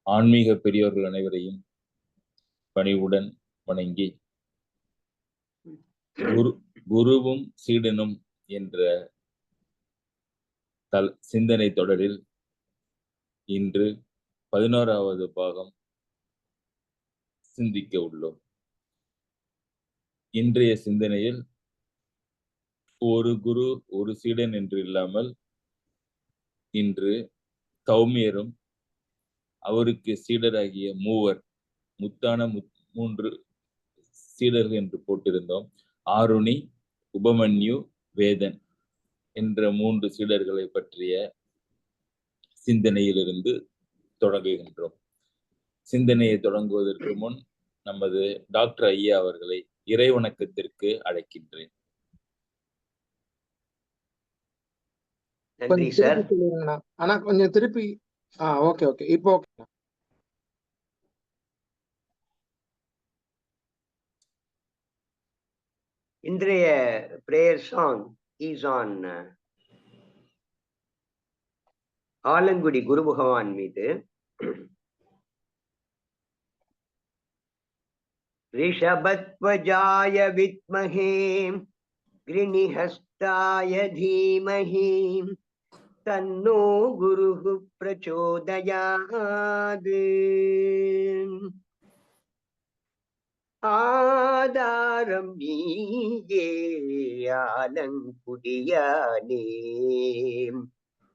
ஆன்மீக பெரியோர்கள் அனைவரையும் பணிவுடன் வணங்கி, குருவும் சீடனும் என்ற சிந்தனை தொடரில் இன்று 11வது பாகம் சிந்திக்க உள்ளோம். இன்றைய சிந்தனையில் ஒரு குரு ஒரு சீடன் என்று இல்லாமல் இன்று கௌமியரும் அவருக்கு சீடராகிய மூவர், முத்தான 3 சீடர்கள் என்று போட்டிருந்தோம். ஆருணி, உபமன்யு, வேதன் என்ற 3 சீடர்களை பற்றிய சிந்தனையிலிருந்து தொடங்குகின்றோம். சிந்தனையை தொடங்குவதற்கு முன் நமது டாக்டர் ஐயா அவர்களை இறைவணக்கத்திற்கு அழைக்கின்றேன். நன்றி சார். ஆனா கொஞ்சம் திருப்பி ஓகே இப்போ ஓகே. இன்றைய prayer song is on Alangudi Guru Bhagavan மீது. ரிஷபத்வஜாய வித்மஹே கிருணிஹஸ்தாய தீமஹி தன்னோ குருஹு பிரச்சோதயாத். ஆதாரம் நீயே ஆலங்குடியானே,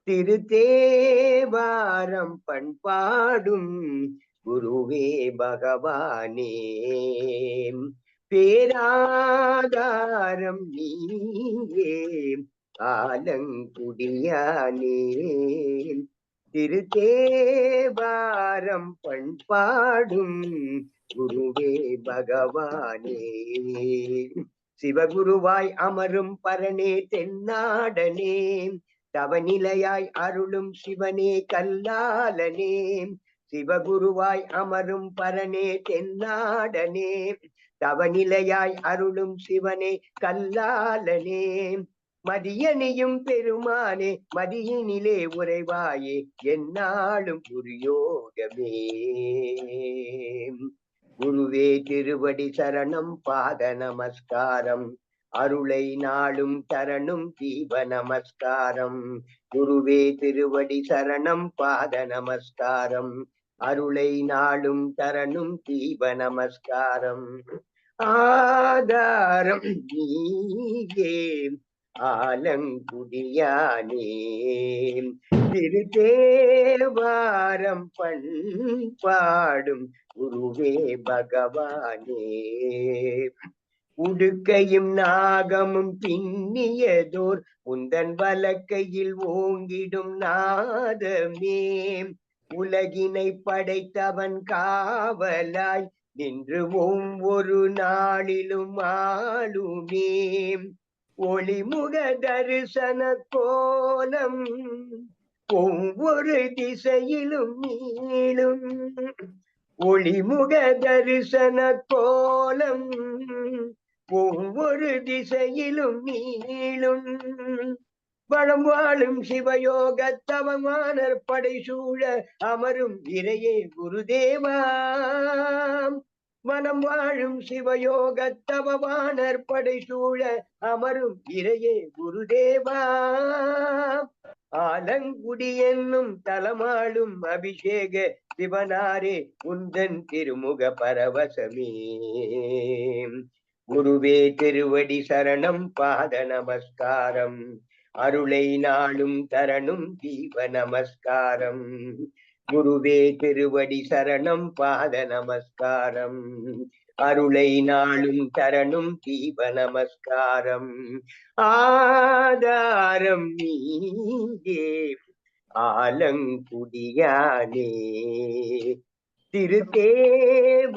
திருத்தேவாரம் பண்பாடும் குருவே பகவானே. பேராதாரம் நீயே ஆலங்குடியானே, திருத்தேவாரம் பண்பாடும் குருவே பகவானே. சிவகுருவாய் அமரும் பரனே தென்னாடனே, தவநிலையாய் அருளும் சிவனே கல்லாலனே. சிவகுருவாய் அமரும் பரனே தென்னாடனே, தவநிலையாய் அருளும் சிவனே கல்லாலனே. மதியணியும் பெருமானே மதியினிலே உறைவாயே, எந்நாளும் புரியோகமே. குருவே திருவடி சரணம் பாத நமஸ்காரம், அருளை நாளும் தரணும் தீப நமஸ்காரம். குருவே திருவடி சரணம் பாத நமஸ்காரம், அருளை நாளும் தரணும் தீப நமஸ்காரம். ஆதாரம் நீயே ஆலங்குடியானே, திருத்தேவாரம் பண்பாடும் குருவே பகவானே. உடுக்கையும் நாகமும் பின்னியதோர் உந்தன் வலக்கையில் ஓங்கிடும் நாதமே, உலகினை படைத்தவன் காவலாய் நின்று ஒவ்வொரு நாளிலும் ஆளுமே. ஒளிமுக தரிசன கோலம் ஒவ்வொரு திசையிலும் நீளும், ஒளிமுக தரிசன கோலம் ஒவ்வொரு திசையிலும் நீளும். வளம் வாழும் சிவயோக தவமானர் படை சூழ அமரும் இறையே குருதேவா. மனம் வாழும் சிவயோக தவமானர் படை சூழ அமரும் இறையே குருதேவா. ஆலங்குடி என்னும் தலமாளும் அபிஷேக சிவனாரே உந்தன் திருமுக பரவசமே. குருவே திருவடி சரணம் பாத நமஸ்காரம், அருளை நாளும் தரணும் தீப நமஸ்காரம். குருவே திருவடி சரணம் பாத நமஸ்காரம். அருளை நாளும் தரணும் தீப நமஸ்காரம். ஆதாரம் நீயே ஆலங்குடியானே, திருத்தேவாரம்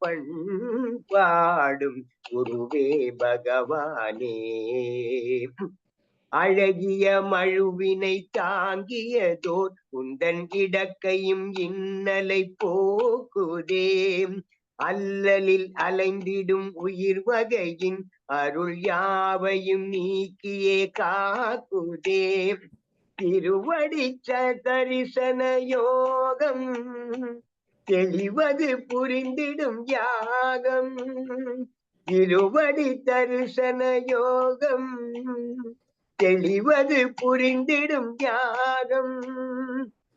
பண்பாடும் குருவே பகவானே. அழகிய மழுவினை தாங்கியதோர் உந்தன் இடக்கையும் இன்னலை போக்குதே. அல்லலில் அலைந்திடும் உயிர் வகையின் அருள் யாவையும் நீக்கியே காக்குதே. திருவடி தரிசன யோகம் தெளிவது புரிந்திடும் யாகம். திருவடி தரிசன யோகம் தெளிவது புரிந்திடும் யாகம்.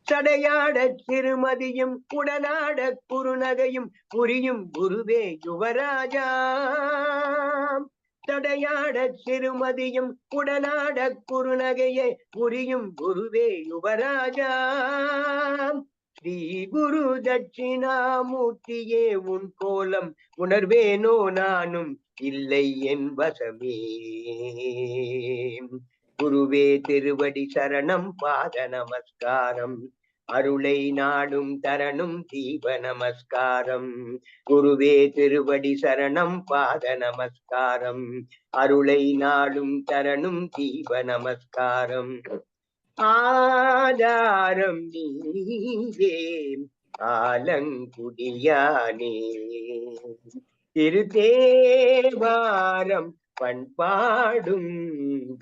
சடையாட திருமதியும் உடனாட குறுநகையும் புரியும் குருவே யுவராஜா. தடையாட சிறுமதியும் உடனாட குறுநகையை புரியும் குருவே யுவராஜா. ஸ்ரீ குரு தட்சிணாமூர்த்தியே உன் கோலம் உணர்வேனோ நானும் இல்லை என் வசமே. குருவே திருவடி சரணம் பாத நமஸ்காரம். அருளை நாடும் தரணும் தீப நமஸ்காரம். குருவே திருவடி சரணம் பாத நமஸ்காரம். அருளை நாடும் தரணும் தீப நமஸ்காரம். ஆதாரம் நீயே ஆலங்குடியானே, திருத்தேவாரம் பண்பாடும்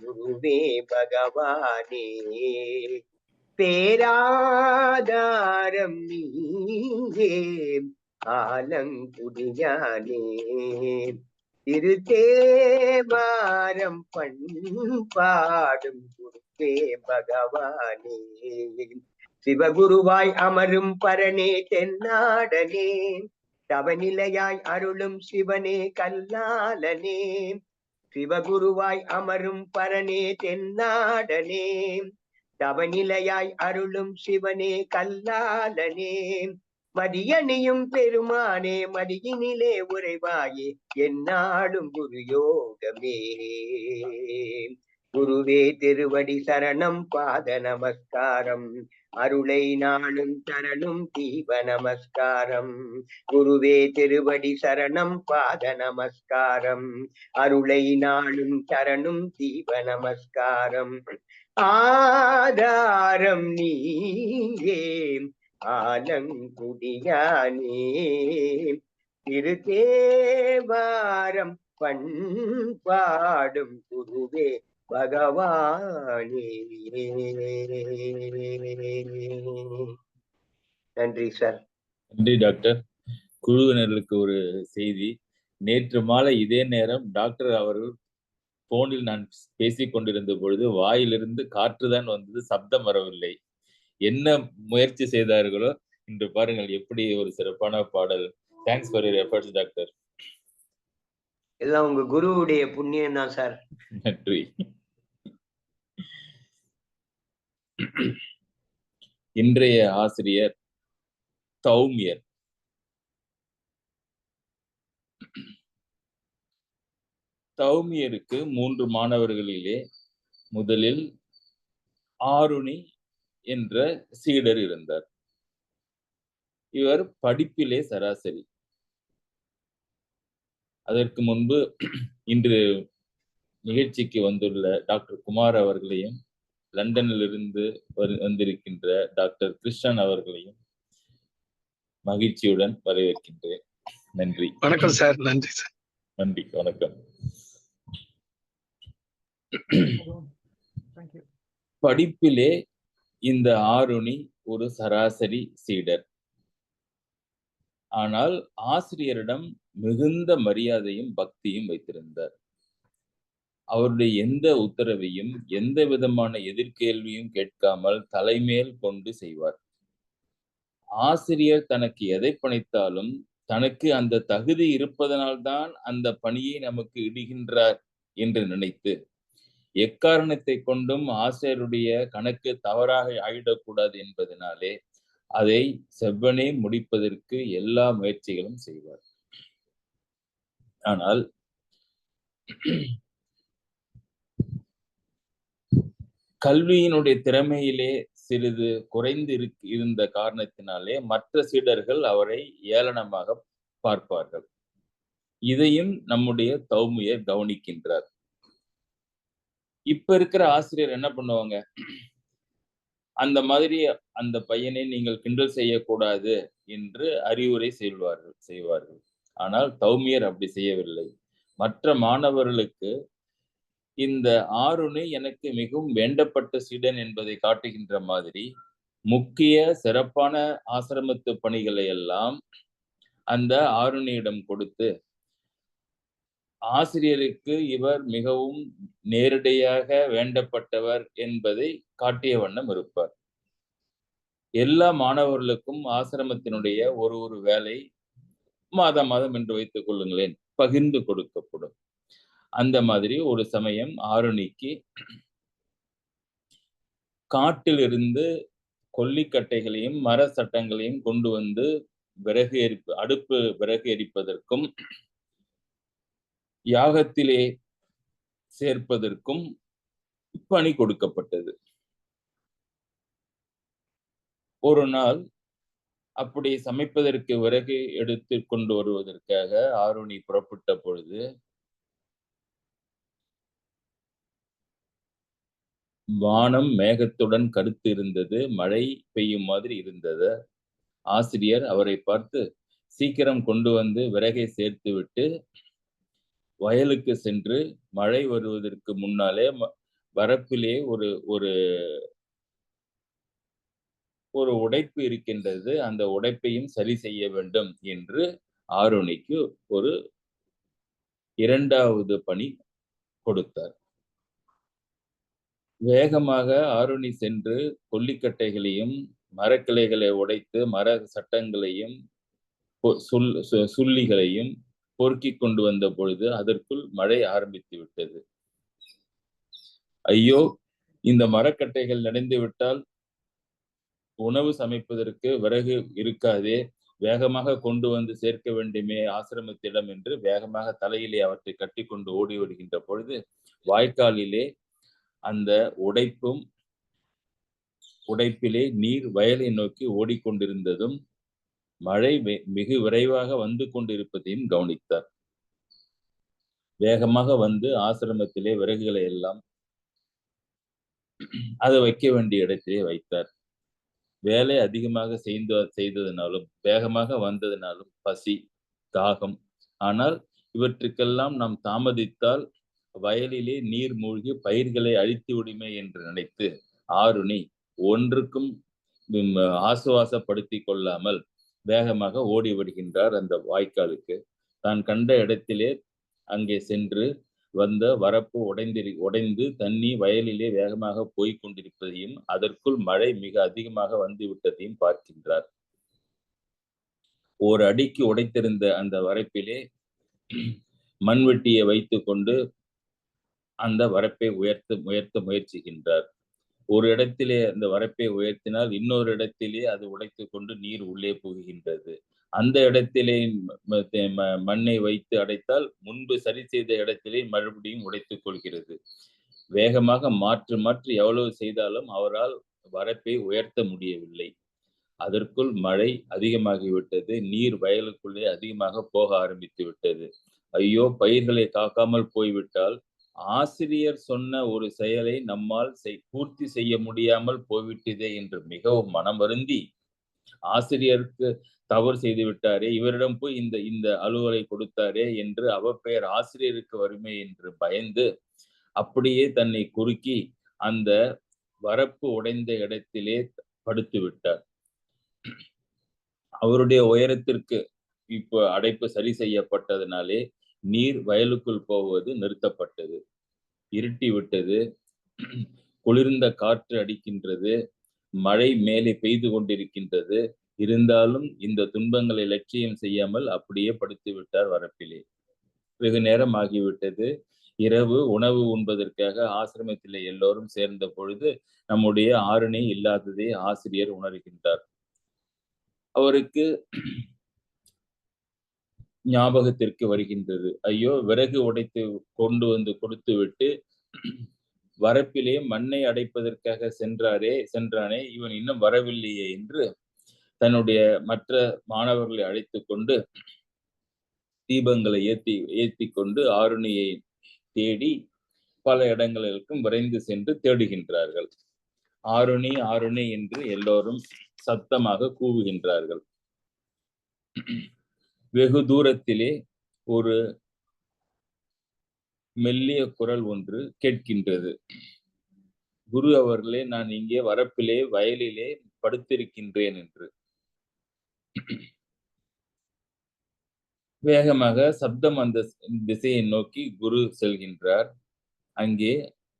குருவே பகவானே. பேராதாரம் நீயே ஆலங்குடியானே, திருத்தேவாரம் பண்பாடும் குருவே பகவானே. சிவகுருவாய் அமரும் பரனே தென்னாடனே, தவநிலையாய் அருளும் சிவனே கல்லாலனே. சிவகுருவாய் அமரும் பரனே தென்னாடனே, தவநிலையாய் அருளும் சிவனே கல்லாலனே. மதியணியும் பெருமானே மடியினிலே உறைவாயே எந்நாளும் குரு யோகமே. குருவே திருவடி சரணம் பாத நமஸ்காரம். அருளை நாளும் தரணும் தீப நமஸ்காரம். குருவே திருவடி சரணம் பாத நமஸ்காரம். அருளை நாளும் தரணும் தீப நமஸ்காரம். ஆதாரம் நீயே ஆலங்குடியானே, திருத்தேவாரம் பண்பாடும் குருவே பகவானே. நன்றி சார். நன்றி டாக்டர். குழுவினர்களுக்கு ஒரு செய்தி. நேற்று மாலை இதே நேரம் டாக்டர் அவர்கள் போனில் நான் பேசிக் கொண்டிருந்த பொழுது வாயிலிருந்து காற்றுதான் வந்தது, சப்தம் வரவில்லை. என்ன முயற்சி செய்தார்களோ இன்று பாருங்கள் எப்படி ஒரு சிறப்பான பாடல். Thanks for your efforts doctor. எல்லாம் உங்க குருவுடைய புண்ணியம் தான் சார். நன்றி. இன்றைய ஆசிரியர் தௌமியர். தௌமியருக்கு 3 மாணவர்களிலே முதலில் ஆருணி என்ற சீடர் இருந்தார். இவர் படிப்பிலே சராசரி. அதற்கு முன்பு இன்று நிகழ்ச்சிக்கு வந்துள்ள டாக்டர் குமார் அவர்களையும், லண்டனிலிருந்து வந்திருக்கின்ற டாக்டர் கிருஷ்ணன் அவர்களையும் மகிழ்ச்சியுடன் வரவேற்கின்றேன். நன்றி. வணக்கம் சார். நன்றி சார். நன்றி, வணக்கம். படிப்பிலே இந்த ஆருணி ஒரு சராசரி சீடர். ஆனால் ஆசிரியரிடம் மிகுந்த மரியாதையும் பக்தியும் வைத்திருந்தார். அவருடைய எந்த உத்தரவையும் எந்த விதமான எதிர்கேள்வியும் கேட்காமல் தலைமேல் கொண்டு செய்வார். ஆசிரியர் தனக்கு எதை பணித்தாலும் தனக்கு அந்த தகுதி இருப்பதனால்தான் அந்த பணியை நமக்கு இடுகின்றார் என்று நினைத்து எக்காரணத்தை கொண்டும் ஆசிரியருடைய கணக்கு தவறாக ஆயிடக்கூடாது என்பதனாலே அதை செவ்வனே முடிப்பதற்கு எல்லா முயற்சிகளும் செய்வார். ஆனால் கல்வியினுடைய திறமையிலே சிறிது குறைந்து இருந்த காரணத்தினாலே மற்ற சீடர்கள் அவரை ஏளனமாக பார்ப்பார்கள். இதையும் நம்முடைய தௌமியர் கவனிக்கின்றார். இப்ப இருக்கிற ஆசிரியர் என்ன பண்ணுவாங்க? அந்த மாதிரி அந்த பையனை நீங்கள் கிண்டல் செய்யக்கூடாது என்று அறிவுரை செய்வார்கள். ஆனால் தௌமியர் அப்படி செய்யவில்லை. மற்ற மாணவர்களுக்கு இந்த ஆருணி எனக்கு மிகவும் வேண்டப்பட்ட சீடன் என்பதை காட்டுகின்ற மாதிரி முக்கிய சிறப்பான ஆசிரமத்து பணிகளை எல்லாம் அந்த ஆருணியிடம் கொடுத்து, ஆசிரியருக்கு இவர் மிகவும் நேரடியாக வேண்டப்பட்டவர் என்பதை காட்டிய வண்ணம் இருப்பார். எல்லா மாணவர்களுக்கும் ஆசிரமத்தினுடைய ஒரு வேலை மாதம் என்று வைத்துக் கொள்ளுங்களேன், பகிர்ந்து கொடுக்கப்படும். அந்த மாதிரி ஒரு சமயம் ஆருணிக்கு காட்டிலிருந்து கொல்லிக்கட்டைகளையும் மர சட்டங்களையும் கொண்டு வந்து அடுப்பு விறகு எரிப்பதற்கும் யாகத்திலே சேர்ப்பதற்கும் பணி கொடுக்கப்பட்டது. ஒரு நாள் அப்படி சமைப்பதற்கு விறகு எடுத்து கொண்டு வருவதற்காக ஆருணி புறப்பட்ட பொழுது வானம் மேகத்துடன் கருத்து இருந்தது. மழை பெய்யும் மாதிரி இருந்தது. ஆசிரியர் அவரை பார்த்து, சீக்கிரம் கொண்டு வந்து விறகை சேர்த்து விட்டு வயலுக்கு சென்று மழை வருவதற்கு முன்னாலே வரப்பிலே ஒரு ஒரு ஒரு உடைப்பு இருக்கின்றது, அந்த உடைப்பையும் சரி செய்ய வேண்டும் என்று ஆருணிக்கு ஒரு 2வது பணி கொடுத்தார். வேகமாக ஆருணி சென்று கொல்லிக்கட்டைகளையும் மரக்கிளைகளை உடைத்து மர சட்டங்களையும் சுள்ளிகளையும் பொறுக்கி கொண்டு வந்த பொழுது அதற்குள் மழை ஆரம்பித்து விட்டது. ஐயோ, இந்த மரக்கட்டைகள் நனைந்து விட்டால் உணவு சமைப்பதற்கு விறகு இருக்காதே, வேகமாக கொண்டு வந்து சேர்க்க வேண்டுமே ஆசிரமத்திடம் என்று வேகமாக தலையிலே அவற்றை கட்டி கொண்டு ஓடி வருகின்ற பொழுது வாய்க்காலிலே அந்த உடைப்பிலே நீர் வயலை நோக்கி ஓடிக்கொண்டிருந்ததும் மழை மிக விரைவாக வந்து கொண்டிருப்பதையும் கவனித்தார். வேகமாக வந்து ஆசிரமத்திலே விறகுகளை எல்லாம் அதை வைக்க வேண்டிய இடத்திலே வைத்தார். வேலை அதிகமாக செய்ததினாலும் வேகமாக வந்ததினாலும் பசி, தாகம். ஆனால் இவற்றுக்கெல்லாம் நாம் தாமதித்தால் வயலிலே நீர் மூழ்கி பயிர்களை அழித்து விடுமே என்று நினைத்து ஆருணி ஒன்றுக்கும் ஆசுவாசப்படுத்திக் கொள்ளாமல் வேகமாக ஓடி வருகின்றார் அந்த வாய்க்காலுக்கு. தான் கண்ட இடத்திலே அங்கே சென்று வந்த வரப்பு உடைந்து தண்ணி வயலிலே வேகமாக போய்க் கொண்டிருப்பதையும் அதற்குள் மழை மிக அதிகமாக வந்து விட்டதையும் பார்க்கின்றார். ஒரு அடிக்கு உடைத்திருந்த அந்த வரப்பிலே மண்வெட்டியை வைத்துக் கொண்டு அந்த வரப்பை உயர்த்த முயற்சிக்கின்றார். ஒரு இடத்திலே அந்த வரப்பை உயர்த்தினால் இன்னொரு இடத்திலே அது உடைத்துக் கொண்டு நீர் உள்ளே புகுகின்றது. அந்த இடத்திலே மண்ணை வைத்து அடைத்தால் முன்பு சரி செய்த இடத்திலே மறுபடியும் உடைத்துக் கொள்கிறது. வேகமாக மாற்றி எவ்வளவு செய்தாலும் அவரால் வரப்பை உயர்த்த முடியவில்லை. அதற்குள் மழை அதிகமாகிவிட்டது. நீர் வயலுக்குள்ளே அதிகமாக போக ஆரம்பித்து விட்டது. ஐயோ, பயிர்களை காக்காமல் போய்விட்டால் ஆசிரியர் சொன்ன ஒரு செயலை நம்மால் பூர்த்தி செய்ய முடியாமல் போய்விட்டதே என்று மிகவும் மனம் வருந்தி, ஆசிரியருக்கு தவறு செய்து விட்டாரே, இவரிடம் போய் இந்த அலுவலை கொடுத்தாரே என்று அவப்பெயர் ஆசிரியருக்கு வருமே என்று பயந்து அப்படியே தன்னை குறுக்கி அந்த வரப்பு உடைந்த இடத்திலே படுத்து விட்டார். அவருடைய உயரத்திற்கு இப்போ அடைப்பு சரி செய்யப்பட்டதனாலே நீர் வயலுக்குள் போவது நிறுத்தப்பட்டது. இருட்டி விட்டது. குளிர்ந்த காற்று அடிக்கின்றது. மழை மேலே பெய்து கொண்டிருக்கின்றது. இருந்தாலும் இந்த துன்பங்களை லட்சியம் செய்யாமல் அப்படியே படுத்து விட்டார் வரப்பிலே. வெகு நேரம் ஆகிவிட்டது. இரவு உணவு உண்பதற்காக ஆசிரமத்திலே எல்லோரும் சேர்ந்த பொழுது நம்முடைய ஆருணி இல்லாததை ஆசிரியர் உணர்கின்றார். அவருக்கு ஞாபகத்திற்கு வருகின்றது. ஐயோ, விறகு உடைத்து கொண்டு வந்து கொடுத்து விட்டு வரப்பிலே மண்ணை அடைப்பதற்காக சென்றானே, இவன் இன்னும் வரவில்லையே என்று தன்னுடைய மற்ற மாணவர்களை அழைத்துக் கொண்டு தீபங்களை ஏத்தி கொண்டு ஆருணியை தேடி பல இடங்களுக்கும் விரைந்து சென்று தேடுகின்றார்கள். ஆருணி ஆருணி என்று எல்லோரும் சத்தமாக கூவுகின்றார்கள். வெகு தூரத்திலே ஒரு மெல்லிய குரல் ஒன்று கேட்கின்றது. குரு அவர்களே, நான் இங்கே வரப்பிலே வயலிலே படுத்திருக்கின்றேன் என்று. வேகமாக சப்தம் அந்த திசையை நோக்கி குரு செல்கின்றார். அங்கே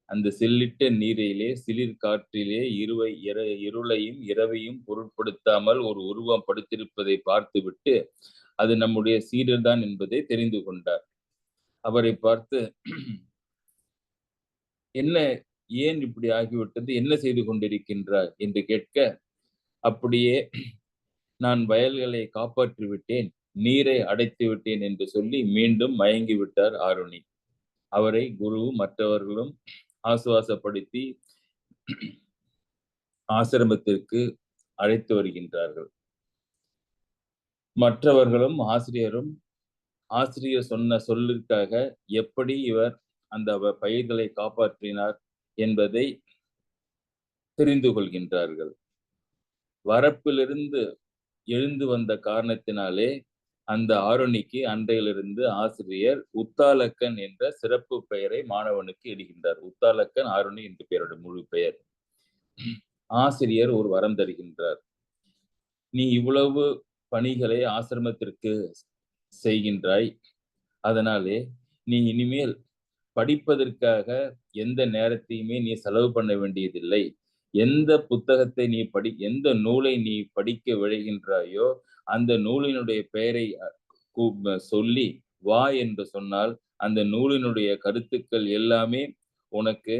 அந்த செல்லிட்ட நீரிலே சிலிர் காற்றிலே இருளையும் இரவையும் பொருட்படுத்தாமல் ஒரு உருவம் படுத்திருப்பதை பார்த்துவிட்டு அது நம்முடைய சீடர்தான் என்பதை தெரிந்து கொண்டார். அவரை பார்த்து, என்ன, ஏன் இப்படி ஆகிவிட்டது, என்ன செய்து கொண்டிருக்கின்றார் என்று கேட்க, அப்படியே நான் வயல்களை காப்பாற்றி விட்டேன், நீரை அடைத்து விட்டேன் என்று சொல்லி மீண்டும் மயங்கி விட்டார் ஆருணி. அவரை குருவும் மற்றவர்களும் ஆசுவாசப்படுத்தி ஆசிரமத்திற்கு அழைத்து வருகின்றார்கள். மற்றவர்களும் ஆசிரியர் சொன்ன சொல்லுக்காக எப்படி இவர் அந்த பயிர்களை காப்பாற்றினார் என்பதை தெரிந்து கொள்கின்றார்கள். வரப்பிலிருந்து எழுந்து வந்த காரணத்தினாலே அந்த ஆருணிக்கு அன்றையிலிருந்து ஆசிரியர் உத்தாலக்கன் என்ற சிறப்பு பெயரை மாணவனுக்கு இடுகின்றார். உத்தாலக்கன் ஆருணி என்று பெயரோட முழு பெயர். ஆசிரியர் ஒரு வரம் தருகின்றார். நீ இவ்வளவு பணிகளை ஆசிரமத்திற்கு செய்கின்றாய், அதனாலே நீ இனிமேல் படிப்பதற்காக எந்த நேரத்தையுமே நீ செலவு பண்ண வேண்டியதில்லை. எந்த புத்தகத்தை எந்த நூலை நீ படிக்க விழைகின்றாயோ அந்த நூலினுடைய பெயரை சொல்லி வா என்று சொன்னால் அந்த நூலினுடைய கருத்துக்கள் எல்லாமே உனக்கு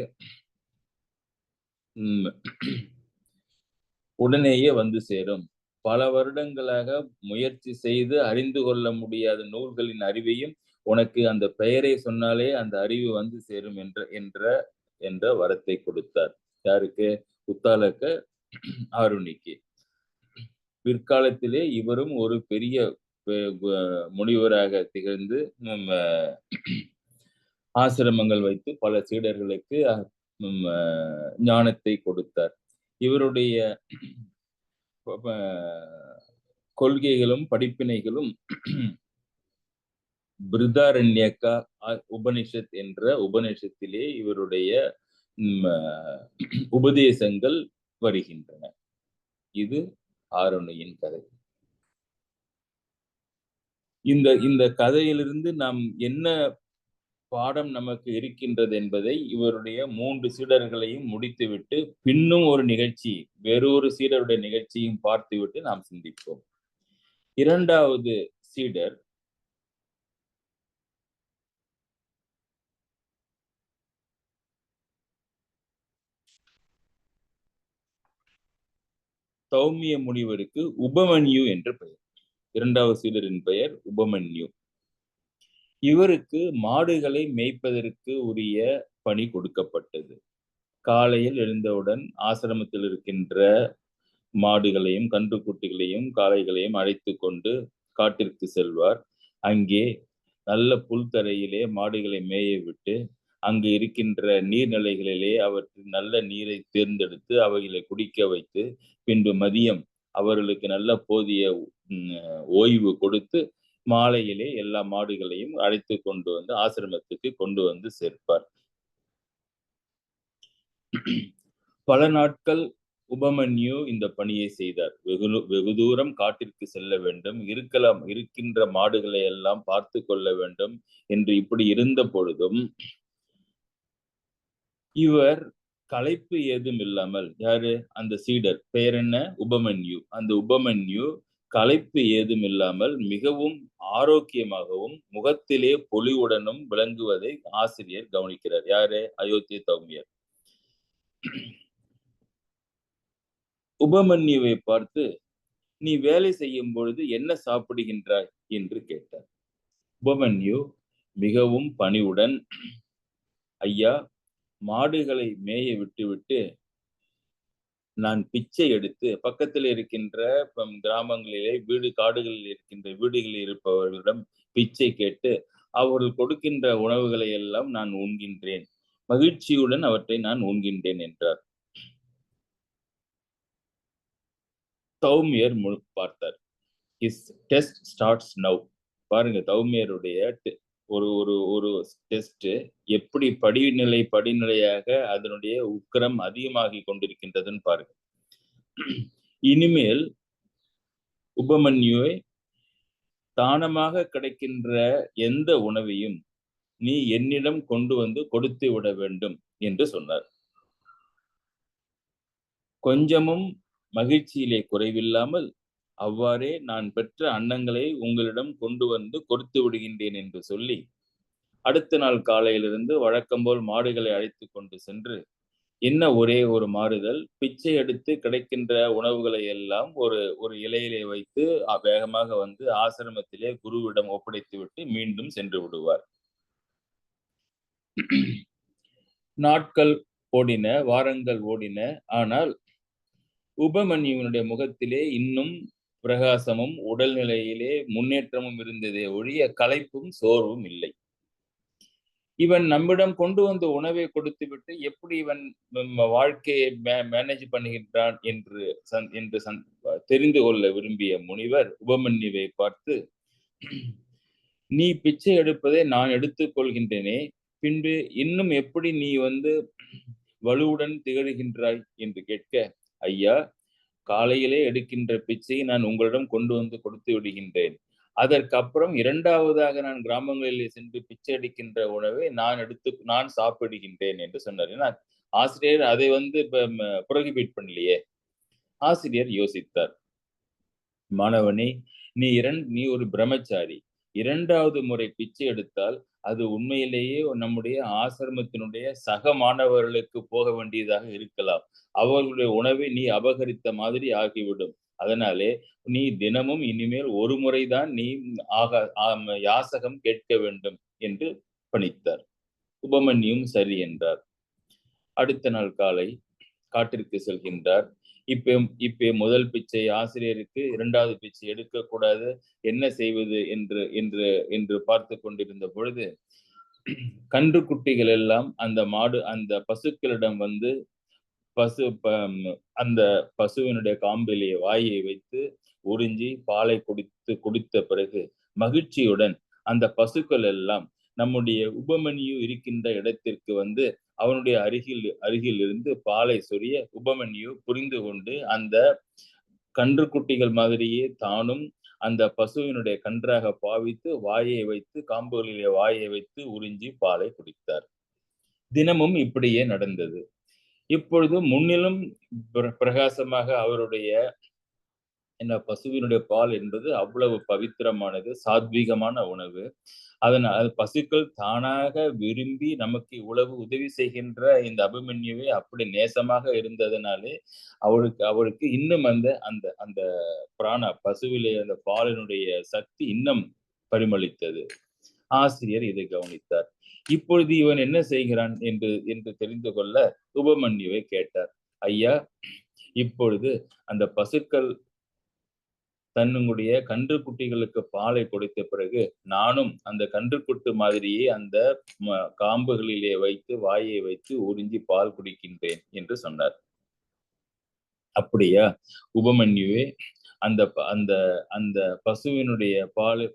உடனேயே வந்து சேரும். பல வருடங்களாக முயற்சி செய்து அறிந்து கொள்ள முடியாத நூல்களின் அறிவையும் உனக்கு அந்த பெயரை சொன்னாலே அந்த அறிவு வந்து சேரும் என்ற வரத்தை கொடுத்தார். யாருக்கு? உத்தாலக்க ஆருணிக்கு. பிற்காலத்திலே இவரும் ஒரு பெரிய முனிவராக திகழ்ந்து ஆசிரமங்கள் வைத்து பல சீடர்களுக்கு ஞானத்தை கொடுத்தார். இவருடைய கொள்கைகளும் படிப்பினைகளும் பிருதாரண்யக்கா உபனிஷத் என்ற உபனிஷத்திலே இவருடைய உபதேசங்கள் வருகின்றன. இது ஆருணியின் கதை. இந்த கதையிலிருந்து நாம் என்ன பாடம் நமக்கு இருக்கின்றது என்பதை இவருடைய 3 சீடர்களையும் முடித்துவிட்டு பின்னும் ஒரு நிகழ்ச்சி, வேறொரு சீடருடைய நிகழ்ச்சியும் பார்த்துவிட்டு நாம் சிந்திப்போம். 2வது சீடர் தௌமிய முனிவருக்கு உபமன்யு என்று பெயர். 2வது சீடரின் பெயர் உபமன்யு. இவருக்கு மாடுகளை மேய்ப்பதற்கு உரிய பணி கொடுக்கப்பட்டது. காலையில் எழுந்தவுடன் ஆசிரமத்தில் இருக்கின்ற மாடுகளையும் கன்றுக்குட்டிகளையும் காளைகளையும் அழைத்து கொண்டு காட்டிற்கு செல்வார். அங்கே நல்ல புல்தரையிலே மாடுகளை மேய விட்டு அங்கு இருக்கின்ற நீர்நிலைகளிலே அவற்றில் நல்ல நீரை தேர்ந்தெடுத்து அவைகளை குடிக்க வைத்து பின்பு மதியம் அவர்களுக்கு நல்ல போதிய ஓய்வு கொடுத்து மாலையிலே எல்லா மாடுகளையும் அழைத்து கொண்டு வந்து ஆசிரமத்துக்கு கொண்டு வந்து சேர்ப்பார். பல நாட்கள் உபமன்யு இந்த பணியை செய்தார். வெகு தூரம் காட்டிற்கு செல்ல வேண்டும், இருக்கின்ற மாடுகளை எல்லாம் பார்த்து கொள்ள வேண்டும் என்று இப்படி இருந்த பொழுதும் இவர் களைப்பு ஏதும் இல்லாமல், யாரு? அந்த சீடர் பெயர் என்ன? உபமன்யு. அந்த உபமன்யு களைப்பு ஏதும் இல்லாமல் மிகவும் ஆரோக்கியமாகவும் முகத்திலே பொலிவுடனும் விளங்குவதை ஆசிரியர் கவனிக்கிறார். யாரு? அயோத்திய தௌமியர். உபமன்யுவை பார்த்து, நீ வேலை செய்யும் பொழுது என்ன சாப்பிடுகின்றாய் என்று கேட்டார். உபமன்யு மிகவும் பணிவுடன், ஐயா, மாடுகளை மேய விட்டுவிட்டு நான் பிச்சை எடுத்து பக்கத்தில் இருக்கின்ற கிராமங்களிலே காடுகளில் இருக்கின்ற வீடுகளில் இருப்பவர்களிடம் பிச்சை கேட்டு அவர்கள் கொடுக்கின்ற உணவுகளை எல்லாம் நான் உண்கின்றேன், மகிழ்ச்சியுடன் அவற்றை நான் உண்கின்றேன் என்றார். தௌமியர் பார்த்தார். His test starts now. பாருங்க, தௌமியருடைய ஒரு ஒரு ஒரு டெஸ்ட் எப்படி படிநிலையாக அதனுடைய உக்கிரம் அதிகமாகி கொண்டிருக்கின்றதுன்னு பாருங்க. இனிமேல் உபமன்யுவை தானமாக கிடைக்கின்ற எந்த உணவையும் நீ என்னிடம் கொண்டு வந்து கொடுத்து விட வேண்டும் என்று சொன்னார். கொஞ்சமும் மகிழ்ச்சியிலே குறைவில்லாமல், அவ்வாறே நான் பெற்ற அன்னங்களை உங்களிடம் கொண்டு வந்து கொடுத்து விடுகின்றேன் என்று சொல்லி, அடுத்த நாள் காலையிலிருந்து வழக்கம் போல் மாடுகளை அழைத்து கொண்டு சென்று, என்ன ஒரே ஒரு மாறுதல், பிச்சை எடுத்து கிடைக்கின்ற உணவுகளை எல்லாம் ஒரு ஒரு இலையிலே வைத்து வேகமாக வந்து ஆசிரமத்திலே குருவிடம் ஒப்படைத்து விட்டு மீண்டும் சென்று விடுவார். நாட்கள் ஓடின, வாரங்கள் ஓடின. ஆனால் உபமன்யுவினுடைய முகத்திலே இன்னும் பிரகாசமும் உடல்நிலையிலே முன்னேற்றமும் இருந்ததே ஒழிய களைப்பும் சோர்வும் இல்லை. இவன் நம்மிடம் கொண்டு வந்த உணவை கொடுத்துவிட்டு எப்படி இவன் வாழ்க்கையை மேனேஜ் பண்ணுகின்றான் என்று தெரிந்து கொள்ள விரும்பிய முனிவர் உபமன்யுவை பார்த்து, நீ பிச்சை எடுப்பதை நான் எடுத்துக் கொள்கின்றேனே, பின்பு இன்னும் எப்படி நீ வந்து வலுவுடன் திகழ்கின்றாய் என்று கேட்க, ஐயா, காலையிலே எடுக்கின்ற பிச்சையை நான் உங்களிடம் கொண்டு வந்து கொடுத்து விடுகின்றேன். அதற்கப்புறம் இரண்டாவதாக நான் கிராமங்களிலே சென்று பிச்சை அடிக்கின்ற உணவை நான் சாப்பிடுகின்றேன் என்று சொன்னார். ஏன்னா ஆசிரியர் அதை வந்து புரோகிபிட் பண்ணலையே. ஆசிரியர் யோசித்தார். மாணவனே, நீ ஒரு பிரம்மச்சாரி. இரண்டாவது முறை பிச்சை எடுத்தால் அது உண்மையிலேயே நம்முடைய ஆசிரமத்தினுடைய சக மாணவர்களுக்கு போக வேண்டியதாக இருக்கலாம். அவர்களுடைய உணவை நீ அபகரித்த மாதிரி ஆகிவிடும். அதனாலே நீ தினமும் இனிமேல் ஒரு முறைதான் நீ யாசகம் கேட்க வேண்டும் என்று பணித்தார். உபமன்யும் சரி என்றார். அடுத்த நாள் காலை காட்டிற்கு செல்கின்றார். இப்ப முதல் பிச்சை ஆசிரியருக்கு, இரண்டாவது பிச்சை எடுக்கக்கூடாது, என்ன செய்வது என்று பார்த்து கொண்டிருந்த பொழுது, கன்று குட்டிகள் எல்லாம் அந்த பசுக்களிடம் வந்து அந்த பசுவினுடைய காம்பிலே வாயை வைத்து உறிஞ்சி பாலை குடித்த பிறகு மகிழ்ச்சியுடன் அந்த பசுக்கள் எல்லாம் நம்முடைய உபமன்யு இருக்கின்ற இடத்திற்கு வந்து அவனுடைய அருகில் இருந்து பாலை சொரிய உபமன்யு புரிந்து கொண்டு அந்த கன்று குட்டிகள் மாதிரியே தானும் அந்த பசுவினுடைய கன்றாக பாவித்து வாயை வைத்து காம்புகளிலே வாயை வைத்து உறிஞ்சி பாலை குடித்தார். தினமும் இப்படியே நடந்தது. இப்பொழுது முன்னிலும் பிரகாசமாக அவருடைய பசுவினுடைய பால் என்பது அவ்வளவு பவித்திரமானது, சாத்வீகமான உணவு. அதனால் பசுக்கள் தானாக விரும்பி நமக்கு இவ்வளவு உதவி செய்கின்ற இந்த அபிமன்யுவை அப்படி நேசமாக இருந்ததனாலே அவளுக்கு இன்னும் அந்த பிராண பசுவிலே அந்த பாலினுடைய சக்தி இன்னும் பரிமளித்தது. ஆசிரியர் இதை கவனித்தார். இப்பொழுது இவன் என்ன செய்கிறான் என்று தெரிந்து கொள்ள உபமன்யுவை கேட்டார். ஐயா, இப்பொழுது அந்த பசுக்கள் தன்னுடைய கன்று குட்டிகளுக்கு பாலை கொடுத்த பிறகு நானும் அந்த கன்றுக்குட்டு மாதிரியே அந்த காம்புகளிலே வைத்து வாயை வைத்து உறிஞ்சி பால் குடிக்கின்றேன் என்று சொன்னார். அப்படியா உபமன்யுவே, அந்த அந்த அந்த பசுவினுடைய பால்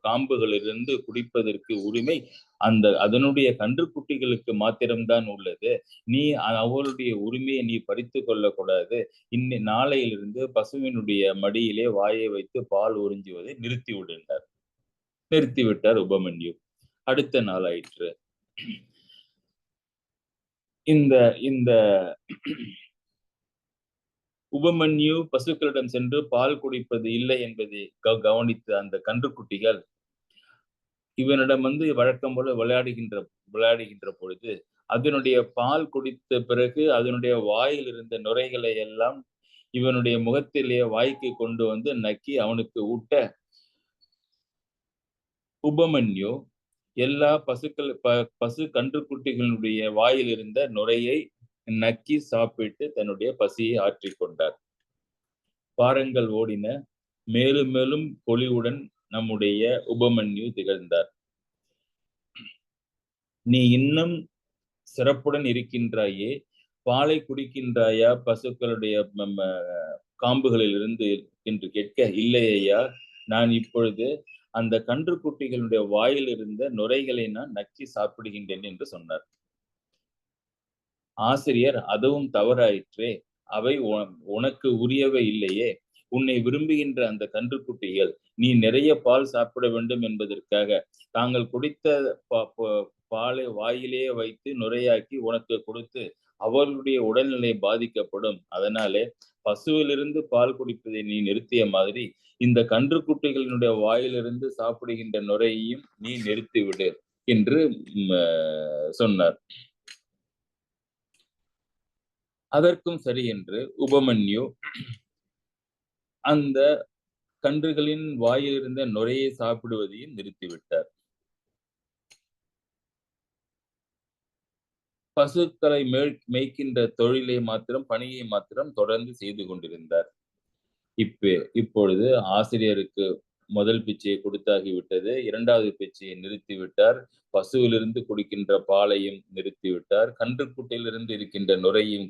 காம்புகளிலிருந்து குடிப்பதற்கு உரிமை அதனுடைய கன்றுக்குட்டிகளுக்கு மாத்திரம்தான் உள்ளது. நீ அவளுடைய உரிமையை நீ பறித்து கொள்ளக்கூடாது. நாளையிலிருந்து பசுவினுடைய மடியிலே வாயை வைத்து பால் உறிஞ்சுவதை நிறுத்திவிட்டார் உபமன்யு. அடுத்த நாள் ஆயிற்று. இந்த உபமன்யு பசுக்களிடம் சென்று பால் குடிப்பது இல்லை என்பதை கவனித்த அந்த கன்றுக்குட்டிகள் இவனிடம் வந்து வழக்கம் போல விளையாடுகின்ற பொழுது அதனுடைய பால் குடித்த பிறகு அதனுடைய வாயில் இருந்த நுரைகளை எல்லாம் இவனுடைய முகத்திலே வாய்க்கு கொண்டு வந்து நக்கி அவனுக்கு ஊட்ட உபமன்யு எல்லா பசு கன்றுக்குட்டிகளுடைய வாயில் இருந்த நுரையை நக்கி சாப்பிட்டு தன்னுடைய பசியை ஆற்றிக் கொண்டார். பாரங்கள் ஓடின. மேலும் மேலும் பொலிவுடன் நம்முடைய உபமன்யு திகழ்ந்தார். நீ இன்னும் சிறப்புடன் இருக்கின்றாயே, பாலை குடிக்கின்றாயா பசுக்களுடைய காம்புகளில் இருந்து என்று கேட்க, இல்லை ஐயா, நான் இப்பொழுது அந்த கன்றுக்குட்டிகளுடைய வாயில் இருந்த நுரைகளை நான் நக்கி சாப்பிடுகின்றேன் என்று சொன்னார். ஆசிரியர், அதுவும் தவறாயிற்றே, அவை உனக்கு உரியவை இல்லையே. உன்னை விரும்புகின்ற அந்த கன்றுக்குட்டிகள் நீ நிறைய பால் சாப்பிட வேண்டும் என்பதற்காக தாங்கள் குடித்த பாலை வாயிலே வைத்து நுரையாக்கி உனக்கு கொடுத்து அவர்களுடைய உடல்நிலை பாதிக்கப்படும். அதனாலே பசுவிலிருந்து பால் குடிப்பதை நீ நிறுத்திய மாதிரி இந்த கன்றுக்குட்டிகளினுடைய வாயிலிருந்து சாப்பிடுகின்ற நுரையையும் நீ நிறுத்திவிடு என்று சொன்னார். அதற்கும் சரி என்று உபமன்யு அந்த கன்றுகளின் வாயிலிருந்த நுரையை சாப்பிடுவதையும் நிறுத்திவிட்டார். பசுக்களை மேய்க்கின்ற தொழிலை மாத்திரம், பணியை மாத்திரம் தொடர்ந்து செய்து கொண்டிருந்தார். இப்பொழுது ஆசிரியருக்கு முதல் பிச்சையை கொடுத்தாகிவிட்டது. இரண்டாவது பிச்சையை நிறுத்திவிட்டார். பசுவிலிருந்து குடிக்கின்ற பாலையும் நிறுத்திவிட்டார். கன்றுக்குட்டையிலிருந்து இருக்கின்ற நுரையையும்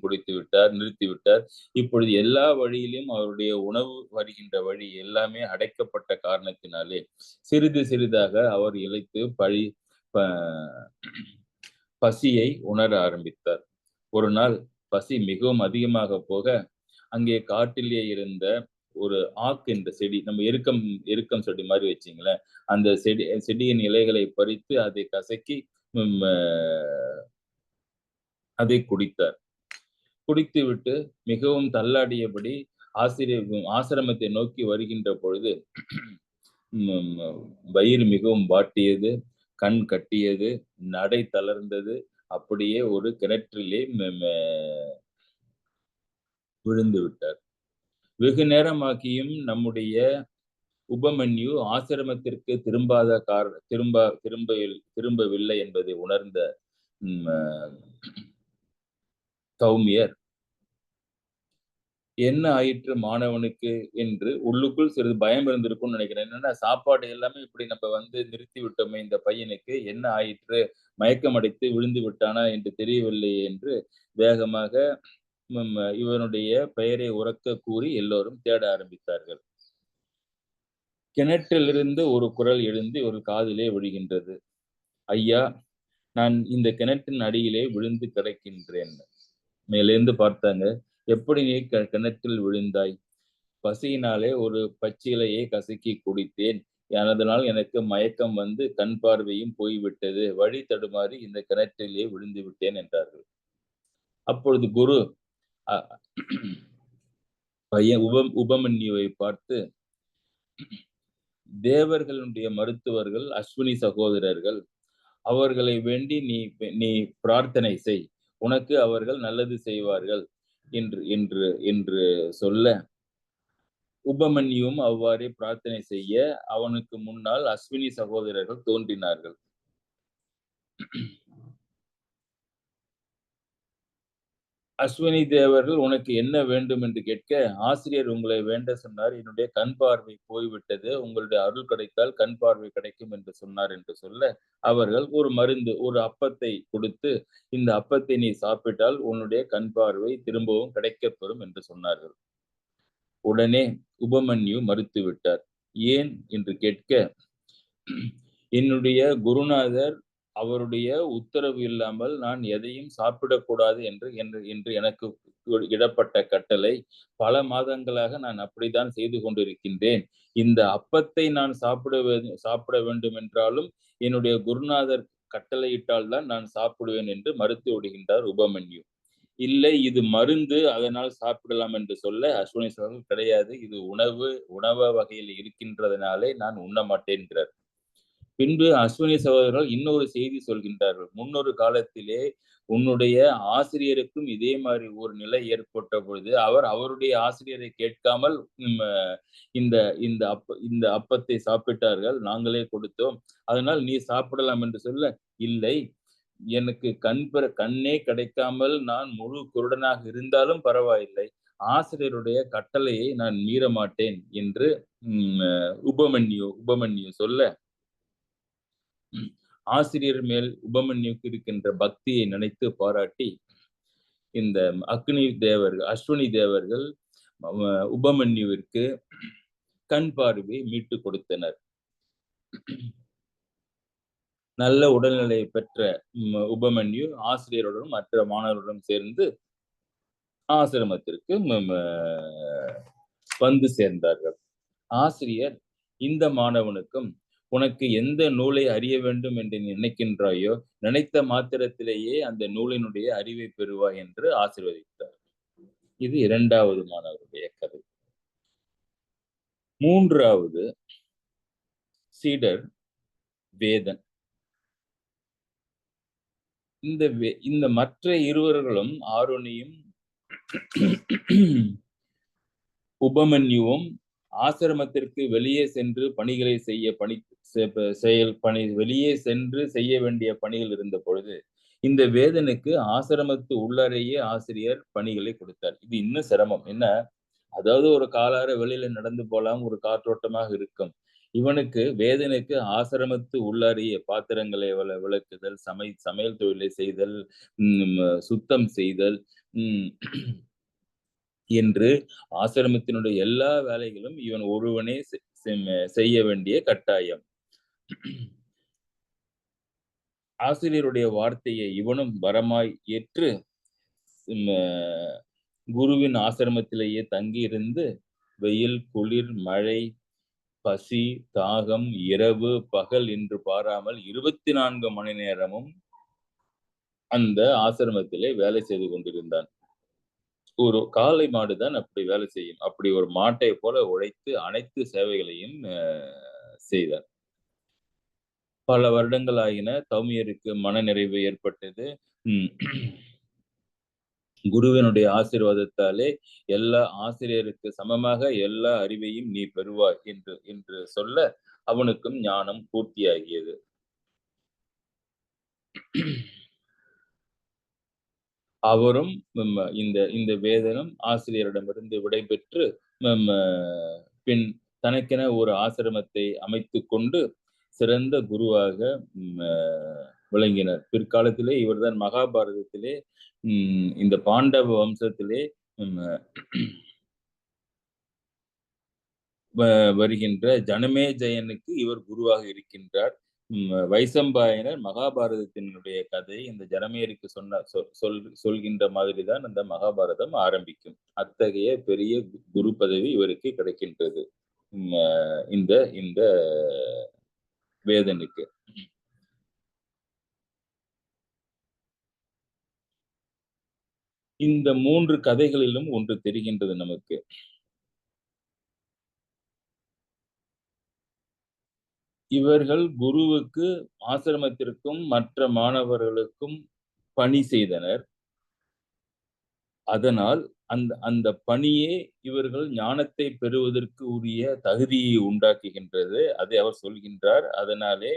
நிறுத்திவிட்டார். இப்பொழுது எல்லா வழியிலும் அவருடைய உணவு வருகின்ற வழி எல்லாமே அடைக்கப்பட்ட காரணத்தினாலே சிறிது சிறிதாக அவர் இளைத்து பசியை உணர ஆரம்பித்தார். ஒரு நாள் பசி மிகவும் அதிகமாக போக அங்கே காட்டிலே இருந்த ஒரு ஆக் என்ற செடி, நம்ம எருக்கம் செடி மாதிரி வச்சிங்களேன், அந்த செடியின் இலைகளை பறித்து அதை கசக்கி அதை குடித்தார். குடித்துவிட்டு மிகவும் தள்ளாடியபடி ஆசிரமத்தை நோக்கி வருகின்ற பொழுது வயிறு மிகவும் வாட்டியது, கண் கட்டியது, நடை தளர்ந்தது. அப்படியே ஒரு கிணற்றிலே விழுந்து விட்டார். வெகு நேரமாகியும் நம்முடைய உபமன்யு ஆசிரமத்திற்கு திரும்பவில்லை என்பதை உணர்ந்த கௌமியர், என்ன ஆயிற்று மாணவனுக்கு என்று உள்ளுக்குள் சிறிது பயம் இருந்திருக்கும்னு நினைக்கிறேன். என்னன்னா, சாப்பாடு எல்லாமே இப்படி நம்ம நிறுத்தி விட்டோமே, இந்த பையனுக்கு என்ன ஆயிற்று, மயக்கம் அடைத்து விழுந்து விட்டானா என்று தெரியவில்லை என்று வேகமாக இவனுடைய பெயரை உரக்க கூறி எல்லோரும் தேட ஆரம்பித்தார்கள். கிணற்றிலிருந்து ஒரு குரல் எழுந்து ஒரு காதிலே விழுகின்றது. ஐயா, நான் இந்த கிணற்றின் அடியிலே விழுந்து கிடக்கின்றேன். மேலிருந்து பார்த்தாங்க. எப்படி நீ கிணற்றில் விழுந்தாய்? பசியினாலே ஒரு பச்சிலையை கசக்கி குடித்தேன். அதனால் எனக்கு மயக்கம் வந்து கண் பார்வையும் போய்விட்டது. வழி தடுமாறி இந்த கிணற்றிலே விழுந்து விட்டேன் என்றார்கள். அப்பொழுது குரு பையன் உபமன்யுவை பார்த்து, தேவர்களுடைய மருத்துவர்கள் அஸ்வினி சகோதரர்கள், அவர்களை வேண்டி நீ பிரார்த்தனை செய், உனக்கு அவர்கள் நல்லது செய்வார்கள் என்று சொல்ல, உபமன்யும் அவ்வாறே பிரார்த்தனை செய்ய அவனுக்கு முன்னால் அஸ்வினி சகோதரர்கள் தோன்றினார்கள். அஸ்வினி தேவர்கள், உனக்கு என்ன வேண்டும் என்று கேட்க, ஆசிரியர் உங்களை வேண்ட சொன்னார், என்னுடைய கண் பார்வை போய்விட்டது, உங்களுடைய அருள் கிடைத்தால் கண் பார்வை கிடைக்கும் என்று சொன்னார் என்று சொல்ல, அவர்கள் ஒரு மருந்து, ஒரு அப்பத்தை கொடுத்து, இந்த அப்பத்தை நீ சாப்பிட்டால் உன்னுடைய கண் பார்வை திரும்பவும் கிடைக்கப்பெறும் என்று சொன்னார்கள். உடனே உபமன்யு மறுத்து விட்டார். ஏன் என்று கேட்க, என்னுடைய குருநாதர் அவருடைய உத்தரவு இல்லாமல் நான் எதையும் சாப்பிடக்கூடாது என்று எனக்கு இடப்பட்ட கட்டளை. பல மாதங்களாக நான் அப்படித்தான் செய்து கொண்டிருக்கின்றேன். இந்த அப்பத்தை நான் சாப்பிட வேண்டும் என்றாலும் என்னுடைய குருநாதர் கட்டளையிட்டால் தான் நான் சாப்பிடுவேன் என்று மறுத்து விடுகின்றார் உபமன்யு. இல்லை, இது மருந்து, அதனால் சாப்பிடலாம் என்று சொல்ல, அஸ்வினி சகோதரர், கிடையாது, இது உணவ வகையில் இருக்கின்றதுனாலே நான் உண்ண மாட்டேன்கிறார். பின்பு அஸ்வினி சகோதரர்கள் இன்னொரு செய்தி சொல்கின்றார்கள். முன்னொரு காலத்திலே உன்னுடைய ஆசிரியருக்கும் இதே மாதிரி ஒரு நிலை ஏற்பட்ட பொழுது அவர் அவருடைய ஆசிரியரை கேட்காமல் இந்த இந்த அப்பத்தை சாப்பிட்டார்கள், நாங்களே கொடுத்தோம், அதனால் நீ சாப்பிடலாம் என்று சொல்ல, இல்லை, எனக்கு கண்ணே கிடைக்காமல் நான் முழு குருடனாக இருந்தாலும் பரவாயில்லை, ஆசிரியருடைய கட்டளையை நான் மீற மாட்டேன் என்று உபமன்யு சொல்ல, ஆசிரியர் மேல் உபமன்யுக்கு இருக்கின்ற பக்தியை நினைத்து பாராட்டி இந்த அஸ்வினி தேவர்கள் உபமன்யுவிற்கு கண் பார்வையை மீட்டு கொடுத்தனர். நல்ல உடல்நிலையை பெற்ற உபமன்யு ஆசிரியருடன் மற்ற மாணவர்களுடன் சேர்ந்து ஆசிரமத்திற்கு வந்து சேர்ந்தார்கள். ஆசிரியர் இந்த மாணவனுக்கும் உனக்கு எந்த நூலை அறிய வேண்டும் என்று நினைக்கின்றாயோ நினைத்த மாத்திரத்திலேயே அந்த நூலினுடைய அறிவை பெறுவாய் என்று ஆசீர்வதித்தார். இது இரண்டாவது மாணவருடைய கதை. மூன்றாவது சீடர் வேதன். இந்த மற்ற இருவர்களும் ஆரோனியும் உபமன்யுவும் ஆசிரமத்திற்கு வெளியே சென்று பணிகளை வெளியே சென்று செய்ய வேண்டிய பணிகள் இருந்த பொழுது இந்த வேதனுக்கு ஆசிரமத்து உள்ளாரையே ஆசிரியர் பணிகளை கொடுத்தார். இது இன்னும் சிரமம். என்ன, அதாவது ஒரு காலார வெளியில நடந்து போலாம், ஒரு காற்றோட்டமாக இருக்கும். இவனுக்கு வேதனுக்கு ஆசிரமத்து உள்ளாரிய பாத்திரங்களை விளக்குதல், சமையல் தொழிலை செய்தல், சுத்தம் செய்தல் என்று ஆசிரமத்தினுடைய எல்லா வேலைகளும் இவன் ஒருவனே செய்ய வேண்டிய கட்டாயம். ஆசிரியருடைய வார்த்தையை இவனும் வரமாய் ஏற்று குருவின் ஆசிரமத்திலேயே தங்கி இருந்து வெயில், குளிர், மழை, பசி, தாகம், இரவு, பகல் என்று பாராமல் 24 மணி நேரமும் அந்த ஆசிரமத்திலே வேலை செய்து கொண்டிருந்தான். ஒரு காளை மாடுதான் அப்படி வேலை செய்யும். அப்படி ஒரு மாட்டை போல உழைத்து அனைத்து சேவைகளையும் செய்தார். பல வருடங்கள் ஆகின. தௌமியருக்கு மன நிறைவு ஏற்பட்டது. குருவினுடைய ஆசீர்வாதத்தாலே எல்லா ஆசிரியருக்கு சமமாக எல்லா அறிவையும் நீ பெறுவாய் என்று சொல்ல அவனுக்கும் ஞானம் பூர்த்தியாகியது. அவரும் இந்த வேதனும் ஆசிரியரிடமிருந்து விடைபெற்று பின் தனக்கென ஒரு ஆசிரமத்தை அமைத்து கொண்டு சிறந்த குருவாக விளங்கினர். பிற்காலத்திலே இவர்தான் மகாபாரதத்திலே இந்த பாண்டவ வம்சத்திலே வருகின்ற ஜனமேஜயனுக்கு இவர் குருவாக இருக்கின்றார். வைசம்பாயனர் மகாபாரதத்தினுடைய கதை இந்த ஜனமேருக்கு சொல்கின்ற மாதிரிதான் அந்த மகாபாரதம் ஆரம்பிக்கும். அத்தகைய பெரிய குரு பதவி இவருக்கு கிடைக்கின்றது இந்த வேதனுக்கு. இந்த 3 கதைகளிலும் ஒன்று தெரிகின்றது நமக்கு. இவர்கள் குருவுக்கு, ஆசிரமத்திற்கும் மற்ற மாணவர்களுக்கும் பணி செய்தனர். அதனால் அந்த பணியே இவர்கள் ஞானத்தை பெறுவதற்கு உரிய தகுதியை உண்டாக்குகின்றது. அதை அவர் சொல்கின்றார். அதனாலே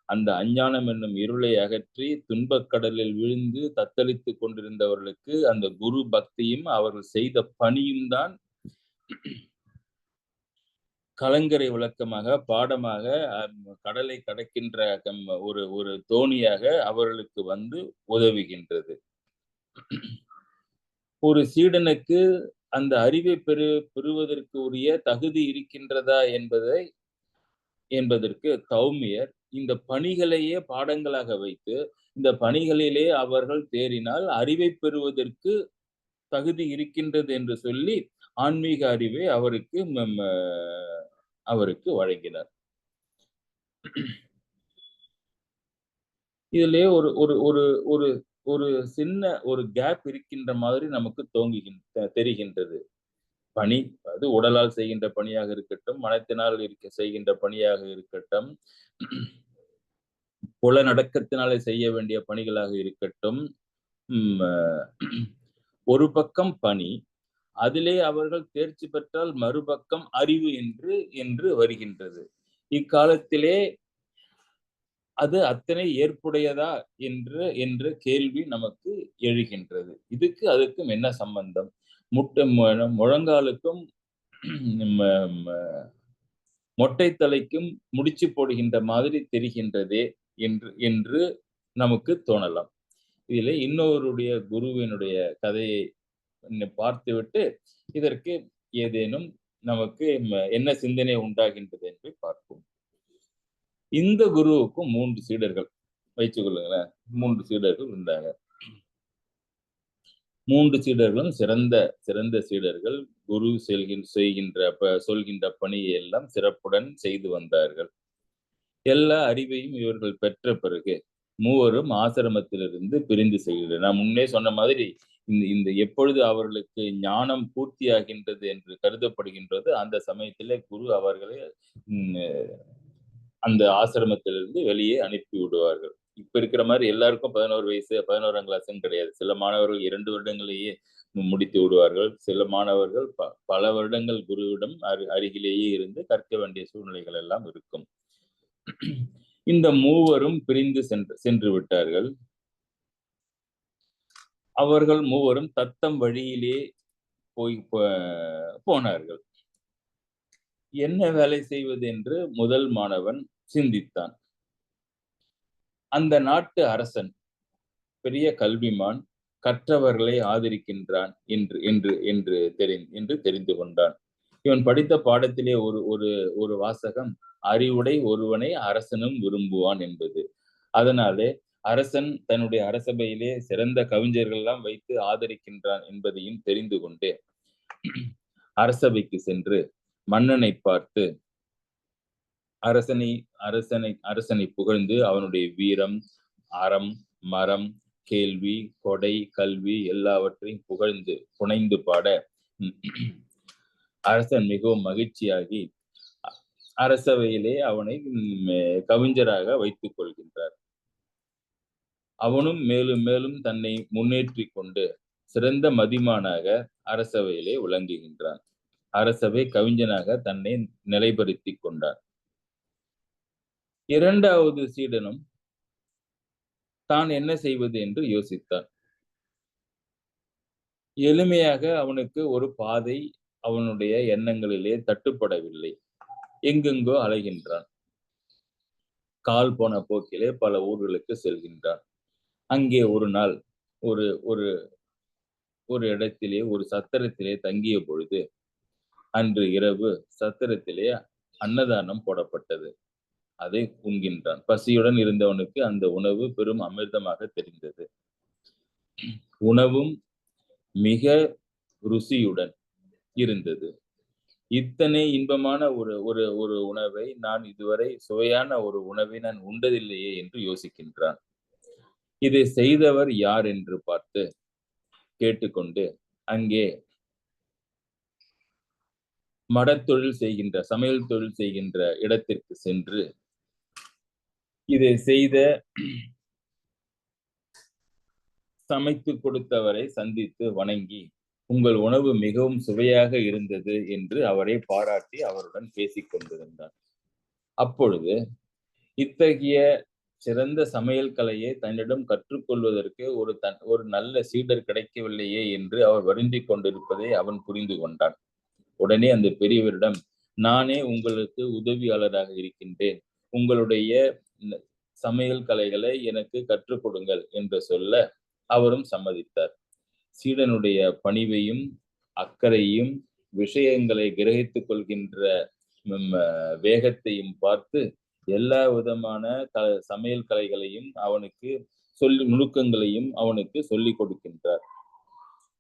அந்த அஞ்ஞானம் என்னும் இருளை அகற்றி துன்பக் கடலில் விழுந்து தத்தளித்துக் கொண்டிருந்தவர்களுக்கு அந்த குரு பக்தியும் அவர்கள் செய்த பணியும் தான் கலங்கரை விளக்கமாக, பாடமாக, கடலை கடக்கின்ற ஒரு தோணியாக அவர்களுக்கு வந்து உதவுகின்றது. ஒரு சீடனுக்கு அந்த அறிவை பெறுவதற்கு உரிய தகுதி இருக்கின்றதா என்பதற்கு தௌமியர் இந்த பணிகளையே பாடங்களாக வைத்து இந்த பணிகளிலே அவர்கள் தேறினால் அறிவை பெறுவதற்கு தகுதி இருக்கின்றது என்று சொல்லி ஆன்மீக அறிவை அவருக்கு வழங்கினார். இதிலே ஒரு சின்ன ஒரு கேப் இருக்கின்ற மாதிரி நமக்கு தெரிகின்றது. பணி, அது உடலால் செய்கின்ற பணியாக இருக்கட்டும், மனத்தினால் செய்கின்ற பணியாக இருக்கட்டும், புலனடக்கத்தினாலே செய்ய வேண்டிய பணிகளாக இருக்கட்டும், ஒரு பக்கம் பணி, அதிலே அவர்கள் தேர்ச்சி பெற்றால் மறுபக்கம் அறிவு என்று வருகின்றது. இக்காலத்திலே அது அத்தனை ஏற்புடையதா என்ற கேள்வி நமக்கு எழுகின்றது. அதுக்கும் என்ன சம்பந்தம்? முழங்காலுக்கும் மொட்டை தலைக்கும் முடிச்சு போடுகின்ற மாதிரி தெரிகின்றதே என்று நமக்கு தோணலாம். இதிலே இன்னொருடைய குருவினுடைய கதையை பார்த்துவிட்டு இதற்கு ஏதேனும் நமக்கு என்ன சிந்தனை உண்டாகின்றது என்று பார்ப்போம். இந்த குருவுக்கும் 3 சீடர்கள் வைத்துக் கொள்ளுங்களேன். 3 சீடர்கள் இருந்தாங்க. 3 சீடர்களும் சிறந்த சீடர்கள். குரு சொல்கின்ற பணியை எல்லாம் சிறப்புடன் செய்து வந்தார்கள். எல்லா அறிவையும் இவர்கள் பெற்ற பிறகு மூவரும் ஆசிரமத்திலிருந்து பிரிந்து செல்கின்றனர். நான் முன்னே சொன்ன மாதிரி இந்த எப்பொழுது அவர்களுக்கு ஞானம் பூர்த்தியாகின்றது என்று கருதப்படுகின்றது, அந்த சமயத்திலே குரு அவர்களை அந்த ஆசிரமத்திலிருந்து வெளியே அனுப்பி விடுவார்கள். இப்ப இருக்கிற மாதிரி எல்லாருக்கும் 11 வயசு 11ஆம் கிளாஸ்ன்னு கிடையாது. சில மாணவர்கள் 2 வருடங்களையே முடித்து விடுவார்கள். சில மாணவர்கள் பல வருடங்கள் குருவிடம் அருகிலேயே இருந்து கற்க வேண்டிய சூழ்நிலைகள் எல்லாம் இருக்கும். இந்த மூவரும் பிரிந்து சென்று விட்டார்கள். அவர்கள் மூவரும் தத்தம் வழியிலே போனார்கள். என்ன வேலை செய்வது என்று முதல் மாணவன் சிந்தித்தான். அந்த நாட்டு அரசன் பெரிய கல்விமான், கற்றவர்களை ஆதரிக்கின்றான் என்று தெரிந்து கொண்டான். இவன் படித்த பாடத்திலே ஒரு வாசகம், அறிவுடை ஒருவனை அரசனும் விரும்புவான் என்பது. அதனாலே அரசன் தன்னுடைய அரசபையிலே சிறந்த கவிஞர்கள் எல்லாம் வைத்து ஆதரிக்கின்றான் என்பதையும் தெரிந்து கொண்டு அரசபைக்கு சென்று மன்னனை பார்த்து அரசனை புகழ்ந்து அவனுடைய வீரம், அறம், மரம், கேள்வி, கொடை, கல்வி எல்லாவற்றையும் புனைந்து பாட அரசன் மிகவும் மகிழ்ச்சியாகி அரசவையிலே அவனை கவிஞராக வைத்துக் கொள்கின்றார். அவனும் மேலும் மேலும் தன்னை முன்னேற்றிக் கொண்டு சிறந்த மதிமானாக அரசவையிலே விளங்குகின்றான். அரசவை கவிஞனாக தன்னை நிலைப்படுத்திக் கொண்டார். 2வது சீடனும் தான் என்ன செய்வது என்று யோசித்தான். எளிமையாக அவனுக்கு ஒரு பாதை அவனுடைய எண்ணங்களிலே தட்டுப்படவில்லை. எங்கெங்கோ அலைகின்றான். கால் போன போக்கிலே பல ஊர்களுக்கு செல்கின்றான். அங்கே ஒரு நாள் ஒரு இடத்திலே ஒரு சத்திரத்திலே தங்கிய பொழுது அன்று இரவு சத்திரத்திலே அன்னதானம் போடப்பட்டது. அதை உண்கின்றான். பசியுடன் இருந்தவனுக்கு அந்த உணவு பெரும் அமிர்தமாக தெரிந்தது. உணவும் மிக ருசியுடன் இருந்தது. இத்தனை இன்பமான ஒரு உணவை நான் இதுவரை சுவையான ஒரு உணவை நான் உண்டதில்லையே என்று யோசிக்கின்றான். இதை செய்தவர் யார் என்று பார்த்து கேட்டுக்கொண்டு அங்கே சமையல் தொழில் செய்கின்ற இடத்திற்கு சென்று இதை செய்த சமைத்து கொடுத்தவரை சந்தித்து வணங்கி, உங்கள் உணவு மிகவும் சுவையாக இருந்தது என்று அவரை பாராட்டி அவருடன் பேசிக் கொண்டிருந்தார். அப்பொழுது இத்தகைய சிறந்த சமையல் கலையை தன்னிடம் கற்றுக்கொள்வதற்கு ஒரு நல்ல சீடர் கிடைக்கவில்லையே என்று அவர் வருந்திக் கொண்டிருப்பதை அவன் புரிந்து கொண்டான். உடனே அந்த பெரியவரிடம், நானே உங்களுக்கு உதவியாளராக இருக்கின்றேன், உங்களுடைய சமையல் கலைகளை எனக்கு கற்றுக் கொடுங்கள் என்று சொல்ல அவரும் சம்மதித்தார். சீடனுடைய பணிவையும் அக்கறையும் விஷயங்களை கிரகித்துக் கொள்கின்ற வேகத்தையும் பார்த்து எல்லா விதமான சமையல் கலைகளையும் அவனுக்கு நுணுக்கங்களையும் அவனுக்கு சொல்லிக் கொடுக்கின்றார்.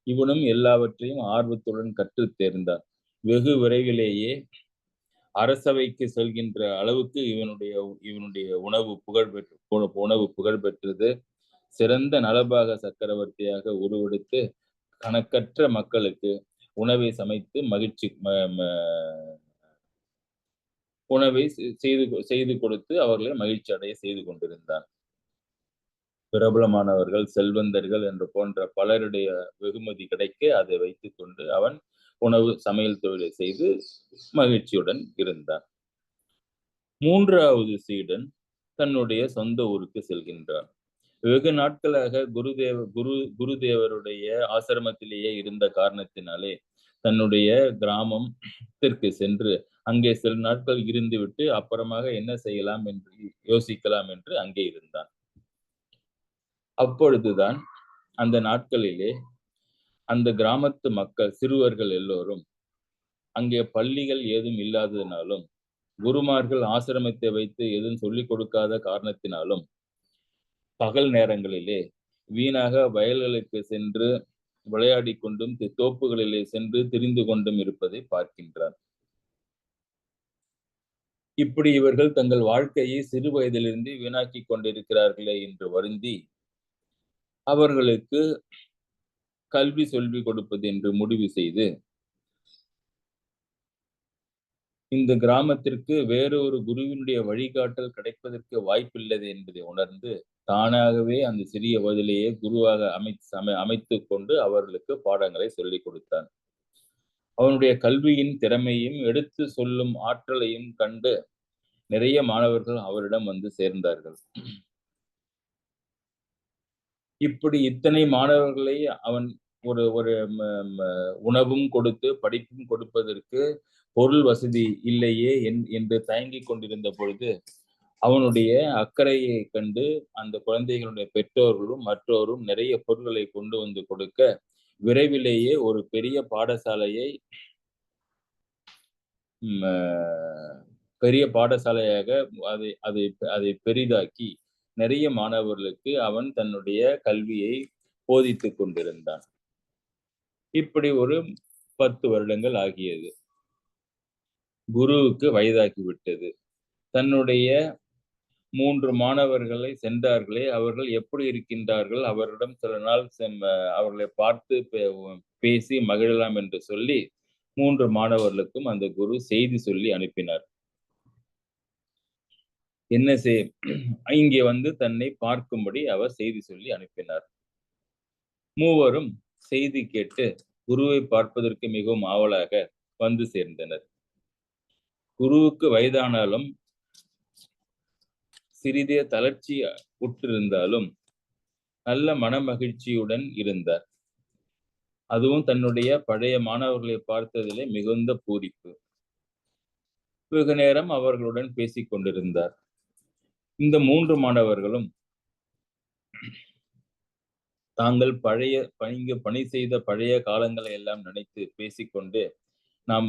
இவனும் எல்லாவற்றையும் ஆர்வத்துடன் கற்றுத் தேர்ந்தான். வெகு விரைவிலேயே அரசவைக்கு செல்கின்ற அளவுக்கு இவனுடைய உணவு புகழ் பெற்றது. சிறந்த நலபாக சக்கரவர்த்தியாக உருவெடுத்து கணக்கற்ற மக்களுக்கு உணவை சமைத்து உணவை செய்து கொடுத்து அவர்களை மகிழ்ச்சி அடைய செய்து கொண்டிருந்தான். பிரபலமானவர்கள், செல்வந்தர்கள் என்று போன்ற பலருடைய வெகுமதி கிடைக்க அதை வைத்துக் கொண்டு அவன் உணவு சமையல் தொழிலை செய்து மகிழ்ச்சியுடன் இருந்தான். 3வது சீடன் தன்னுடைய சொந்த ஊருக்கு செல்கின்றான். வெகு நாட்களாக குருதேவருடைய ஆசிரமத்திலேயே இருந்த காரணத்தினாலே தன்னுடைய கிராமத்திற்கு சென்று அங்கே சில நாட்கள் இருந்துவிட்டு அப்புறமாக என்ன செய்யலாம் என்று யோசிக்கலாம் என்று அங்கே இருந்தான். அப்பொழுதுதான் அந்த நாட்களிலே அந்த கிராமத்து மக்கள் சிறுவர்கள் எல்லோரும் அங்கே பள்ளிகள் ஏதும் இல்லாததினாலும் குருமார்கள் ஆசிரமத்தை வைத்து எதுவும் சொல்லிக் கொடுக்காத காரணத்தினாலும் பகல் நேரங்களிலே வீணாக வயல்களுக்கு சென்று விளையாடி கொண்டும் தோப்புகளிலே சென்று திரிந்து கொண்டும் இருப்பதை பார்க்கின்றான். இப்படி இவர்கள் தங்கள் வாழ்க்கையை சிறு வயதிலிருந்து வீணாக்கி கொண்டிருக்கிறார்களே என்று வருந்தி அவர்களுக்கு கல்வி சொல்லிக் கொடுப்பது என்று முடிவு செய்து இந்த கிராமத்திற்கு வேறொரு குருவினுடைய வழிகாட்டல் கிடைப்பதற்கு வாய்ப்பில்லை என்பதை உணர்ந்து தானாகவே அந்த சிறிய வயதிலேயே குருவாக அமைத்துக் கொண்டு அவர்களுக்கு பாடங்களை சொல்லிக் கொடுத்தான். அவனுடைய கல்வியின் திறமையும் எடுத்து சொல்லும் ஆற்றலையும் கண்டு நிறைய மாணவர்கள் அவரிடம் வந்து சேர்ந்தார்கள். இப்படி இத்தனை மாணவர்களை அவன் ஒரு உணவும் கொடுத்து படிப்பும் கொடுப்பதற்கு பொருள் வசதி இல்லையே என்று தயங்கிக் கொண்டிருந்த பொழுது அவனுடைய அக்கறையை கண்டு அந்த குழந்தைகளுடைய பெற்றோர்களும் மற்றோரும் நிறைய பொருட்களை கொண்டு வந்து கொடுக்க விரைவிலேயே ஒரு பெரிய பாடசாலையை பெரிய பாடசாலையாக அதை பெரிதாக்கி நிறைய மாணவர்களுக்கு அவன் தன்னுடைய கல்வியை போதித்துக் கொண்டிருந்தான். இப்படி ஒரு 10 வருடங்கள் ஆகியது. குருவுக்கு வயதாகிவிட்டது. தன்னுடைய 3 மாணவர்களை சென்றார்களே அவர்கள் எப்படி இருக்கின்றார்கள், அவரிடம் சில நாள் அவர்களை பார்த்து பேசி மகிழலாம் என்று சொல்லி 3 மாணவர்களுக்கும் அந்த குரு செய்தி சொல்லி அனுப்பினார். என்ன இங்கே வந்து தன்னை பார்க்கும்படி அவர் செய்தி சொல்லி அனுப்பினார். மூவரும் செய்தி கேட்டு குருவை பார்ப்பதற்கு மிகவும் ஆவலாக வந்து சேர்ந்தனர். குருவுக்கு வயதானாலும் சிறிதே தளர்ச்சி உற்றிருந்தாலும் நல்ல மனமகிழ்ச்சியுடன் இருந்தார். அதுவும் தன்னுடைய பழைய மாணவர்களை பார்த்ததிலே மிகுந்த பூரிப்பு. வெகு நேரம் அவர்களுடன் பேசிக் கொண்டிருந்தார். இந்த 3 மாணவர்களும் தாங்கள் இங்கு பணி செய்த பழைய காலங்களை எல்லாம் நினைத்து பேசிக்கொண்டு நாம்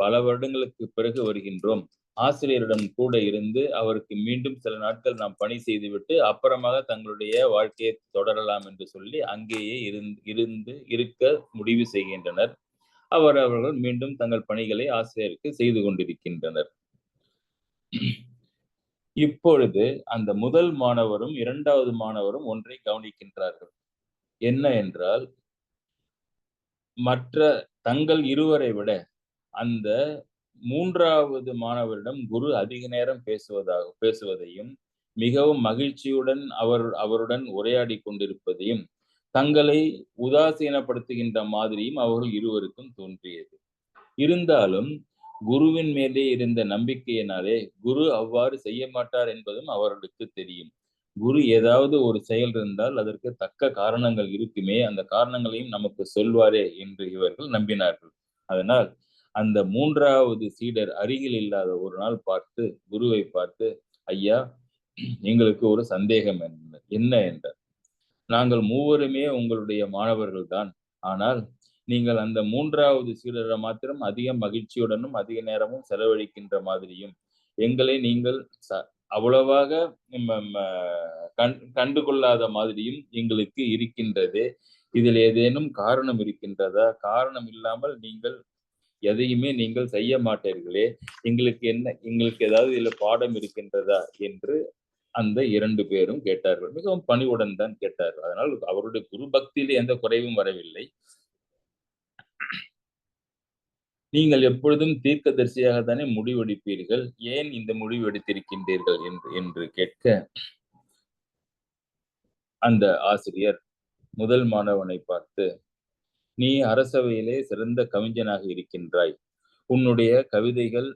பல வருடங்களுக்கு பிறகு வருகின்றோம். ஆசிரியரிடம் கூட இருந்து அவருக்கு மீண்டும் சில நாட்கள் நாம் பணி செய்துவிட்டு அப்புறமாக தங்களுடைய வாழ்க்கையை தொடரலாம் என்று சொல்லி அங்கேயே இருக்க முடிவு செய்கின்றனர். அவர்கள் மீண்டும் தங்கள் பணிகளை ஆசிரியருக்கு செய்து கொண்டிருக்கின்றனர். இப்பொழுது அந்த முதல் மாணவரும் 2வது மாணவரும் ஒன்றை கவனிக்கின்றார்கள். என்ன என்றால் மற்ற தங்கள் இருவரை விட அந்த 3வது மாணவரிடம் குரு அதிக நேரம் பேசுவதையும் மிகவும் மகிழ்ச்சியுடன் அவருடன் உரையாடி கொண்டிருப்பதையும் தங்களை உதாசீனப்படுத்துகின்ற மாதிரியும் அவர்கள் இருவருக்கும் தோன்றியது. இருந்தாலும் குருவின் மேலே இருந்த நம்பிக்கையினாலே குரு அவ்வாறு செய்ய மாட்டார் என்பதும் அவர்களுக்கு தெரியும். குரு ஏதாவது ஒரு செயல் இருந்தால் அதற்கு தக்க காரணங்கள் இருக்குமே, அந்த காரணங்களையும் நமக்கு சொல்வாரே என்று இவர்கள் நம்பினார்கள். அதனால் அந்த 3வது சீடர் அருகில் இல்லாத ஒரு நாள் பார்த்து குருவை பார்த்து, ஐயா, எங்களுக்கு ஒரு சந்தேகம் என்ன என்றார். நாங்கள் மூவருமே உங்களுடைய மாணவர்கள் தான். ஆனால் நீங்கள் அந்த 3வது சீடரை மாத்திரம் அதிக மகிழ்ச்சியுடனும் அதிக நேரமும் செலவழிக்கின்ற மாதிரியும் எங்களை நீங்கள் அவ்வளவாக கண்டுகொள்ளாத மாதிரியும் எங்களுக்கு இருக்கின்றது. இதில் ஏதேனும் காரணம் இருக்கின்றதா? காரணம் இல்லாமல் நீங்கள் எதையுமே நீங்கள் செய்ய மாட்டீர்களே, எங்களுக்கு ஏதாவது இதுல பாடம் இருக்கின்றதா என்று அந்த 2 பேரும் கேட்டார்கள். மிகவும் பணிவுடன் தான் கேட்டார்கள். அதனால் அவருடைய குரு பக்தியில் எந்த குறைவும் வரவில்லை. நீங்கள் எப்பொழுதும் தீர்க்கதரிசியாகத்தானே முடிவெடுப்பீர்கள், ஏன் இந்த முடிவு எடுத்திருக்கின்றீர்கள் என்று கேட்க, அந்த ஆசிரியர் முதல் மாணவனை பார்த்து, நீ அரசவையிலே சிறந்த கவிஞனாக இருக்கின்றாய். உன்னுடைய கவிதைகள்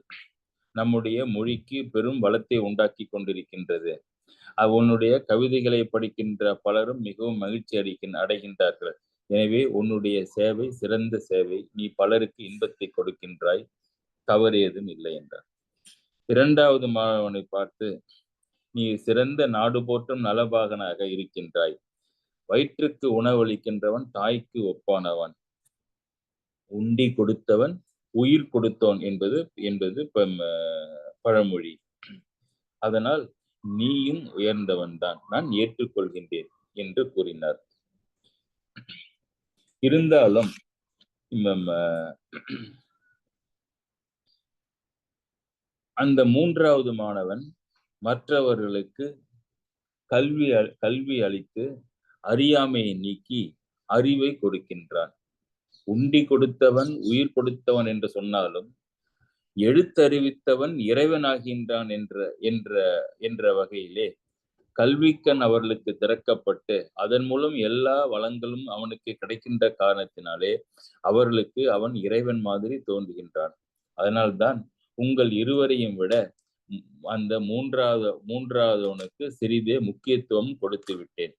நம்முடைய மொழிக்கு பெரும் வளத்தை உண்டாக்கி கொண்டிருக்கின்றது. உன்னுடைய கவிதைகளை படிக்கின்ற பலரும் மிகவும் மகிழ்ச்சி அடைகின்றார்கள். எனவே உன்னுடைய சேவை சிறந்த சேவை. நீ பலருக்கு இன்பத்தை கொடுக்கின்றாய். தவறு ஏதும் இல்லை என்றார். இரண்டாவது மாணவனை பார்த்து, நீ சிறந்த நாடு போற்றும் நலபாகனாக இருக்கின்றாய். வயிற்றுக்கு உணவளிக்கின்றவன் தாய்க்கு ஒப்பானவன். உண்டி கொடுத்தவன் உயிர் கொடுத்தோன் என்பது பழமொழி. அதனால் நீயும் உயர்ந்தவன் தான், நான் ஏற்றுக்கொள்கின்றேன் என்று கூறினார். இருந்தாலும் அந்த மூன்றாவது மாணவன் மற்றவர்களுக்கு கல்வி அளித்து அறியாமையை நீக்கி அறிவை கொடுக்கின்றான். உண்டி கொடுத்தவன் உயிர் கொடுத்தவன் என்று சொன்னாலும் எழுத்தறிவித்தவன் இறைவனாகின்றான் என்ற வகையிலே கல்விக்கண் அவர்களுக்கு திறக்கப்பட்டு அதன் மூலம் எல்லா வளங்களும் அவனுக்கு கிடைக்கின்ற காரணத்தினாலே அவர்களுக்கு அவன் இறைவன் மாதிரி தோன்றுகின்றான். அதனால்தான் உங்கள் இருவரையும் விட அந்த மூன்றாவதவனுக்கு சிறிதே முக்கியத்துவம் கொடுத்து விட்டேன்.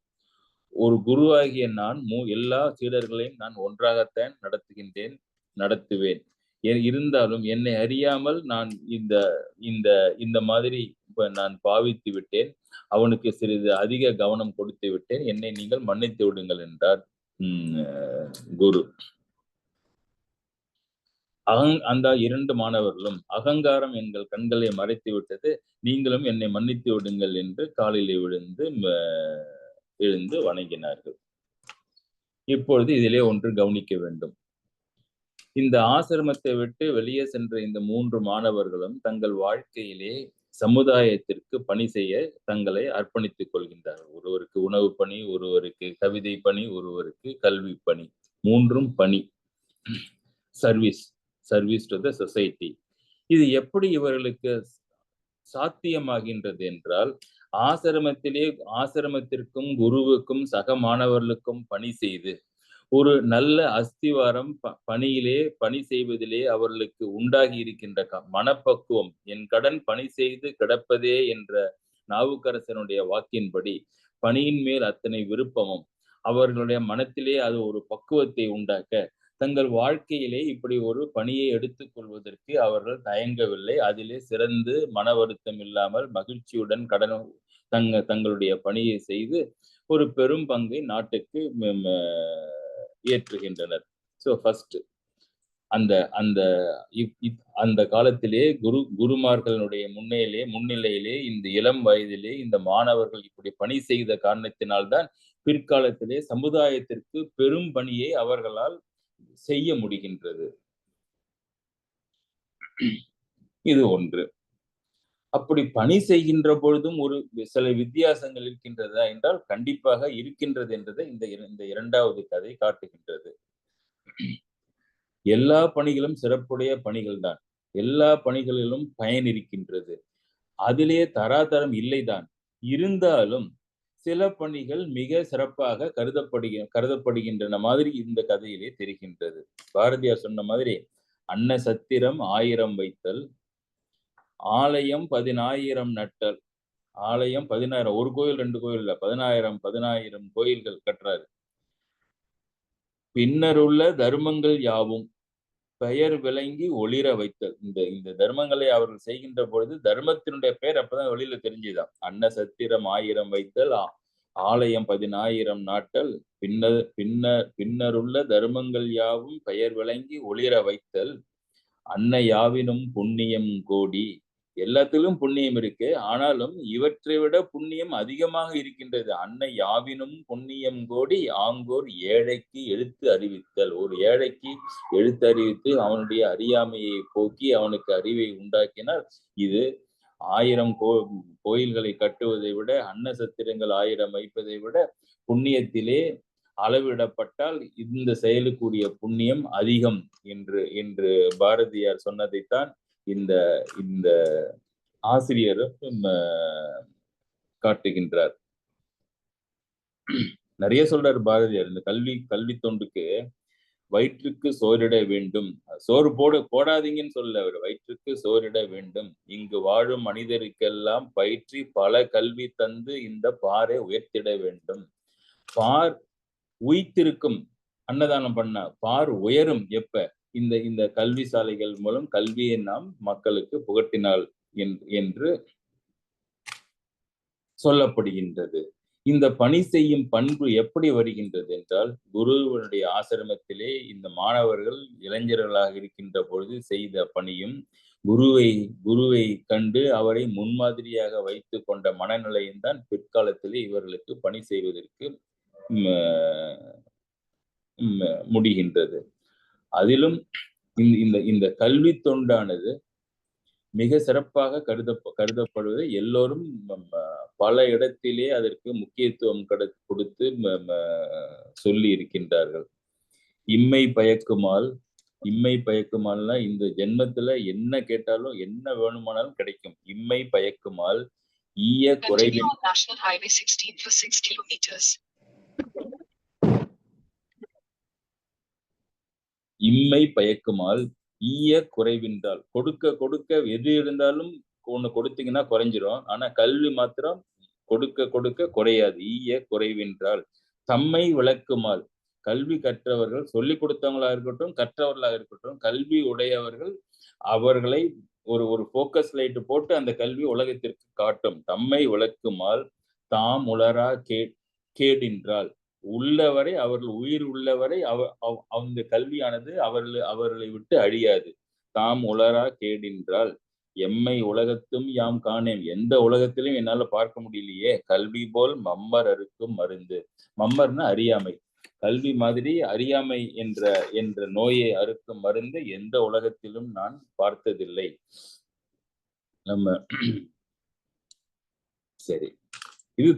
ஒரு குருவாகிய நான் எல்லா சீடர்களையும் நான் ஒன்றாகத்தான் நடத்துவேன். இருந்தாலும் என்னை அறியாமல் நான் இந்த மாதிரி நான் பாவித்து விட்டேன். அவனுக்கு சிறிது அதிக கவனம் கொடுத்து விட்டேன். என்னை நீங்கள் மன்னித்து விடுங்கள் என்றார் குரு. அந்த இரண்டு மாணவர்களும் அகங்காரம் எங்கள் கண்களை மறைத்து விட்டது, நீங்களும் என்னை மன்னித்து விடுங்கள் என்று காலிலே எழுந்து வணங்கினார்கள். இப்பொழுது இதிலே ஒன்று கவனிக்க வேண்டும். இந்த ஆசிரமத்தை விட்டு வெளியே சென்ற இந்த மூன்று மாணவர்களும் தங்கள் வாழ்க்கையிலே சமுதாயத்திற்கு பணி செய்ய தங்களை அர்ப்பணித்துக் கொள்கின்றார்கள். ஒருவருக்கு உணவு பணி, ஒருவருக்கு கவிதை பணி, ஒருவருக்கு கல்வி பணி. மூன்றும் பணி. Service to the society. இது எப்படி இவர்களுக்கு சாத்தியமாகின்றது என்றால், ஆசிரமத்திற்கும் குருவுக்கும் சக மாணவர்களுக்கும் பணி செய்து ஒரு நல்ல அஸ்திவாரம் பணி செய்வதிலே அவர்களுக்கு உண்டாகி இருக்கின்ற மனப்பக்குவம், என் கடன் பணி செய்து கிடப்பதே என்ற நாவுக்கரசனுடைய வாக்கின்படி பணியின் மேல் அத்தனை விருப்பமும் அவர்களுடைய மனத்திலே அது ஒரு பக்குவத்தை உண்டாக்க தங்கள் வாழ்க்கையிலே இப்படி ஒரு பணியை எடுத்துக் கொள்வதற்கு அவர்கள் தயங்கவில்லை. அதிலே சிறந்து மன வருத்தம் இல்லாமல் மகிழ்ச்சியுடன் தங்களுடைய பணியை செய்து ஒரு பெரும் பங்கை நாட்டுக்கு ஏற்றுகின்றனர். ஸோ ஃபர்ஸ்ட் அந்த காலத்திலே குருமார்களுடைய முன்னிலையிலே இந்த இளம் வயதிலே இந்த மாணவர்கள் இப்படி பணி செய்த காரணத்தினால்தான் பிற்காலத்திலே சமுதாயத்திற்கு பெரும் பணியை அவர்களால் செய்ய முடிகின்றது. இது ஒன்று. அப்படி பணி செய்கின்ற பொழுதும் ஒரு சில வித்தியாசங்கள் இருக்கின்றதா என்றால் கண்டிப்பாக இருக்கின்றது என்றதை இந்த இரண்டாவது கதை காட்டுகின்றது. எல்லா பணிகளும் சிறப்புடைய பணிகள் தான். எல்லா பணிகளிலும் பயன் இருக்கின்றது. அதிலே தராதரம் இல்லைதான். இருந்தாலும் சில பணிகள் மிக சிறப்பாக கருதப்படுகின்றன மாதிரி இந்த கதையிலே தெரிகின்றது. பாரதியார் சொன்ன மாதிரி அன்ன சத்திரம் 1000 வைத்தல், ஆலயம் 10,000 நட்டல். ஆலயம் 10,000, ஒரு கோயில் 2 கோயில் இல்ல, 10,000 கோயில்கள் கட்டுறாரு. பின்னருள்ள தர்மங்கள் யாவும் பெயர் விளங்கி ஒளிர வைத்தல். இந்த தர்மங்களை அவர்கள் செய்கின்ற பொழுது தர்மத்தினுடைய பெயர் அப்பதான் வெளியில தெரிஞ்சுதான். அன்ன சத்திரம் 1000 வைத்தல், ஆலயம் 10,000 நாட்டல், பின்னருள்ள தர்மங்கள் யாவும் பெயர் விளங்கி ஒளிர வைத்தல், அன்ன யாவினும் புண்ணியம் கோடி. எல்லாத்திலும் புண்ணியம் இருக்கு, ஆனாலும் இவற்றை விட புண்ணியம் அதிகமாக இருக்கின்றது. அன்னை யாவினும் புண்ணியம் கோடி, ஆங்கோர் ஏழைக்கு எழுத்து அறிவித்தல். ஒரு ஏழைக்கு எழுத்து அறிவித்து அவனுடைய அறியாமையை போக்கி அவனுக்கு அறிவை உண்டாக்கினால் இது 1000 கோயில்களை கட்டுவதை விட, அன்ன சத்திரங்கள் 1000 வைப்பதை விட புண்ணியத்திலே அளவிடப்பட்டால் இந்த செயலுக்குரிய புண்ணியம் அதிகம் என்று பாரதியார் சொன்னதைத்தான் இந்த இந்த ஆசிரியரும் காட்டுகின்றார். நிறைய சொல்றாரு பாரதியார். இந்த கல்வி தொண்டுக்கு வயிற்றுக்கு சோறிட வேண்டும், சோறு போடாதீங்கன்னு சொல்ல, அவர் வயிற்றுக்கு சோறிட வேண்டும், இங்கு வாழும் மனிதருக்கெல்லாம் பயிற்றி பல கல்வி தந்து இந்த பாறை உயர்த்திட வேண்டும். பார் உயிர்த்திருக்கும், அன்னதானம் பண்ண பார் உயரும் எப்ப இந்த கல்வி சாலைகள் மூலம் கல்வியை நாம் மக்களுக்கு புகட்டினால் என்று சொல்லப்படுகின்றது. இந்த பணி செய்யும் பண்பு எப்படி வருகின்றது என்றால், குருவனுடைய ஆசிரமத்திலே இந்த மாணவர்கள் இளைஞர்களாக இருக்கின்ற பொழுது செய்த பணியும், குருவை கண்டு அவரை முன்மாதிரியாக வைத்து கொண்ட மனநிலையும் தான் பிற்காலத்திலே இவர்களுக்கு பணி செய்வதற்கு முடிகின்றது. அதிலும் இந்த கல்வி தொண்டானது மிக சிறப்பாக கருதப்படுவதை எல்லோரும் பல இடத்திலே அதற்கு முக்கியத்துவம் கொடுத்து சொல்லி இருக்கின்றார்கள். இம்மை பயக்குமால்னா இந்த ஜென்மத்துல என்ன கேட்டாலும் என்ன வேணுமானாலும் கிடைக்கும். இம்மை பயக்குமால் ஈய குறைவின் இம்மை பயக்குமால் ஈய குறைவின்றால், கொடுக்க எது இருந்தாலும் ஒண்ணு கொடுத்தீங்கன்னா குறைஞ்சிரும். ஆனா கல்வி மாத்திரம் கொடுக்க குறையாது. ஈய குறைவின்றால் தம்மை விளக்குமால், கல்வி கற்றவர்கள், சொல்லிக் கொடுத்தவங்களா இருக்கட்டும், கற்றவர்களாக இருக்கட்டும், கல்வி உடையவர்கள் அவர்களை ஒரு போக்கஸ் லைட் போட்டு அந்த கல்வி உலகத்திற்கு காட்டும். தம்மை விளக்குமால் தாம் உளரா கேடின்றால், உள்ளவரை, அவர்கள் உயிர் உள்ளவரை அந்த கல்வியானது அவர்களை விட்டு அழியாது. தாம் உளரா கேடின்றால் எம்மை உலகத்தும் யாம் காணேம், எந்த உலகத்திலும் என்னால பார்க்க முடியலையே, கல்வி போல் மம்மர் அறுக்கும் மருந்து. மம்மர்னா அறியாமை. கல்வி மாதிரி அறியாமை என்ற நோயை அறுக்கும் மருந்து எந்த உலகத்திலும் நான் பார்த்ததில்லை. நம்ம சரி, இது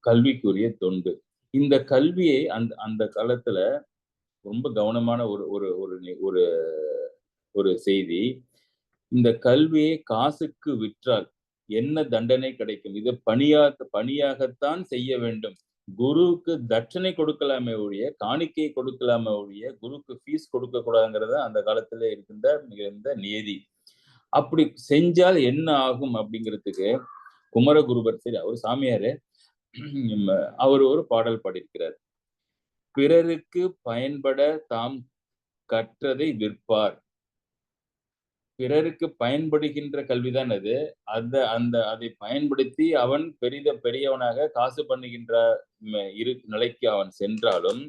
கல்விக்குரிய தொண்டு. இந்த கல்வியை அந்த காலத்துல ரொம்ப கவனமான ஒரு செய்தி. இந்த கல்வியை காசுக்கு விற்றால் என்ன தண்டனை கிடைக்கும்? இது பணியாகத்தான் செய்ய வேண்டும். குருவுக்கு தட்சணை கொடுக்கலாமே ஒழிய, காணிக்கை கொடுக்கலாமே ஒழிய, குருக்கு ஃபீஸ் கொடுக்க கூடாதுங்கிறத அந்த காலத்துல இருந்த நியதி. அப்படி செஞ்சால் என்ன ஆகும் அப்படிங்கிறதுக்கு குமரகுருபர், சரி அவர் சாமியாரு, அவர் ஒரு பாடல் பாடியிருக்கிறார். பிறருக்கு பயன்பட தாம் கற்றதை விற்பார். பிறருக்கு பயன்படுகின்ற கல்விதான் அது. அதை பயன்படுத்தி அவன் பெரியவனாக காசு பண்ணுகின்ற நிலைக்கு அவன் சென்றாலும்,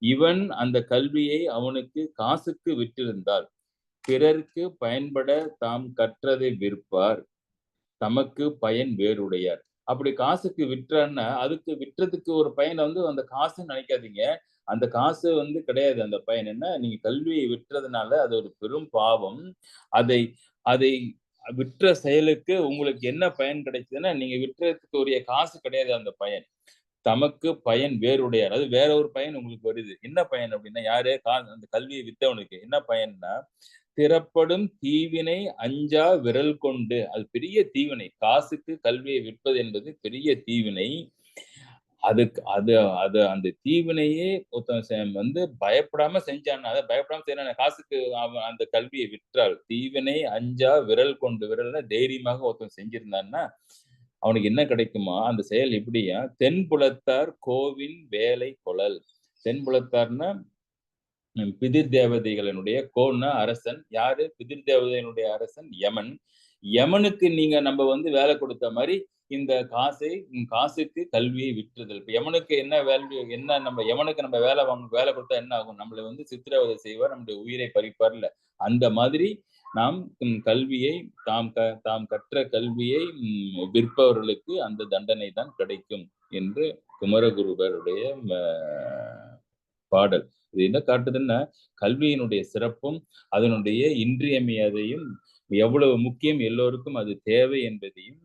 இவன் அந்த கல்வியை அவனுக்கு காசுக்கு விற்றிருந்தால், பிறருக்கு பயன்பட தாம் கற்றதை விற்பார், தமக்கு பயன் வேறுடையார். அப்படி காசுக்கு விற்றான்னா அதுக்கு விற்றதுக்கு ஒரு பயன் அந்த காசுன்னு நினைக்காதீங்க. அந்த காசு கிடையாது. அந்த பயன் என்ன, நீங்க கல்வியை விற்றதுனால அது ஒரு பெரும் பாவம். அதை விற்ற செயலுக்கு உங்களுக்கு என்ன பயன் கிடைச்சதுன்னா, நீங்க விற்றதுக்கு உரிய காசு கிடையாது அந்த பயன். தமக்கு பயன் வேறுடையார், அது வேற ஒரு பயன் உங்களுக்கு வருது. என்ன பயன் அப்படின்னா, யாரு அந்த கல்வியை வித்தவனுக்கு என்ன பயன்னா, திறப்படும் தீவினை அஞ்சா விரல் கொண்டு. அது பெரிய தீவினை. காசுக்கு கல்வியை விற்பது என்பது பெரிய தீவினை. அந்த தீவினையே பயப்படாம செஞ்சான். அதை பயப்படாம செய்யறான். காசுக்கு அவன் அந்த கல்வியை விற்றால், தீவினை அஞ்சா விரல் கொண்டு, விரல்னா தைரியமாக ஒருத்தன் செஞ்சிருந்தான்னா அவனுக்கு என்ன கிடைக்குமா? அந்த செயல் எப்படியா, தென்புலத்தார் கோவின் வேலை கொழல். தென்புலத்தார்னா பிதிர் தேவதைகளினுடைய, கோன்னா அரசன். யாரு? பிதிர் தேவதையினுடைய அரசன் யமன். யமனுக்கு நீங்க நம்ம வேலை கொடுத்த மாதிரி இந்த காசுக்கு கல்வியை விற்றுதல். இப்ப யமனுக்கு என்ன வேல்யூ, என்ன, நம்ம யமனுக்கு நம்ம வேலை கொடுத்தா என்ன ஆகும்? நம்மளை சித்திரவதை செய்வார், நம்முடைய உயிரை பறிப்பார்ல. அந்த மாதிரி நாம் கல்வியை, தாம் கற்ற கல்வியை விற்பவர்களுக்கு அந்த தண்டனை தான் கிடைக்கும் என்று குமரகுருபருடைய பாடல். இது என்ன காட்டுதுன்னா, கல்வியினுடைய சிறப்பும் அதனுடைய இன்றியமையாதையும் எவ்வளவு முக்கியம், எல்லோருக்கும் அது தேவை என்பதையும்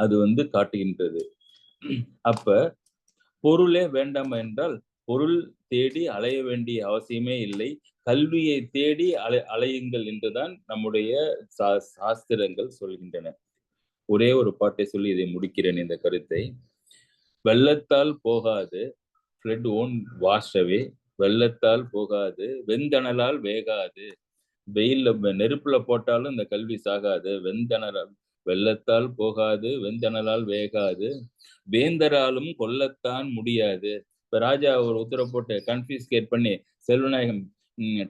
அது காட்டுகின்றது. அப்ப பொருளே வேண்டாம் என்றால் பொருள் தேடி அலைய வேண்டிய அவசியமே இல்லை. கல்வியை தேடி அலையுங்கள் என்றுதான் நம்முடைய சாஸ்திரங்கள் சொல்கின்றன. ஒரே ஒரு பாட்டை சொல்லி இதை முடிக்கிறேன் இந்த கருத்தை. வெள்ளத்தால் போகாது, flood won't wash away. வெள்ளத்தால் போகாது, வெந்தணலால் வேகாது. வெயில்ல நெருப்புல போட்டாலும் இந்த கல்வி சாகாது. வெள்ளத்தால் போகாது, வெந்தணலால் வேகாது. வேந்தராலும் கொல்லத்தான் முடியாது. இப்ப ராஜா ஒரு உத்தரவு போட்டு கன்ஃபிஸ்கேட் பண்ணி Selvanayagam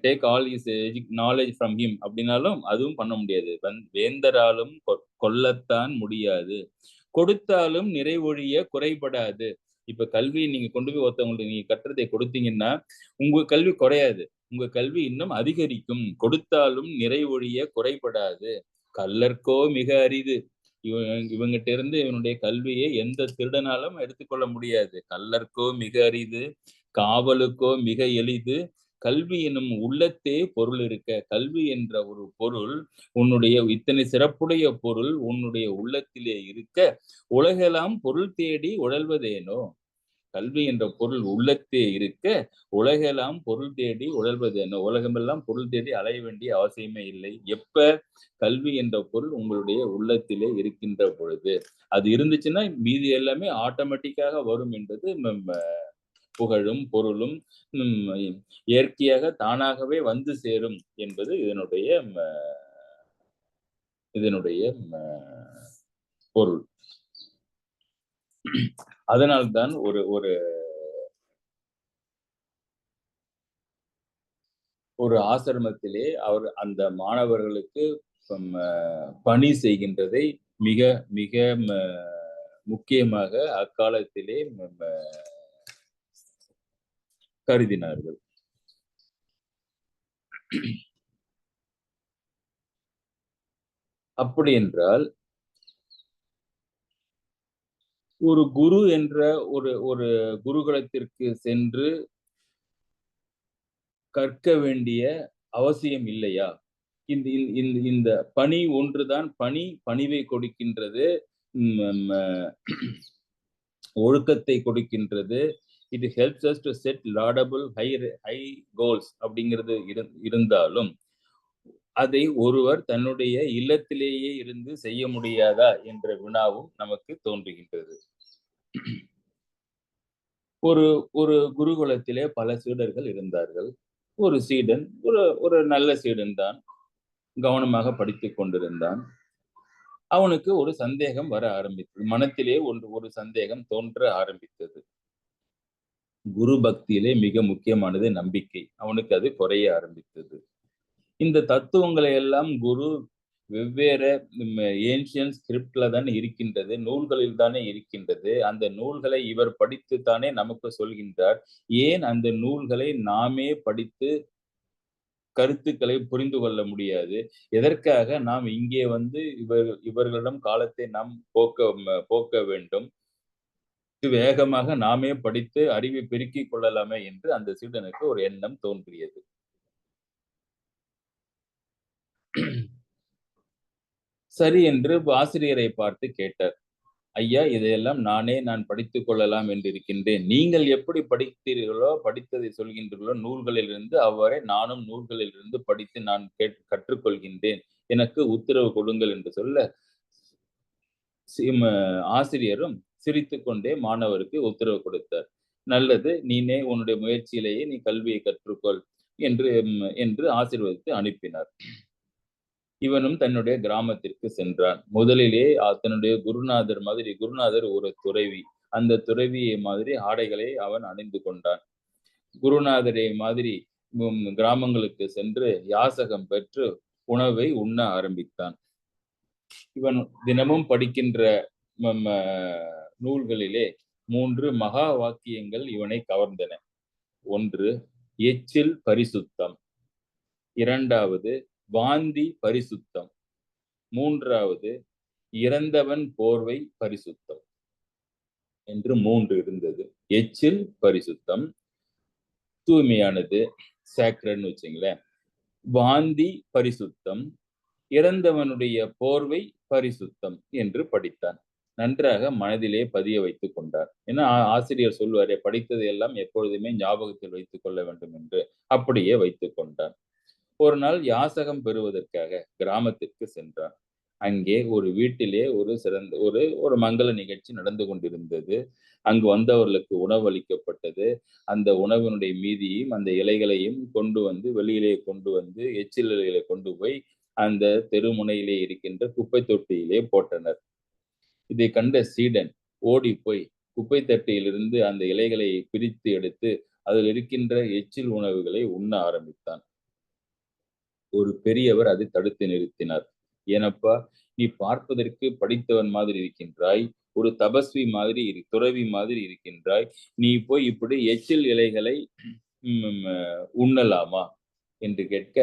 take all is knowledge from him அப்படின்னாலும் அதுவும் பண்ண முடியாது. வேந்தராலும் கொல்லத்தான் முடியாது. கொடுத்தாலும் நிறைவொழிய குறைபடாது. இப்ப கல்வி நீங்க கொண்டு போய் ஒருத்தவங்களுக்கு நீங்க கட்டுறதை கொடுத்தீங்கன்னா உங்க கல்வி குறையாது, உங்க கல்வி இன்னும் அதிகரிக்கும். கொடுத்தாலும் நிறைவொழிய குறைபடாது. கல்லர்க்கோ மிக அரிது. இவங்கிட்ட இருந்து இவனுடைய கல்வியை எந்த திருடனாலும் எடுத்துக்கொள்ள முடியாது. கல்லர்க்கோ மிக அரிது, காவலுக்கோ மிக எளிது. கல்வி எனும் உள்ளத்தே பொருள் இருக்க. கல்வி என்ற ஒரு பொருள், உன்னுடைய இத்தனை சிறப்புடைய பொருள் உன்னுடைய உள்ளத்திலே இருக்க, உலகெல்லாம் பொருள் தேடி உழல்வதேனோ. கல்வி என்ற பொருள் உள்ளத்தே இருக்க, உலகெல்லாம் பொருள் தேடி உழல்வதேனோ. உலகமெல்லாம் பொருள் தேடி அலைய வேண்டிய அவசியமே இல்லை. எப்ப கல்வி என்ற பொருள் உங்களுடைய உள்ளத்திலே இருக்கின்ற பொழுது. அது இருந்துச்சுன்னா மீதி எல்லாமே ஆட்டோமேட்டிக்காக வரும் என்பது புகழும் பொருளும் இயற்கையாக தானாகவே வந்து சேரும் என்பது இதனுடைய பொருள். அதனால்தான் ஒரு ஆசிரமத்திலே அவர் அந்த மாணவர்களுக்கு பணி செய்கின்றதை மிக மிக முக்கியமாக அக்காலத்திலே கருதினார்கள். அப்படி என்றால் ஒரு குரு என்ற ஒரு குருகுலத்திற்கு சென்று கற்க வேண்டிய அவசியம் இல்லையா? இந்த பணி ஒன்றுதான் பணிவை கொடுக்கின்றது, ஒழுக்கத்தை கொடுக்கின்றது. It helps us to set laudable high goals அப்படிங்கிறது இருந்தாலும் அதை ஒருவர் தன்னுடைய இல்லத்திலேயே இருந்து செய்ய முடியாதா என்ற வினாவும் நமக்கு தோன்றுகின்றது. ஒரு குருகுலத்திலே பல சீடர்கள் இருந்தார்கள். ஒரு சீடன் ஒரு நல்ல சீடன் தான், கவனமாக படித்துக் கொண்டிருந்தான். அவனுக்கு ஒரு சந்தேகம் வர ஆரம்பித்தது. மனத்திலே ஒரு சந்தேகம் தோன்ற ஆரம்பித்தது. குரு பக்தியிலே மிக முக்கியமானது நம்பிக்கை. அவனுக்கு அது குறைய ஆரம்பித்தது. இந்த தத்துவங்களை எல்லாம் குரு வெவ்வேறு ஏன்ஷியன் ஸ்கிரிப்ட்ல தானே இருக்கின்றது, நூல்களில் தானே இருக்கின்றது. அந்த நூல்களை இவர் படித்து தானே நமக்கு சொல்கின்றார். ஏன் அந்த நூல்களை நாமே படித்து கருத்துக்களை புரிந்து கொள்ள முடியாது? எதற்காக நாம் இங்கே வந்து இவர்களிடம் காலத்தை நாம் போக்க வேண்டும்? வேகமாக நாமே படித்து அறிவை பெருக்கிக் கொள்ளலாமே என்று அந்த சீடனுக்கு ஒரு எண்ணம் தோன்றியது. சரி என்று ஆசிரியரை பார்த்து கேட்டார். ஐயா, இதையெல்லாம் நான் படித்துக் கொள்ளலாம் என்று இருக்கின்றேன். நீங்கள் எப்படி படித்தீர்களோ, படித்ததை சொல்கின்றீர்களோ நூல்களிலிருந்து, அவ்வாறே நானும் நூல்களிலிருந்து படித்து நான் கற்றுக்கொள்கின்றேன். எனக்கு உத்தரவு கொடுங்கள் என்று சொல்ல, ஆசிரியரும் சிரித்துக் கொண்டே மாணவருக்கு உத்தரவு கொடுத்தார். நல்லது, நீனே உன்னுடைய முயற்சியிலேயே நீ கல்வியை கற்றுக்கொள் என்று ஆசீர்வதித்து அனுப்பினார். இவனும் தன்னுடைய கிராமத்திற்கு சென்றான். முதலிலே தன்னுடைய குருநாதர் ஒரு துறவி. அந்த துறவியை மாதிரி ஆடைகளை அவன் அணிந்து கொண்டான். குருநாதரை மாதிரி கிராமங்களுக்கு சென்று யாசகம் பெற்று உணவை உண்ண ஆரம்பித்தான். இவன் தினமும் படிக்கின்ற நூல்களிலே 3 மகா வாக்கியங்கள் இவனை கவர்ந்தன. 1, எச்சில் பரிசுத்தம். 2வது, வாந்தி பரிசுத்தம். 3வது, இறந்தவன் போர்வை பரிசுத்தம் என்று 3 இருந்தது. எச்சில் பரிசுத்தம், தூய்மையானது, சேக்ரட்னு வச்சுங்களேன். வாந்தி பரிசுத்தம், இறந்தவனுடைய போர்வை பரிசுத்தம் என்று படித்தான். நன்றாக மனதிலே பதிய வைத்துக் கொண்டார். ஏன்னா ஆசிரியர் சொல்வாரே, படித்ததை எல்லாம் எப்பொழுதுமே ஞாபகத்தில் வைத்துக் கொள்ள வேண்டும் என்று. அப்படியே வைத்துக் கொண்டார். ஒரு நாள் யாசகம் பெறுவதற்காக கிராமத்திற்கு சென்றார். அங்கே ஒரு வீட்டிலே ஒரு மங்கள நிகழ்ச்சி நடந்து கொண்டிருந்தது. அங்கு வந்தவர்களுக்கு உணவு அளிக்கப்பட்டது. அந்த உணவினுடைய மீதியையும், அந்த இலைகளையும் கொண்டு வந்து வெளியிலே கொண்டு வந்து எச்சில் இலைகளை கொண்டு போய் அந்த தெருமுனையிலே இருக்கின்ற குப்பை தொட்டியிலே போட்டனர். இதை கண்ட சீடன் ஓடி போய் குப்பை தட்டியிலிருந்து அந்த இலைகளை பிரித்து எடுத்து அதில் இருக்கின்ற எச்சில் உணவுகளை உண்ண ஆரம்பித்தான். ஒரு பெரியவர் அதை தடுத்து நிறுத்தினார். ஏனப்பா, நீ பார்ப்பதற்கு படித்தவன் மாதிரி இருக்கின்றாய். ஒரு தபஸ்வி மாதிரி துறவி மாதிரி இருக்கின்றாய். நீ போய் இப்படி எச்சில் இலைகளை உண்ணலாமா என்று கேட்க,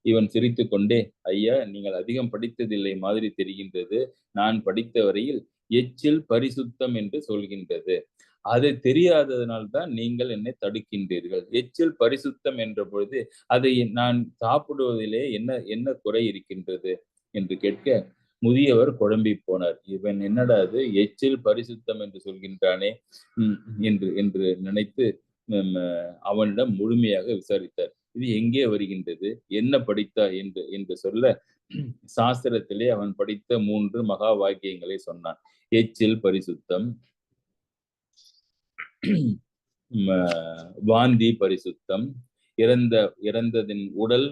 இவன் சிரித்துக்கொண்டே, ஐயா, நீங்கள் அதிகம் படித்ததில்லை மாதிரி தெரிகின்றது. நான் படித்த வரையில் எச்சில் பரிசுத்தம் என்று சொல்கின்றது. அது தெரியாததனால்தான் நீங்கள் என்னை தடுக்கின்றீர்கள். எச்சில் பரிசுத்தம் என்ற பொழுது அதை நான் சாப்பிடுவதிலே என்ன குறை இருக்கின்றது என்று கேட்க, முதியவர் குழம்பி போனார். இவன் என்னடா அது எச்சில் பரிசுத்தம் என்று சொல்கின்றானே என்று நினைத்து அவனிடம் முழுமையாக விசாரித்தார். இது எங்கே வருகின்றது, என்ன படித்தார் என்று சொல்ல, சாஸ்திரத்திலே அவன் படித்த 3 மகா வாக்கியங்களை சொன்னான். எச்சில் பரிசுத்தம், வாந்தி பரிசுத்தம், இறந்ததின் உடல்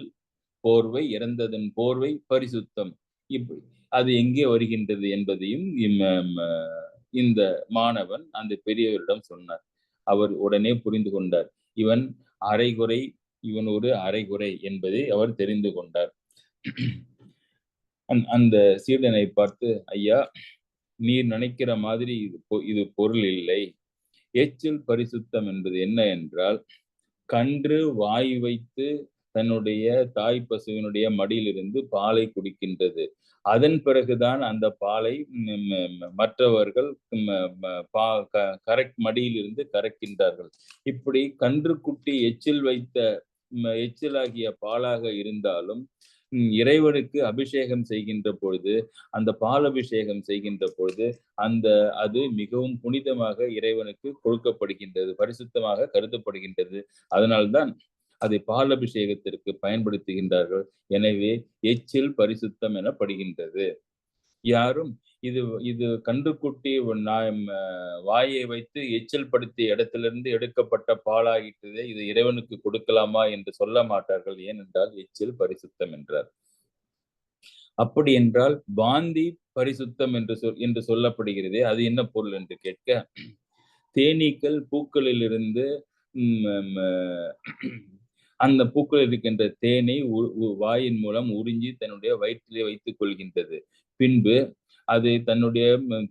போர்வை, இறந்ததன் போர்வை பரிசுத்தம். இப்படி அது எங்கே வருகின்றது என்பதையும் இந்த மாணவன் அந்த பெரியவரிடம் சொன்னார். அவர் உடனே புரிந்து கொண்டார். இவன் ஒரு அரைகுறை என்பதை அவர் தெரிந்து கொண்டார். அந்த சீடனை பார்த்து, ஐயா, நீர் நினைக்கிற மாதிரி இது பொருள் இல்லை. எச்சில் பரிசுத்தம் என்பது என்ன என்றால், கன்று வாய் வைத்து தன்னுடைய தாய் பசுவினுடைய மடியிலிருந்து பாலை குடிக்கின்றது. அதன் பிறகுதான் அந்த பாலை மற்றவர்கள் மடியிலிருந்து கறக்கின்றார்கள். இப்படி கன்றுக்குட்டி எச்சிலாகிய பாலாக இருந்தாலும் இறைவனுக்கு அபிஷேகம் செய்கின்ற பொழுது, அந்த பால் அபிஷேகம் செய்கின்ற பொழுது அது மிகவும் புனிதமாக இறைவனுக்கு கொடுக்கப்படுகின்றது, பரிசுத்தமாக கருதப்படுகின்றது. அதனால்தான் அதை பால் அபிஷேகத்திற்கு பயன்படுத்துகின்றார்கள். எனவே எச்சில் பரிசுத்தம் எனப்படுகின்றது. யாரும் இது கன்றுக்குட்டி வாயை வைத்து எச்சில் படுத்திய இடத்திலிருந்து எடுக்கப்பட்ட பாலாகிட்டதே, இது இறைவனுக்கு கொடுக்கலாமா என்று சொல்ல மாட்டார்கள். ஏனென்றால் எச்சில் பரிசுத்தம் என்றார். அப்படி என்றால் வாந்தி பரிசுத்தம் என்று சொல்லப்படுகிறதே, அது என்ன பொருள் என்று கேட்க, தேனீக்கள் பூக்களில் இருந்து அந்த பூக்கள் இருக்கின்ற தேனை வாயின் மூலம் உறிஞ்சி தன்னுடைய வயிற்றிலே வைத்துக் கொள்கின்றது. பின்பு அது தன்னுடைய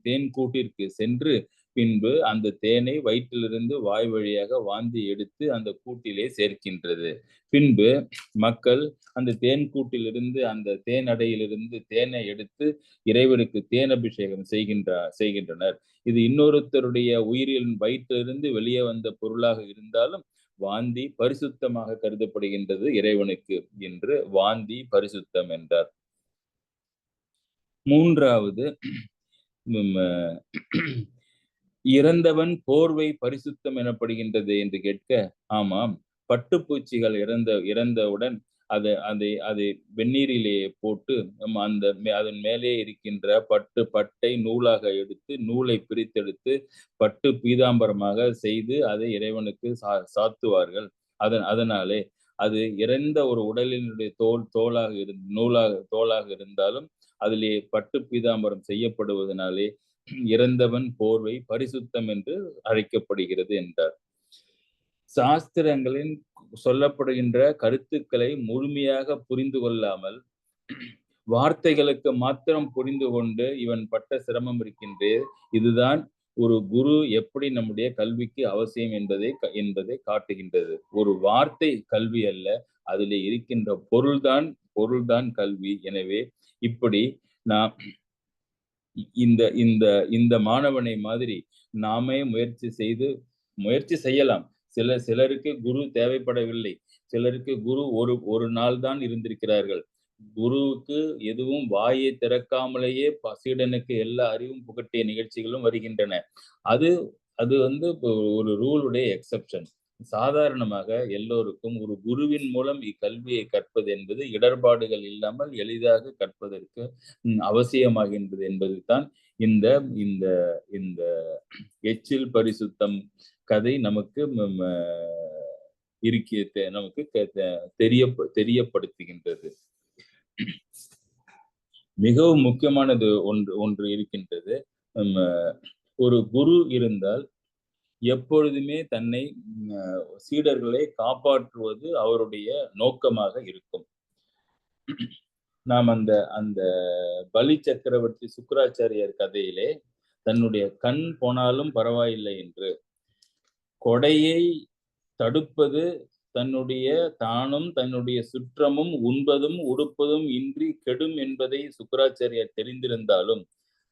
தேன் கூட்டிற்கு சென்று பின்பு அந்த தேனை வயிற்றிலிருந்து வாய் வழியாக வாந்தி எடுத்து அந்த கூட்டிலே சேர்க்கின்றது. பின்பு மக்கள் அந்த தேன் கூட்டிலிருந்து, அந்த தேன் அடையிலிருந்து தேனை எடுத்து இறைவனுக்கு தேன் அபிஷேகம் செய்கின்றனர். இது இன்னொருத்தருடைய உயிரின் வயிற்றிலிருந்து வெளியே வந்த பொருளாக இருந்தாலும் வாந்தி பரிசுத்தமாக கருதப்படுகின்றது இறைவனுக்கு என்று வாந்தி பரிசுத்தம் என்றார். மூன்றாவது, இறந்தவன் போர்வை பரிசுத்தம் எனப்படுகின்றது என்று கேட்க, ஆமாம், பட்டுப்பூச்சிகள் இறந்தவுடன் அதை வெந்நீரிலே போட்டு அதன் மேலே இருக்கின்ற பட்டை நூலாக எடுத்து, நூலை பிரித்தெடுத்து பட்டு பீதாம்பரமாக செய்து அதை இறைவனுக்கு சாத்துவார்கள். அதனாலே அது இறந்த ஒரு உடலினுடைய தோலாக இருந்தாலும் அதிலே பட்டு பீதாம்பரம் செய்யப்படுவதனாலே இறந்தவன் போர்வை பரிசுத்தம் என்று அழைக்கப்படுகிறது என்றார். சாஸ்திரங்களின் சொல்லப்படுகின்ற கருத்துக்களை முழுமையாக புரிந்து கொள்ளாமல் வார்த்தைகளுக்கு மாத்திரம் புரிந்து கொண்டு இவன் பட்ட சிரமம் இருக்கின்றே, இதுதான் ஒரு குரு எப்படி நம்முடைய கல்விக்கு அவசியம் என்பதை காட்டுகின்றது. ஒரு வார்த்தை கல்வி அல்ல, அதிலே இருக்கின்ற பொருள்தான் கல்வி. எனவே இப்படி நாம் இந்த மாணவனை மாதிரி நாமே முயற்சி செய்யலாம். சிலருக்கு குரு தேவைப்படவில்லை. சிலருக்கு குரு ஒரு நாள் தான் இருந்திருக்கிறார்கள். குருவுக்கு எதுவும் வாயை திறக்காமலேயே சீடனுக்கு எல்லா அறிவும் புகட்டிய நிகழ்ச்சிகளும் வருகின்றன. அது அது வந்து இப்போ ஒரு ரூலுடைய எக்செப்ஷன். சாதாரணமாக எல்லோருக்கும் ஒரு குருவின் மூலம் இக்கல்வியை கற்பது என்பது இடர்பாடுகள் இல்லாமல் எளிதாக கற்பதற்கு அவசியமாகின்றது என்பதுதான் இந்த இந்த இந்த எச்சில் பரிசுத்தம் கதை நமக்கு நமக்கு தெரியப்படுத்துகின்றது. மிகவும் முக்கியமானது ஒன்று இருக்கின்றது. ஒரு குரு இருந்தால் எப்பொழுதுமே தன்னை சீடர்களை காப்பாற்றுவது அவருடைய நோக்கமாக இருக்கும். நாம் அந்த அந்த பலி சக்கரவர்த்தி சுக்கிராச்சாரியார் கதையிலே தன்னுடைய கண் போனாலும் பரவாயில்லை என்று கொடையை தடுப்பது தானும் தன்னுடைய சுற்றமும் உண்பதும் உடுப்பதும் இன்றி கெடும் என்பதை சுக்கிராச்சாரியார் தெரிந்திருந்தாலும்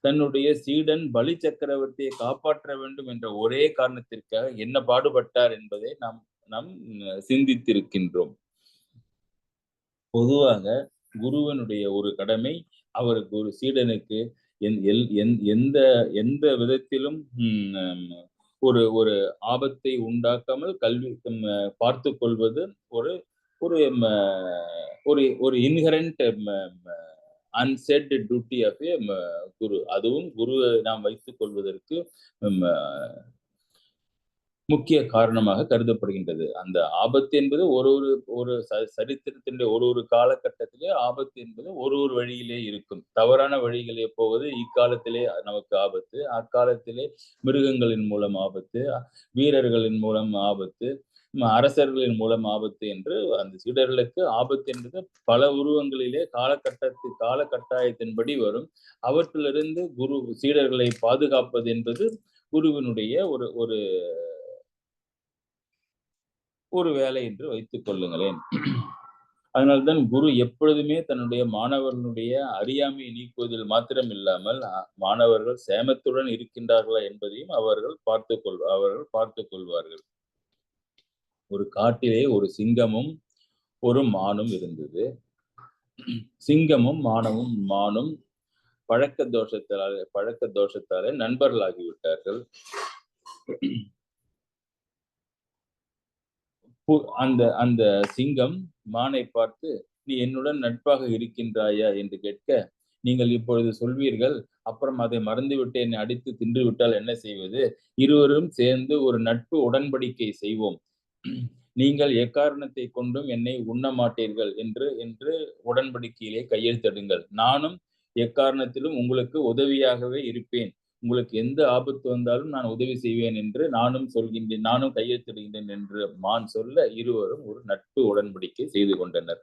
தன்னுடைய சீடன் பலி சக்கரவர்த்தியை காப்பாற்ற வேண்டும் என்ற ஒரே காரணத்திற்காக என்ன பாடுபட்டார் என்பதை நாம் சிந்தித்திருக்கின்றோம். பொதுவாக குருவனுடைய ஒரு கடமை அவருக்கு ஒரு சீடனுக்கு எந்த விதத்திலும் ஒரு ஒரு ஆபத்தை உண்டாக்காமல் கல்வி பார்த்து கொள்வது ஒரு ஒரு ஒரு இன்ஹரண்ட் அன்செட் டியூட்டி ஆஃப் ஏ குரு. அதுவும் குருவை நாம் வைத்துக் கொள்வதற்கு முக்கிய காரணமாக கருதப்படுகின்றது. அந்த ஆபத்து என்பது ஒரு சரித்திரத்தினுடைய ஒரு காலகட்டத்திலே ஆபத்து என்பது ஒரு வழியிலே இருக்கும். தவறான வழிகளே போவது இக்காலத்திலே நமக்கு ஆபத்து, அக்காலத்திலே மிருகங்களின் மூலம் ஆபத்து, வீரர்களின் மூலம் ஆபத்து, அரசர்களின் மூலம் ஆபத்து என்று அந்த சீடர்களுக்கு ஆபத்து என்பது பல உருவங்களிலே கால கட்டாயத்தின்படி வரும். அவற்றிலிருந்து குரு சீடர்களை பாதுகாப்பது என்பது குருவினுடைய ஒரு வேலை என்று வைத்துக் கொள்ளுங்களேன். அதனால்தான் குரு எப்பொழுதுமே தன்னுடைய மாணவர்களுடைய அறியாமையை நீக்குவதில் மாத்திரம் இல்லாமல் மாணவர்கள் சேமத்துடன் இருக்கின்றார்களா என்பதையும் அவர்கள் பார்த்துக் கொள்வார்கள். ஒரு காட்டிலே ஒரு சிங்கமும் ஒரு மானும் இருந்தது. சிங்கமும் மானும் பழக்க தோஷத்தாலே நண்பர்களாகிவிட்டார்கள். அந்த சிங்கம் மானை பார்த்து, நீ என்னுடன் நட்பாக இருக்கின்றாயா என்று கேட்க, நீங்கள் இப்பொழுது சொல்வீர்கள், அப்புறம் அதை மறந்துவிட்டு என்னை அடித்து தின்று விட்டால் என்ன செய்வது? இருவரும் சேர்ந்து ஒரு நட்பு உடன்படிக்கை செய்வோம். நீங்கள் எக்காரணத்தை கொண்டும் என்னை உண்ண மாட்டீர்கள் என்று உடன்படிக்கையிலே கையெழுத்திடுங்கள். நானும் எக்காரணத்திலும் உங்களுக்கு உதவியாகவே இருப்பேன். உங்களுக்கு எந்த ஆபத்து வந்தாலும் நான் உதவி செய்வேன் என்று நானும் கையெழுத்திடுகின்றேன் என்று மான் சொல்ல இருவரும் ஒரு நட்பு உடன்படிக்கை செய்து கொண்டனர்.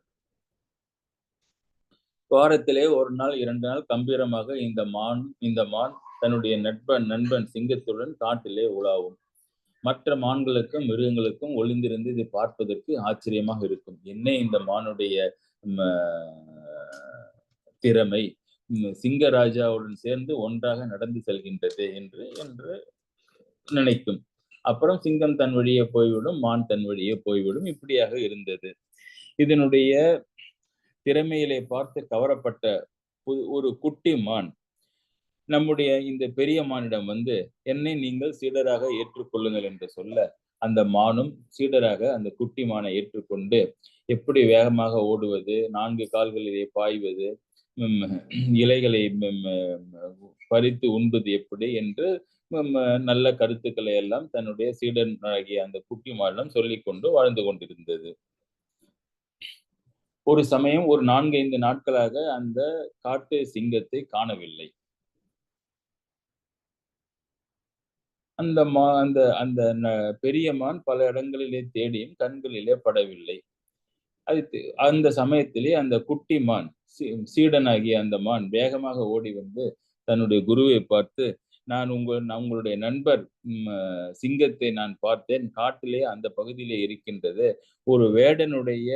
வாரத்திலே 1 நாள் 2 நாள் கம்பீரமாக இந்த மான் தன்னுடைய நண்பன் சிங்கத்துடன் காட்டிலே உலாவும். மற்ற மான்களுக்கும் மிருகங்களுக்கும் ஒளிந்திருந்து இதை பார்ப்பதற்கு ஆச்சரியமாக இருக்கும். என்ன இந்த மானுடைய திறமை, சிங்கராஜாவுடன் சேர்ந்து ஒன்றாக நடந்து செல்கின்றது என்று நினைக்கும். அப்புறம் சிங்கம் தன் வழியே போய்விடும், மான் தன் வழியே போய்விடும். இப்படியாக இருந்தது. இதனுடைய திறமையிலே பார்த்து கவரப்பட்ட ஒரு குட்டி மான் நம்முடைய இந்த பெரிய மானிடம் வந்து, என்னை நீங்கள் சீடராக ஏற்றுக்கொள்ளுங்கள் என்று சொல்ல, அந்த மானும் சீடராக அந்த குட்டி மானை ஏற்றுக்கொண்டு எப்படி வேகமாக ஓடுவது, 4 கால்களிலே பாய்வது, இலைகளை பறித்து உண்பது எப்படி என்று நல்ல கருத்துக்களை எல்லாம் தன்னுடைய சீடனாகிய அந்த குட்டி மானிடம் சொல்லிக்கொண்டு வாழ்ந்து கொண்டிருந்தது. ஒரு சமயம் ஒரு 4-5 நாட்களாக அந்த காட்டு சிங்கத்தை காணவில்லை. அந்த பெரிய மான் பல இடங்களிலே தேடியும் கண்களிலே படவில்லை. அந்த சமயத்திலே அந்த குட்டி மான், சீடனாகிய அந்த மான் வேகமாக ஓடி வந்து தன்னுடைய குருவை பார்த்து, நான் உங்களுடைய நண்பர் சிங்கத்தை நான் பார்த்தேன், காட்டிலே அந்த பகுதியிலே இருக்கின்றது, ஒரு வேடனுடைய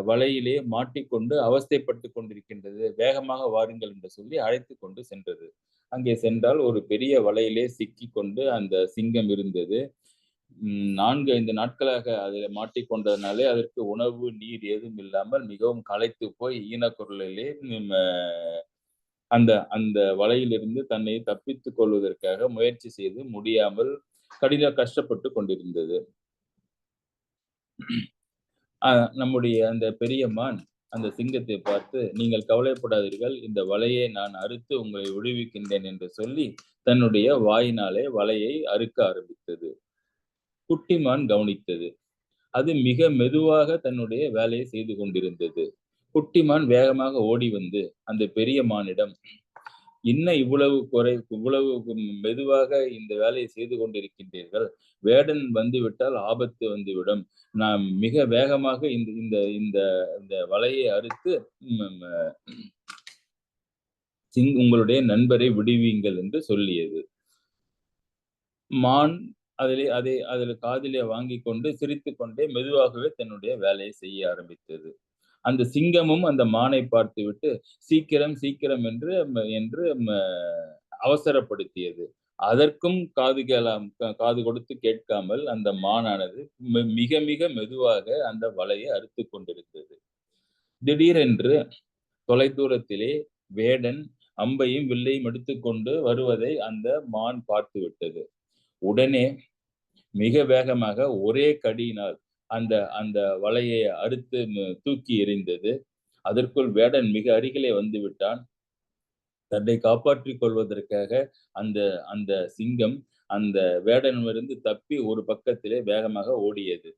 வலையிலே மாட்டிக்கொண்டு அவஸ்தைப்பட்டு கொண்டிருக்கின்றது, வேகமாக வாருங்கள் என்று சொல்லி அழைத்து கொண்டு சென்றது. அங்கே சென்றால் ஒரு பெரிய வலையிலே சிக்கி கொண்டு அந்த சிங்கம் இருந்தது. 4-5 நாட்களாக அதில் மாட்டிக்கொண்டதுனாலே அதற்கு உணவு, நீர் ஏதும் இல்லாமல் மிகவும் களைத்து போய் ஈனக்குரலிலே அந்த அந்த வலையிலிருந்து தன்னை தப்பித்துக் கொள்வதற்காக முயற்சி செய்து முடியாமல் கஷ்டப்பட்டு கொண்டிருந்தது. நம்முடைய அந்த பெரிய மான் அந்த சிங்கத்தை பார்த்து, நீங்கள் கவலைப்படாதீர்கள், இந்த வலையை நான் அறுத்து உங்களை விடுவிக்கின்றேன் என்று சொல்லி தன்னுடைய வாயினாலே வலையை அறுக்க ஆரம்பித்தது. குட்டிமான் கவனித்தது. அது மிக மெதுவாக தன்னுடைய வேலையை செய்து கொண்டிருந்தது. குட்டிமான் வேகமாக ஓடி வந்து அந்த பெரிய மானிடம், என்ன இவ்வளவு மெதுவாக இந்த வேலையை செய்து கொண்டிருக்கின்றீர்கள்? வேடன் வந்துவிட்டால் ஆபத்து வந்துவிடும். நான் மிக வேகமாக இந்த இந்த இந்த இந்த வலையை அறுத்து உங்களுடைய நண்பரை விடுவீங்கள் என்று சொல்லியது. மான் அதில் காதிலே வாங்கிக் கொண்டு சிரித்துக் கொண்டே மெதுவாகவே தன்னுடைய வேலையை செய்ய ஆரம்பித்தது. அந்த சிங்கமும் அந்த மானை பார்த்துவிட்டு சீக்கிரம் சீக்கிரம் என்று அவசரப்படுத்தியது. அதற்கும் காது கொடுத்து கேட்காமல் அந்த மானானது மிக மிக மெதுவாக அந்த வலையை அறுத்துக் கொண்டிருந்தது. திடீரென்று தொலைதூரத்திலே வேடன் அம்பையும் வில்லையும் எடுத்துக்கொண்டு வருவதை அந்த மான் பார்த்து விட்டது. உடனே மிக வேகமாக ஒரே கடியினால் அந்த அந்த வலையை அறுத்து தூக்கி எறிந்தது. அதற்குள் வேடன் மிக அருகிலே வந்து விட்டான். தன்னை காப்பாற்றிக் கொள்வதற்காக அந்த அந்த சிங்கம் அந்த வேடனிடமிருந்து தப்பி ஒரு பக்கத்திலே வேகமாக ஓடியது.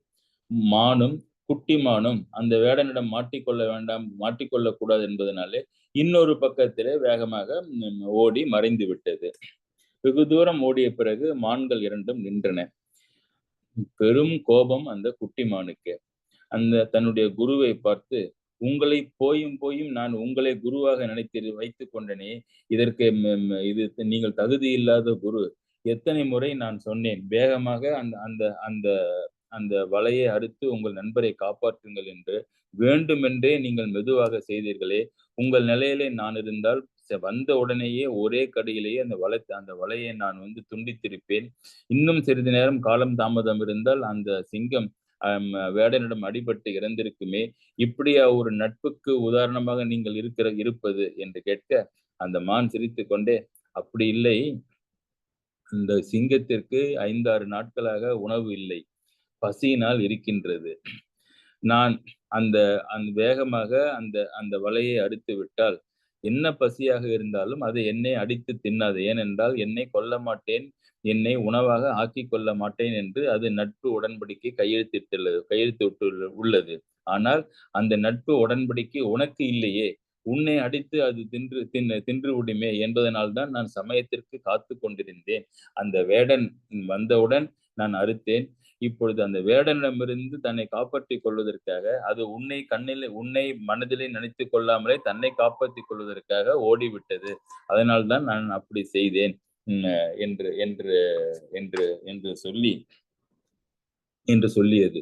மானும் குட்டி மானும் அந்த வேடனிடம் மாட்டிக்கொள்ளக் கூடாது என்பதனாலே இன்னொரு பக்கத்திலே வேகமாக ஓடி மறைந்து விட்டது. வெகு தூரம் ஓடிய பிறகு மான்கள் இரண்டும் நின்றன. பெரும் கோபம் அந்த குட்டி மானுக்கு. அந்த தன்னுடைய குருவை பார்த்து, உங்களை போயும் நான் உங்களை குருவாக நினைத்து வைத்துக் கொண்டனே, இதற்கு இது நீங்கள் தகுதி இல்லாத குரு. எத்தனை முறை நான் சொன்னேன், வேகமாக அந்த அந்த அந்த அந்த வலையை அறுத்து உங்கள் நண்பரை காப்பாற்றுங்கள் என்று. வேண்டுமென்றே நீங்கள் மெதுவாக செய்தீர்களே. உங்கள் நிலையிலே நான் இருந்தால் வந்த உடனேயே ஒரே கடியிலேயே அந்த வலையை நான் துண்டித்திருப்பேன். இன்னும் சிறிது நேரம் காலம் தாமதம் இருந்தால் அந்த சிங்கம் வேடனிடம் அடிபட்டு இறந்திருக்குமே. இப்படியா ஒரு நட்புக்கு உதாரணமாக நீங்கள் இருப்பது என்று கேட்க, அந்த மான் சிரித்துக் கொண்டே, அப்படி இல்லை, இந்த சிங்கத்திற்கு 5-6 நாட்களாக உணவு இல்லை, பசியினால் இருக்கின்றது. நான் அந்த வேகமாக அந்த அந்த வலையை அறுத்து விட்டால் என்ன பசியாக இருந்தாலும் அதை என்னை அடித்து தின்னாது. ஏனென்றால் என்னை கொல்ல மாட்டேன், என்னை உணவாக ஆக்கிக் கொள்ள மாட்டேன் என்று அது நட்பு உடன்படிக்கை கையெழுத்து உள்ளது. ஆனால் அந்த நட்பு உடன்படிக்கை உனக்கு இல்லையே, உன்னை அடித்து அது தின்று விடுமே என்பதனால்தான் நான் சமயத்திற்கு காத்து கொண்டிருந்தேன். அந்த வேடன் வந்தவுடன் நான் அறுத்தேன். இப்பொழுது அந்த வேடனிடமிருந்து தன்னை காப்பாற்றிக் கொள்வதற்காக அது உன்னை மனதிலே நினைத்துக் கொள்ளாமலே தன்னை காப்பாற்றிக் கொள்வதற்காக ஓடிவிட்டது. அதனால்தான் நான் அப்படி செய்தேன் என்று என்று என்று என்று சொல்லி என்று சொல்லியது.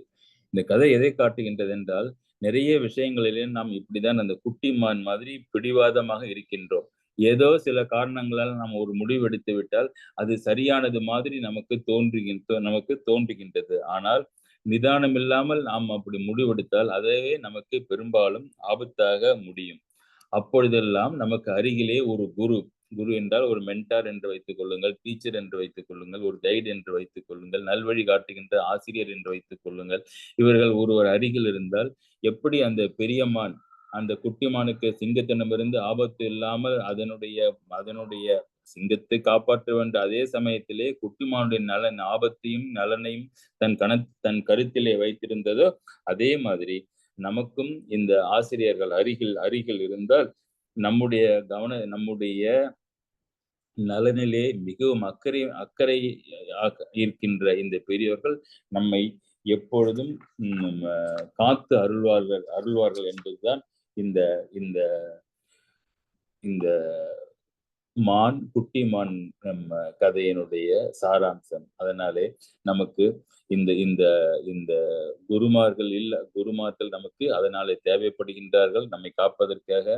இந்த கதை எதை காட்டுகின்றது என்றால், நிறைய விஷயங்களிலே நாம் இப்படிதான் அந்த குட்டிமான் மாதிரி பிடிவாதமாக இருக்கின்றோம். ஏதோ சில காரணங்களால் நாம் ஒரு முடிவு எடுத்து விட்டால் அது சரியானது மாதிரி நமக்கு தோன்றுகின்றது. ஆனால் நிதானம் இல்லாமல் நாம் அப்படி முடிவெடுத்தால் அதுவே நமக்கு பெரும்பாலும் ஆபத்தாக முடியும். அப்பொழுதெல்லாம் நமக்கு அருகிலே ஒரு குரு என்றால் ஒரு மென்டார் என்று வைத்துக் கொள்ளுங்கள், டீச்சர் என்று வைத்துக் கொள்ளுங்கள், ஒரு கைடு என்று வைத்துக் கொள்ளுங்கள், நல்வழி காட்டுகின்ற ஆசிரியர் என்று வைத்துக் கொள்ளுங்கள். இவர்கள் ஒருவர் அருகில் இருந்தால் எப்படி அந்த பெரிய மான் அந்த குட்டிமானுக்கு சிங்கத்திடமிருந்து ஆபத்து இல்லாமல் அதனுடைய சிங்கத்தை காப்பாற்ற வேண்டிய அதே சமயத்திலே குட்டிமானுடைய ஆபத்தையும் நலனையும் தன் கருத்திலே வைத்திருந்ததோ, அதே மாதிரி நமக்கும் இந்த ஆசிரியர்கள் அருகில் இருந்தால் நம்முடைய நலனிலே மிகவும் அக்கறை இருக்கின்ற இந்த பெரியவர்கள் நம்மை எப்பொழுதும் காத்து அருள்வார்கள் என்பதுதான் இந்த இந்த இந்த மான், குட்டி மான் நம்ம கதையினுடைய சாராம்சம். அதனாலே நமக்கு இந்த இந்த இந்த குருமார்கள் நமக்கு அதனாலே தேவைப்படுகின்றார்கள். நம்மை காப்பதற்காக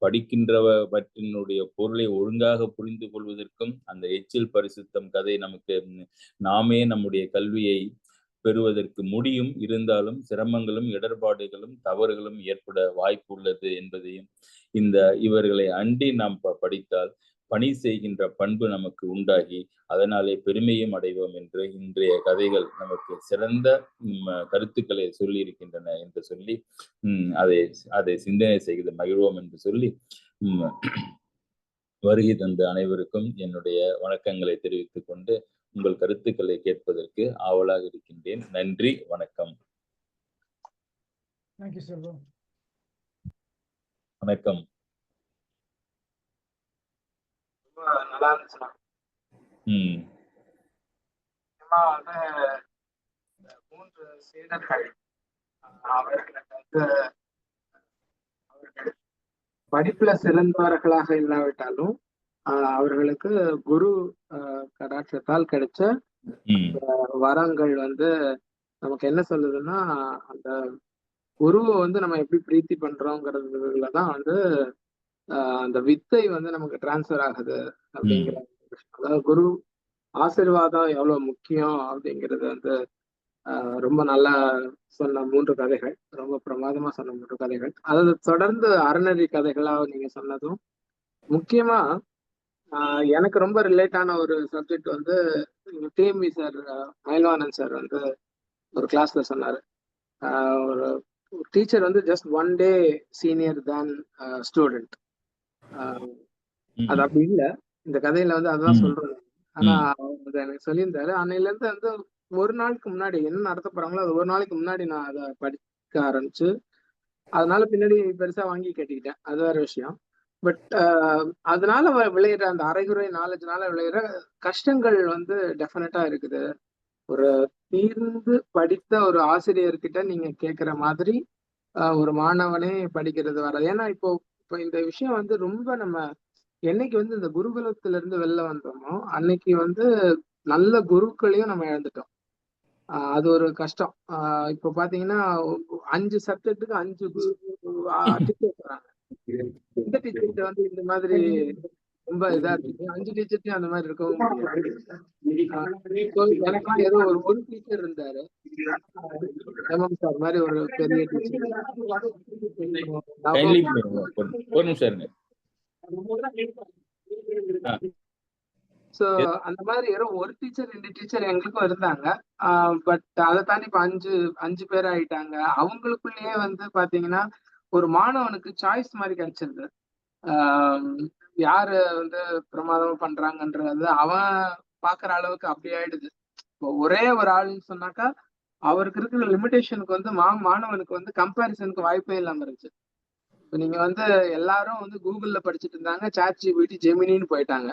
படிக்கின்றவற்றினுடைய பொருளை ஒழுங்காக புரிந்து கொள்வதற்கும் அந்த எச்சில் பரிசுத்தம் கதை நமக்கு நாமே நம்முடைய கல்வியை பெறுவதற்கு முடியும். இருந்தாலும் சிரமங்களும், இடர்பாடுகளும், தவறுகளும் ஏற்பட வாய்ப்பு உள்ளது என்பதையும், இவர்களை அண்டி நாம் படித்தால் பணி செய்கின்ற பண்பு நமக்கு உண்டாகி அதனாலே பெருமையும் அடைவோம் என்று இன்றைய கதைகள் நமக்கு சிறந்த கருத்துக்களை சொல்லி இருக்கின்றன என்று சொல்லி அதை சிந்தனை செய்து மகிழ்வோம் என்று சொல்லி வருகை தந்த அனைவருக்கும் என்னுடைய வணக்கங்களை தெரிவித்துக் கொண்டு உங்கள் கருத்துக்களை கேட்பதற்கு ஆவலாக இருக்கின்றேன். நன்றி, வணக்கம். வணக்கம். நல்லா இருந்துச்சுண்ணா. வந்து 3 சீடர்கள் அவர்களுக்கு படிப்புல சிறந்தவர்களாக இல்லாவிட்டாலும் அவர்களுக்கு குரு கடாட்சத்தால் கிடைச்ச வரங்கள் வந்து நமக்கு என்ன சொல்லுதுன்னா, அந்த குருவை வந்து நம்ம எப்படி பிரீத்தி பண்றோங்கிறதுலதான் வந்து அந்த வித்தை வந்து நமக்கு டிரான்ஸ்ஃபர் ஆகுது அப்படிங்கிற, அதாவது குரு ஆசீர்வாதம் எவ்வளவு முக்கியம் அப்படிங்கிறது வந்து ரொம்ப நல்லா சொன்ன 3 கதைகள், ரொம்ப பிரமாதமா சொன்ன 3 கதைகள். அதாவது தொடர்ந்து அறநெறி கதைகளா நீங்க சொன்னதும், முக்கியமா எனக்கு ரொம்ப ரிலேட் ஆன ஒரு சப்ஜெக்ட் வந்து டிஎம்பி சார், மயில்வானன் சார் வந்து ஒரு கிளாஸ்ல சொன்னாரு, ஒரு டீச்சர் வந்து ஜஸ்ட் 1 day சீனியர் தேன் ஸ்டூடெண்ட். அது அப்படி இல்லை, இந்த கதையில வந்து அதுதான் சொல்றேன். ஆனா எனக்கு சொல்லியிருந்தாரு, அன்னையில இருந்து வந்து ஒரு நாளுக்கு முன்னாடி என்ன நடத்த போறாங்களோ அது ஒரு நாளைக்கு முன்னாடி நான் அதை படிக்க ஆரம்பிச்சு, அதனால பின்னாடி பெருசா வாங்கி கட்டிக்கிட்டேன், அது வேற விஷயம். பட் அதனால விளையிற அந்த அரைகுறை நாலேஜ்னால விளையிற கஷ்டங்கள் வந்து டெஃபினட்டா இருக்குது. ஒரு தீர்ந்து படித்த ஒரு ஆசிரியர்கிட்ட நீங்க கேட்கிற மாதிரி ஒரு மாணவனே படிக்கிறது வர. ஏன்னா இப்போ இந்த விஷயம் வந்து ரொம்ப நம்ம என்னைக்கு வந்து இந்த குருகுலத்துல இருந்து வெளில வந்தோமோ அன்னைக்கு வந்து நல்ல குருக்களையும் நம்ம இழந்துட்டோம். அது ஒரு கஷ்டம். இப்போ பாத்தீங்கன்னா 5 சப்ஜெக்ட்டுக்கு 5 டீச்சர்ஸ் வராங்க. இந்த டீச்சர்கிட்ட வந்து இந்த மாதிரி ரொம்ப இதா இருக்கு, 5 டீச்சர்ட்டையும் அந்த மாதிரி இருக்கவும் முடியாது. எனக்கு ஏதோ ஒரு டீச்சர் இருந்தாரு, எம்எம் சார் மாதிரி ஒரு பெரிய டீச்சர். சோ அந்த மாதிரி ஒரு டீச்சர் 2 டீச்சர் எங்களுக்கும் இருந்தாங்க. பட் அதை தாண்டி இப்ப 5 பேர் ஆயிட்டாங்க. அவங்களுக்குள்ளேயே வந்து பாத்தீங்கன்னா ஒரு மாணவனுக்கு சாய்ஸ் மாதிரி கிடைச்சிருது. யாரு வந்து பிரமாதமா பண்றாங்கன்றது அவன் பாக்குற அளவுக்கு அப்படி ஆயிடுது. இப்போ ஒரே ஒரு ஆளுன்னு சொன்னாக்கா அவருக்கு இருக்கிற லிமிடேஷனுக்கு வந்து மாணவனுக்கு வந்து கம்பேரிசனுக்கு வாய்ப்பே இல்லாம இருந்துச்சு. இப்போ நீங்க வந்து எல்லாரும் வந்து கூகுள்ல படிச்சுட்டு இருந்தாங்க, சாட் ஜிபிடி, ஜெமினின்னு போயிட்டாங்க.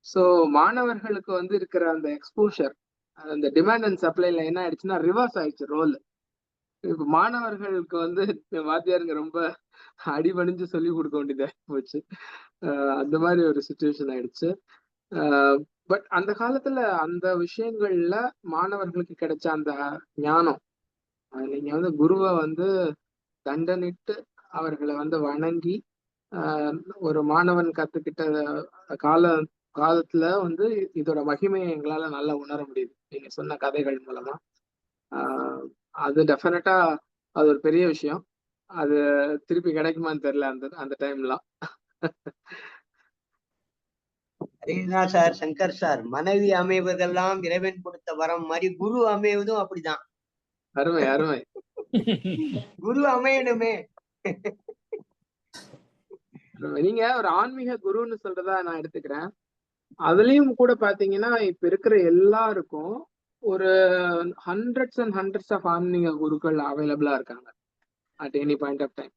ஸோ மாணவர்களுக்கு வந்து இருக்கிற அந்த எக்ஸ்போஷர், அந்த டிமாண்ட் அண்ட் சப்ளைல என்ன ஆயிடுச்சுன்னா ரிவர்ஸ் ஆயிடுச்சு ரோல். இப்போ மாணவர்களுக்கு வந்து வாத்தியாருங்க ரொம்ப அடிபணிஞ்சு சொல்லி கொடுக்க வேண்டியதா போச்சு. அந்த மாதிரி ஒரு சுச்சுவேஷன் ஆயிடுச்சு. பட் அந்த காலத்துல அந்த விஷயங்கள்ல மாணவர்களுக்கு கிடைச்ச அந்த ஞானம், நீங்க வந்து குருவை வந்து தண்டனிட்டு அவர்களை வந்து வணங்கி ஒரு மாணவன் கத்துக்கிட்ட காலத்துல வந்து இதோட மகிமையை எங்களால நல்லா உணர முடியுது நீங்க சொன்ன கதைகள் மூலமா. அது டெஃபினட்டா அது ஒரு பெரிய விஷயம். அது திருப்பி கிடைக்குமான்னு தெரியல அந்த டைம்லாம். அதேதான் சார் சங்கர் சார், மனைவி அமைவதெல்லாம் இறைவன் கொடுத்த வரம் மாதிரி குரு அமைவதும் அப்படிதான். அருமை அருமை. குரு அமையணுமே. நீங்க ஒரு ஆன்மீக குருன்னு சொல்றதா நான் எடுத்துக்கிறேன். அதுலயும் கூட பாத்தீங்கன்னா இப்ப இருக்கிற எல்லாருக்கும் ஒரு ஹண்ட்ரட்ஸ் அண்ட் ஹண்ட்ரட்ஸ் ஆஃப் ஆன்மீக குருக்கள் அவைலபிளா இருக்காங்க at any point of time.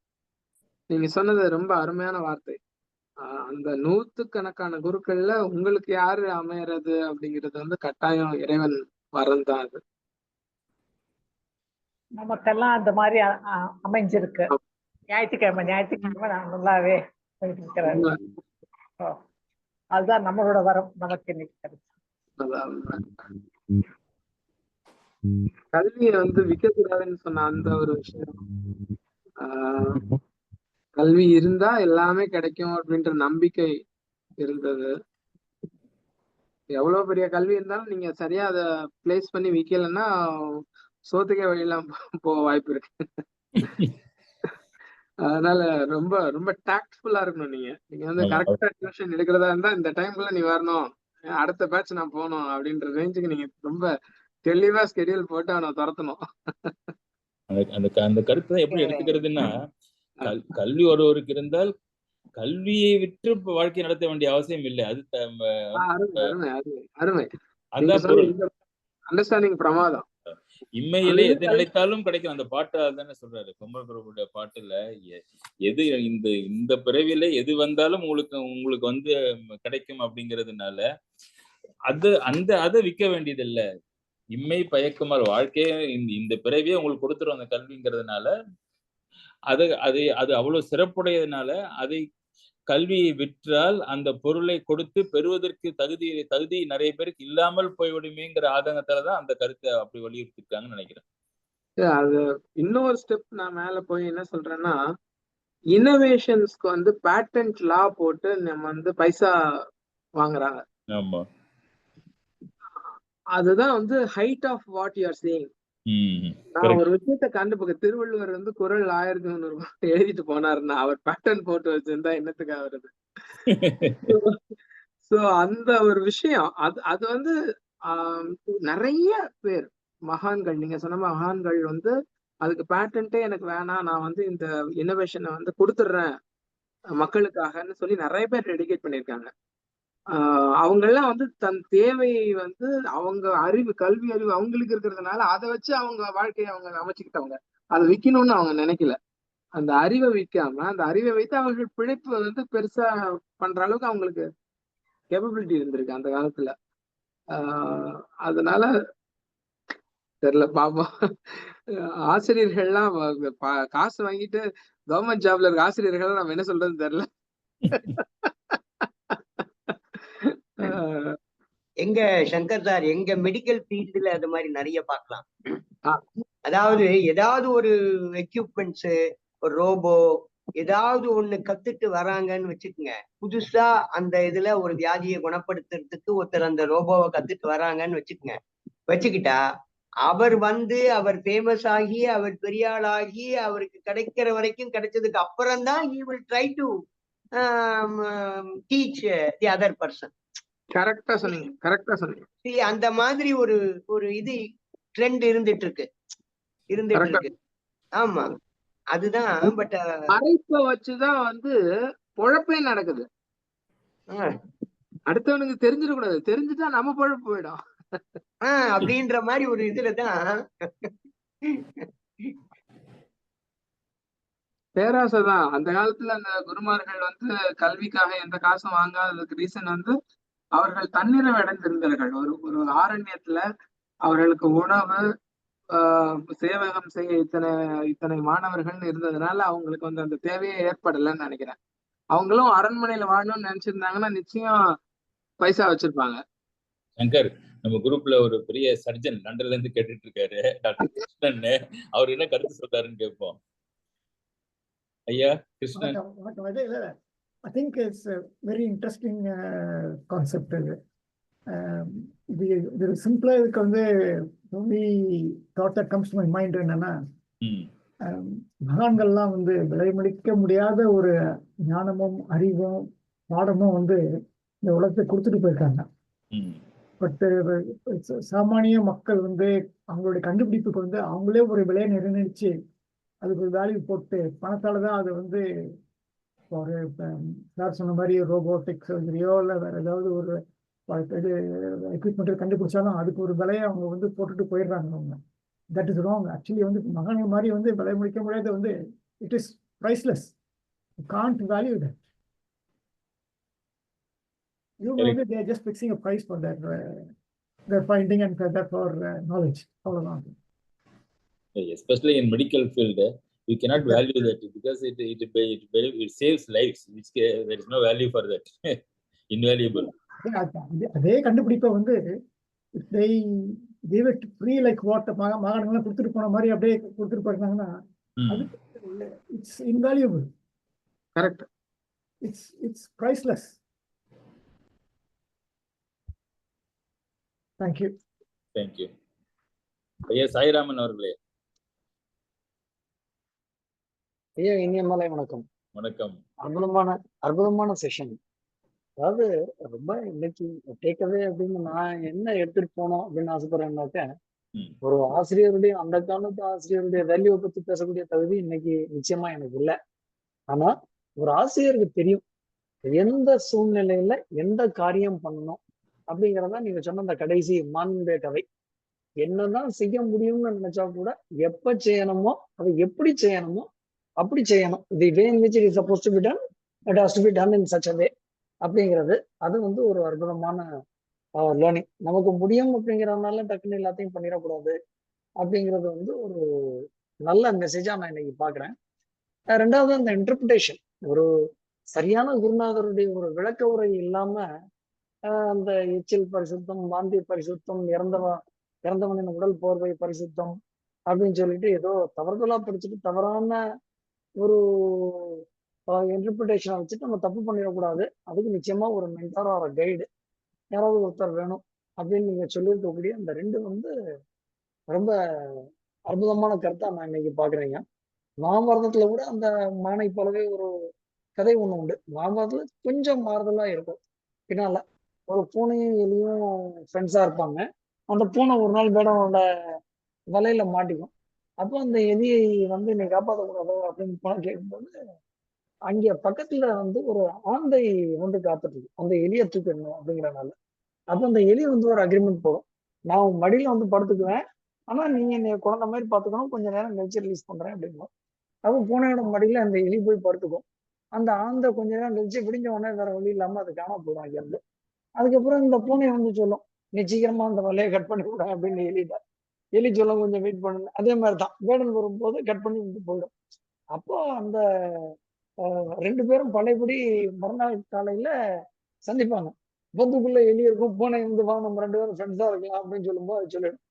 நீங்க சொன்னது ரொம்ப அருமையான வார்த்தை. அந்த 100கணக்கான குருக்கள்ல உங்களுக்கு யாரு அமையறது அப்படிங்கிறது வந்து கட்டாயம் இறைவன் வரம் தான். அது நமக்கெல்லாம் அந்த மாதிரி அமைஞ்சிருக்கு. ஞாயிற்றுக்கிழமை நான் நல்லாவே இருக்கிறேன். அதுதான் நம்மளோட வரம் நமக்கு இன்னைக்கு கிடைச்சு. அதான் உண்மை. கல்வியை வந்து விற்கக்கூடாதுன்னு சொன்ன அந்த ஒரு விஷயம், ஆஹ் கல்வி இருந்தா எல்லாமே கிடைக்கும் அப்படின்ற நம்பிக்கை இருந்தது. எவ்வளவு பெரிய கல்வி இருந்தாலும் நீங்க சரியா அதை பிளேஸ் பண்ணி விக்கலைன்னா சோத்துக்கே வழியெல்லாம் போக வாய்ப்பு இருக்கு. அதனால ரொம்ப ரொம்ப டாக்ட்ஃபுல்லா இருக்கணும். நீங்க வந்து ஆமா. கரெக்டா டியூஷன் எடுக்கிறதா இருந்தா இந்த டைம்குள்ள நீ வரணும், அடுத்த பேட்ச் நான் போகணும் அப்படின்ற ரேஞ்சுக்கு நீங்க ரொம்ப தெளிவா ஸ்கெடியூல் போட்டு அவனை துரத்தணும். அந்த கருத்தை எப்படி எடுத்துக்கிறதுன்னா, கல்வி ஒருவருக்கு இருந்தால் கல்வியை விற்று வாழ்க்கை நடத்த வேண்டிய அவசியம் இல்லை. அது அருமை அருமை அருமை அருமை. நீங்க அதான் சொன்ன பொருள். இந்த அண்டர்ஸ்டாண்டிங் பிரமாதம். இம்மையிலே எது நினைத்தாலும் கிடைக்கும். அந்த பாட்டு அதுதானே சொல்றாரு குமரகுருவுடைய பாட்டுல, எது இந்த பிறவில எது வந்தாலும் உங்களுக்கு வந்து கிடைக்கும் அப்படிங்கிறதுனால அதை விற்க வேண்டியது இல்ல. இம்மை பயக்குமாறு வாழ்க்கையே இந்த பிறவியே உங்களுக்கு கொடுத்துரும் அந்த கல்விங்கிறதுனால, அது அவ்வளவு சிறப்புடையதுனால அதை கல்வியை விற்றால் அந்த பொருளை கொடுத்து பெறுவதற்கு தகுதி நிறைய பேருக்கு இல்லாமல் போய்விடுமேங்கிற ஆதங்கத்துலதான் அந்த கருத்தை அப்படி வலியுறுத்திருக்காங்கன்னு நினைக்கிறேன். அது இன்னொரு ஸ்டெப் நான் மேல போய் என்ன சொல்றேன்னா, இன்னோவேஷன்ஸ்க்கு வந்து பேட்டன்ட் லா போட்டு நம்ம வந்து பைசா வாங்குறாங்க. ஆமா. அதுதான் வந்து height of what you are saying. நான் ஒரு விஷயத்த கண்டுபிடிக்க, திருவள்ளுவர் வந்து குறள் 1300 எழுதிட்டு போனாருன்னா அவர் பேட்டர்ன் போட்டு வச்சிருந்தா என்னத்துக்காக வருது? சோ அந்த ஒரு விஷயம் அது வந்து நிறைய பேர் மகான்கள், நீங்க சொன்ன மகான்கள் வந்து அதுக்கு பேட்டன்ட்டே எனக்கு வேணாம், நான் வந்து இந்த இன்னோவேஷனை வந்து கொடுத்துடுறேன் மக்களுக்காகன்னு சொல்லி நிறைய பேர் டெடிகேட் பண்ணியிருக்காங்க. அவங்க எல்லாம் வந்து தன் தேவையை வந்து அவங்க கல்வி அறிவு அவங்களுக்கு இருக்கிறதுனால அதை வச்சு அவங்க வாழ்க்கையை அவங்க அமைச்சுக்கிட்டவங்க. அதை விற்கணும்னு அவங்க நினைக்கல. அந்த அறிவை விற்காம அந்த அறிவை வைத்து அவர்கள் பிழைப்பு வந்து பெருசா பண்ற அளவுக்கு அவங்களுக்கு கேப்பபிலிட்டி இருந்திருக்கு அந்த காலத்துல. அதனால தெரியல பாப்போம். ஆசிரியர்கள்லாம் காசு வாங்கிட்டு கவர்மெண்ட் ஜாப்ல இருக்க ஆசிரியர்கள் நம்ம என்ன சொல்றதுன்னு தெரியல. எங்க சங்கர் சார், எங்க மெடிக்கல் ஃபீல்டுல அது மாதிரி நிறைய பார்க்கலாம். அதாவது ஏதாவது ஒரு எக்யூப்மெண்ட்ஸ், ஒரு ரோபோ ஏதாவது ஒண்ணு கத்துட்டு வராங்கன்னு வச்சுக்கோங்க. புதுசா அந்த இதுல ஒரு வியாதியை குணப்படுத்துறதுக்கு ஒருத்தர் அந்த ரோபோவை கத்துட்டு வராங்கன்னு வச்சுக்கிட்டா அவர் ஃபேமஸ் ஆகி அவர் பெரிய ஆள் ஆகி அவருக்கு கிடைக்கிற வரைக்கும் கிடைச்சதுக்கு அப்புறம்தான் he will try to teach the other person. கரெக்டா சொன்னீங்க. அந்த மாதிரி ஒரு இது ட்ரெண்ட் இருந்துட்டு இருக்கு. ஆமா, அதுதான். பட் மறைப்ப வச்சுதான் வந்து பொழப்பே நடக்குது. அடுத்தவனுக்கு தெரிஞ்சிடக்கூடாது, தெரிஞ்சுட்டா நம்ம பொழப்பு போயிடும் அப்படின்ற மாதிரி ஒரு இதுலதான் பேராசைதான். அந்த காலத்துல அந்த குருமார்கள் வந்து கல்விக்காக எந்த காசும் வாங்காததுக்கு ரீசன் வந்து அவர்கள் தன்னிறைவு அடைந்திருந்தார்கள். ஒரு ஆரண்யத்துல அவர்களுக்கு உணவு, சேவகம் செய்ய இத்தனை மாணவர்கள் இருந்ததுனால அவங்களுக்கு வந்து அந்த தேவையே ஏற்படலைன்னு நினைக்கிறேன். அவங்களும் அரண்மனையில வாழணும்னு நினைச்சிருந்தாங்கன்னா நிச்சயம் பைசா வச்சிருப்பாங்க. சங்கர், நம்ம குரூப்ல ஒரு பெரிய சர்ஜன் லண்டன்ல இருந்து கேட்டுட்டு இருக்காரு, டாக்டர் கிருஷ்ணன். அவர் என்ன கருத்து சொல்றாருன்னு கேட்போம். ஐயா Krishnan. I think it's a very interesting concept. இது சிம்பிளா இதுக்கு வந்து only thought that comes to my mind என்னன்னா, மகான்கள்லாம் வந்து விலைமதிக்க முடியாத ஒரு ஞானமும் அறிவும் பாடமும் வந்து இந்த உலகத்தை கொடுத்துட்டு போயிருக்காங்க. பட் சாமானிய மக்கள் வந்து அவங்களுடைய கண்டுபிடிப்புக்கு வந்து அவங்களே ஒரு விலையை நிர்ணயிச்சு அதுக்கு ஒரு வேல்யூ போட்டு பணத்தாலதான் அது வந்து ஒரு சார் சொன்ன மாதிரி ரோபோட்டிக் சர்ஜரியோ இல்லை வேற ஏதாவது ஒரு இது எக்யூப்மெண்ட் கண்டுபிடிச்சாலும் அதுக்கு ஒரு விலையை அவங்க வந்து போட்டுட்டு போயிடுறாங்க. அவங்க தட் இஸ் ராங். ஆக்சுவலி வந்து மகான்கள் மாதிரி வந்து விலை முடிக்க முடியாத வந்து it is priceless. You can't value that. இவங்க வந்து they are just fixing a price for their finding and for knowledge. அவ்வளவுதான். Especially in medical field, we cannot value that because it saves lives, which there is no value for that. Invaluable. அதே கண்டுபிடிப்பை வந்து free like what மாகாணங்கள்லாம் கொடுத்துட்டு போன மாதிரி அப்படியே கொடுத்துட்டு போயிருந்தாங்கன்னா அது it's invaluable. Correct. It's priceless. Thank you. Thank you. ஐயா சாய்ராமன் அவர்களே. ஐயா இனிய மாலை வணக்கம். வணக்கம். அற்புதமான செஷன். அதாவது ரொம்ப இன்னைக்கு டேக்அவே அப்படின்னு நான் என்ன எடுத்துட்டு போனோம் அப்படின்னு ஆசைப்படுறேன்னாக்க, ஒரு ஆசிரியருடைய அந்த காலத்து ஆசிரியருடைய வேல்யூவை பத்தி பேசக்கூடிய தகுதி இன்னைக்கு நிச்சயமா எனக்கு இல்லை. ஆனா ஒரு ஆசிரியருக்கு தெரியும் எந்த சூழ்நிலையில எந்த காரியம் பண்ணணும் அப்படிங்கிறதா நீங்க சொன்ன அந்த கடைசி மாண்புடைய கதை. என்னதான் செய்ய முடியும்னு நினைச்சா கூட எப்ப செய்யணுமோ அதை எப்படி செய்யணுமோ அப்படி செய்யணும். The way in which it is suppose to be done, it has to be done in such a way அப்படிங்கிறது அது வந்து ஒரு அற்புதமான லேர்னிங். நமக்கு முடியும் அப்படிங்கிறதுனால டக்குன்னு எல்லாத்தையும் பண்ணிடக்கூடாது அப்படிங்கிறது வந்து ஒரு நல்ல மெசேஜா நான் இன்னைக்கு பாக்குறேன். ரெண்டாவது அந்த இன்டர்பிரிட்டேஷன், ஒரு சரியான குருநாதருடைய ஒரு விளக்க உரை இல்லாம அந்த எச்சில் பரிசுத்தம், வாந்தி பரிசுத்தம், இறந்தவனின் உடல் போர்வை பரிசுத்தம் அப்படின்னு சொல்லிட்டு ஏதோ தவறுதலா படிச்சுட்டு தவறான ஒரு இன்டர்பிரிட்டேஷனை வச்சுட்டு நம்ம தப்பு பண்ணிடக்கூடாது. அதுக்கு நிச்சயமா ஒரு மென்டார் ஆர் கைடு யாராவது ஒருத்தர் வேணும் அப்படின்னு நீங்க சொல்லியிருக்கக்கூடிய அந்த ரெண்டு வந்து ரொம்ப அற்புதமான கருத்தா நான் இன்னைக்கு பாக்குறேங்க. மகாபாரதத்துல கூட அந்த மானை போலவே ஒரு கதை ஒண்ணு உண்டு. மகாபாரதத்துல கொஞ்சம் மாறுதலா இருக்கும். பின்னால ஒரு பூனையும் எலியும் ஃப்ரெண்ட்ஸா இருப்பாங்க. அந்த பூனை ஒரு நாள் வேடனோட வலையில மாட்டிக்கும். அப்போ அந்த எலியை வந்து என்னை காப்பாற்றக்கூடாதோ அப்படின்னு போன கேட்கும்போது அங்க பக்கத்துல வந்து ஒரு ஆந்தை வந்து காத்துட்டு அந்த எலியை தூக்கிடணும் அப்படிங்கிறனால. அப்போ அந்த எலி வந்து ஒரு அக்ரிமெண்ட் போடும், நான் மடியில வந்து படுத்துக்குவேன், ஆனா நீங்க என்னை குழந்தை மாதிரி பார்த்துக்கணும், கொஞ்சம் நேரம் கழிச்சு ரிலீஸ் பண்றேன் அப்படின்னா. அப்போ பூனையோட மடியில அந்த எலி போய் படுத்துக்கும். அந்த ஆந்தை கொஞ்ச நேரம் கழிச்சு விடிஞ்ச உடனே வேற வழி இல்லாம அது காணாம போடும் அங்க இருந்து. அதுக்கப்புறம் இந்த பூனை வந்து சொல்லும், நீ சீக்கிரமா அந்த வலையை கட் பண்ணி விட அப்படின்னு எலி சொல்ல கொஞ்சம் வெயிட் பண்ணு. அதே மாதிரிதான் வேடன் வரும்போது கட் பண்ணி விட்டு போயிடும். அப்போ அந்த ரெண்டு பேரும் பழையபடி மறுநாள் காலையில சந்திப்பாங்க. பொந்துக்குள்ள எலி இருக்கும், பூனை வந்து வா நம்ம ரெண்டு பேரும் ஃப்ரெண்ட்ஸா இருக்கலாம் அப்படின்னு சொல்லும்போது அது சொல்லிடும்,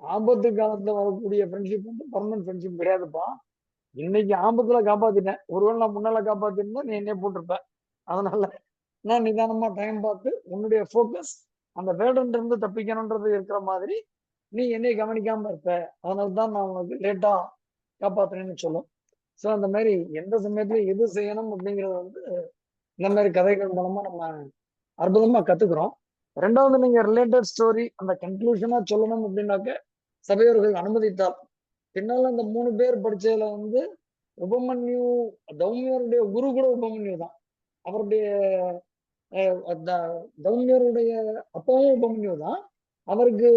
ஆபத்து காலத்துல வரக்கூடிய ஃப்ரெண்ட்ஷிப் வந்து பர்மனன்ட் ஃப்ரெண்ட்ஷிப் கிடையாதுப்பா. இன்னைக்கு ஆபத்துல காப்பாத்திட்டேன், ஒருவேளை நான் முன்னால காப்பாத்திருந்தா நீ என்னைய போட்டிருப்ப. அதனால நான் நிதானமா டைம் பார்த்து உன்னுடைய ஃபோக்கஸ் அந்த வேடன் இருந்து தப்பிக்கணும்ன்றது இருக்கிற மாதிரி நீ என்னைய கவனிக்காம இருப்ப, அதனாலதான் நான் உனக்கு லேட்டா காப்பாத்துறேன்னு சொல்லும். ஸோ அந்த மாதிரி எந்த சமயத்துல எது செய்யணும் அப்படிங்கிறது வந்து இந்த மாதிரி கதைகள் மூலமா நம்ம அற்புதமா கத்துக்கிறோம். ரெண்டாவது நீங்க ரிலேட்டட் ஸ்டோரி அந்த கன்க்ளூஷனா சொல்லணும் அப்படின்னாக்க சபையோர்கள் அனுமதித்தால் பின்னால அந்த 3 பேர் படிச்சதுல வந்து உபமன்யு தௌமியருடைய குரு கூட உபமன்யு தான். அவருடைய தௌமியருடைய அப்பாவும் உபமன்யு தான், அவருக்கு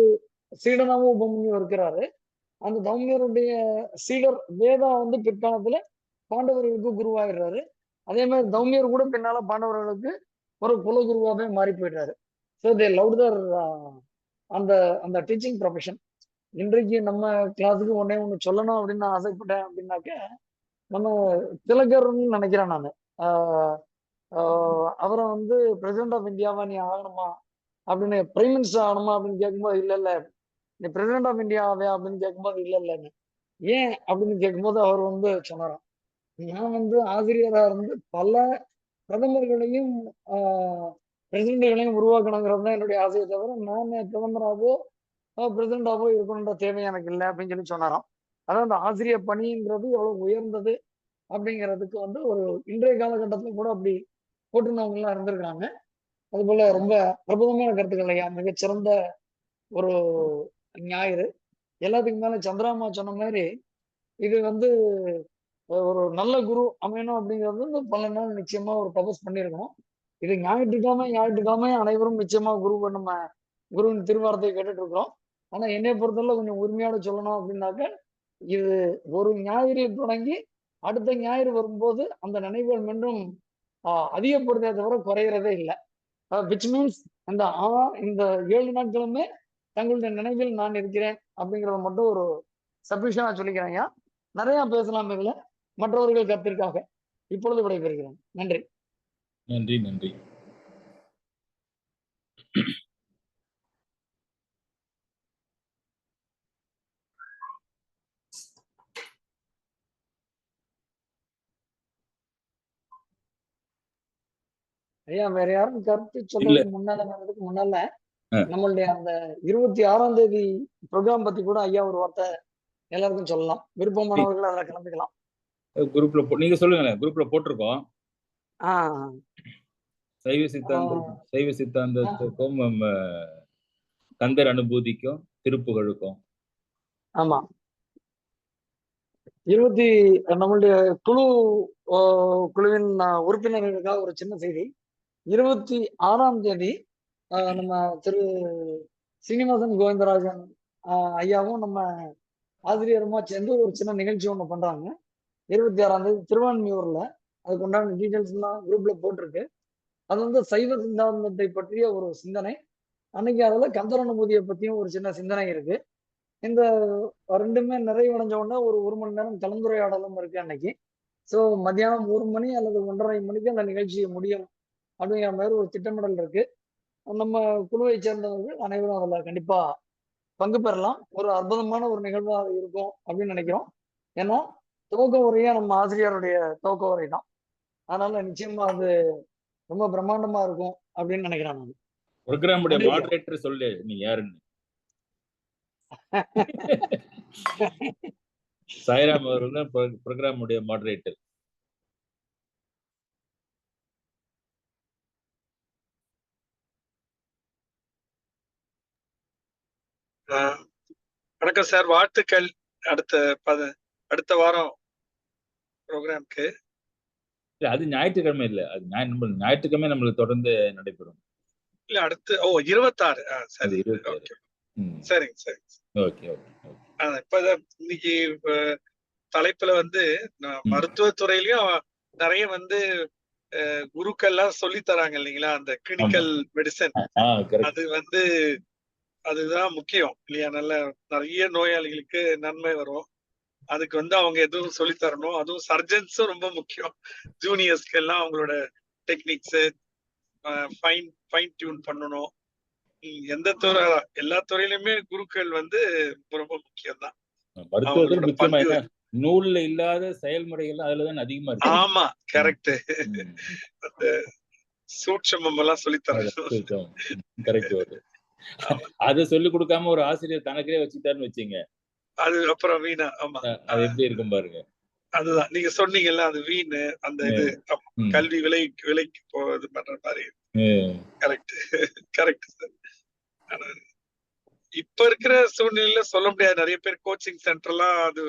சீடனாவும் உபமன்யு இருக்கிறாரு. அந்த தௌமியருடைய சீடர் வேதா வந்து பிற்காலத்துல பாண்டவர்களுக்கு குருவாயிடுறாரு. அதே மாதிரி தௌமியர் கூட பின்னால பாண்டவர்களுக்கு ஒரு குலகுருவாவே மாறி போயிடுறாரு. ஸோ தே லவ் தர் அந்த அந்த டீச்சிங் ப்ரொஃபஷன். இன்றைக்கு நம்ம கிளாஸுக்கு ஒண்ணு சொல்லணும் அப்படின்னு நான் ஆசைப்பட்டேன் அப்படின்னாக்க, நம்ம திலகர்னு நினைக்கிறேன் நான். அவரை வந்து பிரசிடென்ட் ஆஃப் இந்தியாவா நீ ஆகணுமா அப்படின்னு, பிரைம் மினிஸ்டர் ஆகணுமா அப்படின்னு கேட்கும்போது இல்ல நீ பிரசிடென்ட் ஆஃப் இந்தியாவே அப்படின்னு கேட்கும்போது இல்லைன்னு, ஏன் அப்படின்னு கேட்கும்போது அவர் வந்து சொன்னாராம், நான் வந்து ஆசிரியரா இருந்து பல பிரதமர்களையும் பிரசிடென்ட்களையும் உருவாக்கணுங்கிறது தான் என்னுடைய ஆசையை தவிர நான் பிரதமராகவோ பிரசிடென்டாவோ இருக்கணுன்ற தேவை எனக்கு இல்லை அப்படின்னு சொல்லி சொன்னாராம். அதாவது அந்த ஆசிரியர் பணிங்கிறது எவ்வளவு உயர்ந்தது அப்படிங்கிறதுக்கு வந்து ஒரு இன்றைய காலகட்டத்துல கூட அப்படி போட்டுருந்தவங்க எல்லாம் இருந்திருக்காங்க. அது போல ரொம்ப பிரபலமான கருத்துக்கள் ஐயா, மிகச்சிறந்த ஒரு ஞாயிறு. எல்லாத்துக்கும் மேல சந்திராமா சொன்ன மாதிரி இது வந்து ஒரு நல்ல குரு அமையணும் அப்படிங்கிறது வந்து பல நாள் நிச்சயமா ஒரு தபஸ் பண்ணியிருக்கணும். இது ஞாயிற்றுக்கிழமை அனைவரும் நிச்சயமா நம்ம குருவின் திருவாரத்தை கேட்டுட்டு இருக்கிறோம். ஆனா என்னை பொறுத்தவரை கொஞ்சம் உரிமையோட சொல்லணும் அப்படின்னாக்க, இது ஒரு ஞாயிறில் தொடங்கி அடுத்த ஞாயிறு வரும்போது அந்த நினைவுகள் மீண்டும் அதிகப்படுறதே தவிர குறையிறதே இல்லை. விச் மீன்ஸ் இந்த 7 நாட்களுமே தங்களுடைய நினைவில் நான் இருக்கிறேன் அப்படிங்கிறத மட்டும் ஒரு சபிஷனா சொல்லிக்கிறேன் ஐயா. நிறைய பேசலாம் இதுல, மற்றவர்கள் கருத்திற்காக இப்பொழுது விடைபெறுகிறேன். நன்றி. நன்றி. ஐயா வேற யாரும் கருத்து இல்ல சொல்றதுக்கு முன்னால ஆ. நம்மளுடைய அந்த 26ஆம் தேதி ப்ரோக்ராம் பத்தி கூட ஐயா ஒரு வார்த்தை எல்லாருக்கும் சொல்லலாம். விருப்பமானவர்கள் அதில் கலந்துக்கலாம். குரூப்ல நீங்க சொல்லுங்களேன். குரூப்ல போட்டிருக்கோம். ஆ சைவ சித்தாந்தத்துக்கும் கந்தர் அனுபூதிக்கும் திருப்புகழுக்கும். ஆமா நம்மளுடைய குழுவின் உறுப்பினர்களுக்காக ஒரு சின்ன செய்தி. 26ஆம் தேதி நம்ம திரு சீனிவாசன் கோவிந்தராஜன் ஐயாவும் நம்ம ஆசிரியருமா சேர்ந்து ஒரு சின்ன நிகழ்ச்சி ஒண்ணு பண்றாங்க. 26ஆம் தேதி திருவான்மியூர்ல. அதுக்கு உண்டான டீட்டெயில்ஸ் எல்லாம் குரூப்ல போட்டிருக்கு. அது வந்து சைவ சித்தாந்தத்தை பற்றிய ஒரு சிந்தனை. அன்னைக்கு அதுல கந்தர் அனுபூதியை பத்தியும் ஒரு சின்ன சிந்தனை இருக்கு. இந்த ரெண்டுமே நிறைவடைஞ்ச உடனே ஒரு மணி நேரம் கலந்துரையாடலும் இருக்கு அன்னைக்கு. ஸோ மத்தியானம் 1 மணி அல்லது 1:30 மணிக்கு அந்த நிகழ்ச்சியை முடியும் அப்படிங்கிற மாதிரி ஒரு திட்டமிடல் இருக்கு. நம்ம குழுவை சேர்ந்தவர்கள் அனைவரும் அதுல கண்டிப்பா பங்கு பெறலாம். ஒரு அற்புதமான ஒரு நிகழ்வாக இருக்கும் அப்படின்னு நினைக்கிறோம். ஏன்னா துவக்க உரையா நம்ம ஆசிரியருடைய துவக்க உரை தான். அதனால நிச்சயமா அது ரொம்ப பிரம்மாண்டமா இருக்கும் அப்படின்னு நினைக்கிறேன் நான். ப்ரோக்ராமுடைய மாடரேட்டர் சொல்லு நீ யாருன்னு. சாய்ராம் அவர்கள் தான் ப்ரோக்ராமுடைய மாடரேட்டர். வணக்கம் சார், வாழ்த்துக்கள். அடுத்த வாரம் ப்ரோக்ராம்க்கு. இல்ல அது ஞாயிற்றுக்கிழமை இல்ல, அது ஞாயிற்றுக்கிழமை நம்மளுக்கு தொடர்ந்து நடைபெறும். இல்ல அடுத்து 26. சரி, சரிங்க சரி. Okay okay. இப்பதான் இன்னைக்கு தலைப்புல வந்து மருத்துவத்துறையிலயும் நிறைய வந்து குருக்கள்லாம் சொல்லி தராங்க இல்லைங்களா, அந்த கிளினிக்கல் மெடிசன். அது வந்து அதுதான் முக்கியம் இல்லையா. நிறைய நோயாளிகளுக்கு நன்மை வரும். அதுக்கு வந்து அவங்க எதுவும் சொல்லி தரணும். அதுவும் சர்ஜன்ஸும் ரொம்ப முக்கியம். ஜூனியர்ஸ்க்கு எல்லாம் அவங்களோட டெக்னிக்ஸ் ஃபைன் டியூன் பண்ணணும். எந்த துறை, எல்லா துறையிலுமே குருக்கள் வந்து ரொம்ப முக்கியம் தான். மருத்துவத்தில் முக்கியமா நூல்ல இல்லாத செயல்முறைகள் அதுலதான் அதிகமா இருக்கு. ஆமா கரெக்ட். அந்த சூட்சமம் எல்லாம் சொல்லி தரணும். கரெக்ட். அத சொல்லி கொடுக்காம ஒரு ஆசிரியர் தனக்கே வச்சுட்டாருன்னு வச்சுங்க, அது அப்புறம் வீணா. ஆமா, அது எப்படி இருக்கும் பாருங்க. அதுதான் நீங்க சொன்னீங்கல்ல, அது வீணு. அந்த இது கல்வி விலைக்கு போறது பண்ற மாதிரி. Correct sir. இப்ப இருக்கிற சூழ்நிலையில சொல்ல முடியாது. நிறைய பேர் கோச்சிங் சென்டர்லாம் அது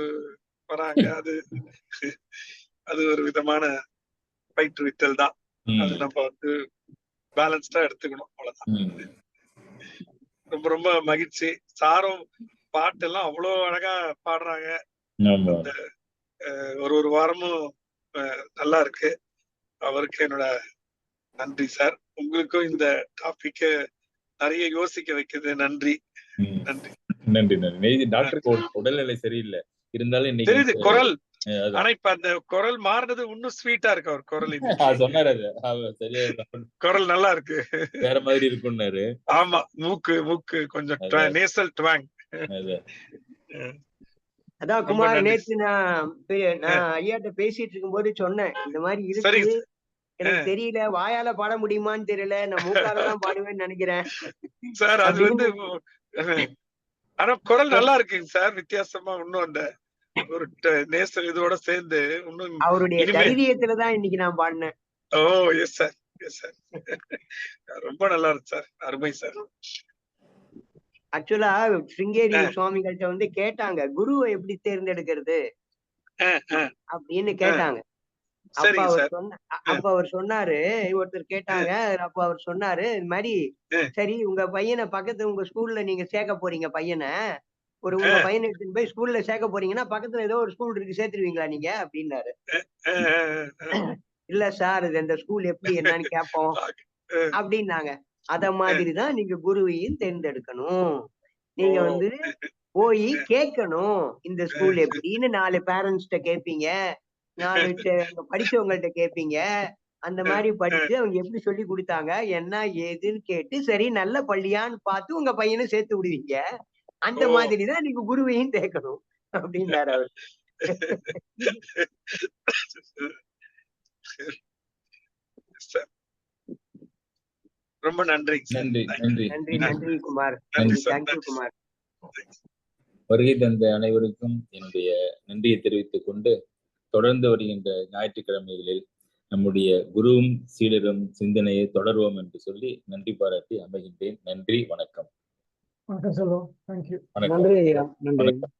வராங்க. அது ஒரு விதமான பயிற்றுவித்தல் தான். அது நம்ம வந்து பேலன்ஸ்டா எடுத்துக்கணும், அவ்வளவுதான். ரொம்ப ரொம்ப மகிழ்ச்சி. சாரும் பாட்டு எல்லாம் அவ்வளவு அழகா பாடுறாங்க. ஒரு வாரமும் நல்லா இருக்கு. அவருக்கு என்னோட நன்றி சார். உங்களுக்கும் இந்த டாபிக் நிறைய யோசிக்க வைக்குது. நன்றி நன்றி நன்றி நன்றி. டாக்டருக்கு உடல்நிலை சரியில்லை இருந்தாலும் தெரியுது குரல். ஆனா இப்ப அந்த குரல் மாறினது இன்னும் ஸ்வீட்டா இருக்கு. அவர் குரல் சொன்னாரு, குரல் நல்லா இருக்கு, வேற மாதிரி இருக்குன்னாரு. ஆமா, மூக்கு கொஞ்சம் நேசல் ட்வாங். அதான் குமார், நேற்று நான் ஐயாட்ட பேசிட்டு இருக்கும் போது சொன்னேன், இந்த மாதிரி இருக்கு, எனக்கு தெரியல, வாயால பாட முடியுமான்னு தெரியல, நான் மூக்கால தான் பாடுவேன்னு நினைக்கிறேன் சார். அது வந்து ஆனா குரல் நல்லா இருக்குங்க சார், வித்தியாசமா. இன்னும் அந்த ஒரு நேசல் இதோட சேர்ந்து இன்னும் அவருடைய தைரியத்துலதான் இன்னைக்கு நான் பாடினேன். ஓ எஸ் சார், எஸ் சார். ரொம்ப நல்லா இருக்கு சார், அருமை சார். ஆக்சுவலா சிருங்கேரி சுவாமிகள்கிட்ட வந்து கேட்டாங்க, குருவை எப்படி தேர்ந்தெடுக்கிறது அப்படின்னு கேட்டாங்க. அப்ப அவர் சொன்னாரு, ஒருத்தர் கேட்டாங்க. அப்ப அவர் சொன்னாரு, இந்த மாதிரி, சரி உங்க பையனை பக்கத்துல உங்க ஸ்கூல்ல நீங்க சேர்க்க போறீங்க, பையனை உங்க பையனை எடுத்துட்டு போய் ஸ்கூல்ல சேர்க்க போறீங்கன்னா பக்கத்துல ஏதோ ஒரு ஸ்கூல் இருக்கு, சேர்த்துருவீங்களா நீங்க அப்படின்னாரு. இல்ல சார், இது இந்த ஸ்கூல் எப்படி என்னன்னு கேட்போம் அப்படின்னாங்க. அத மாதிரிதான் நீங்க குருவையும் தேர்ந்தெடுக்கணும். நீங்க வந்து போய் கேட்கணும், இந்த ஸ்கூல் எப்படின்னு 4 பேரண்ட்ஸ்ட கேட்பீங்க, 4 படிச்சவங்கள்ட்ட கேட்பீங்க, அந்த மாதிரி படிச்சு அவங்க எப்படி சொல்லி கொடுத்தாங்க என்ன ஏதுன்னு கேட்டு சரி நல்ல பள்ளியான்னு பார்த்து உங்க பையனை சேர்த்து விடுவீங்க. அந்த மாதிரிதான் நீங்க குருவையும் தேக்கணும் அப்படின்னாரு அவர். ரொம்ப நன்றி. நன்றி நன்றி நன்றி நன்றி குமார். நன்றி தேங்க்யூ குமார். வருகை தந்த அனைவருக்கும் என்னுடைய நன்றியை தெரிவித்துக் கொண்டு தொடர்ந்து வருகின்ற ஞாயிற்றுக்கிழமைகளில் நம்முடைய குருவும் சீடரும் சிந்தனையை தொடர்வோம் என்று சொல்லி நன்றி பாராட்டி அமைகின்றேன். நன்றி, வணக்கம். வணக்கம் செல்வம். தேங்க்யூ. வணக்கம். நன்றி ஐயா, நன்றி. வணக்கம்.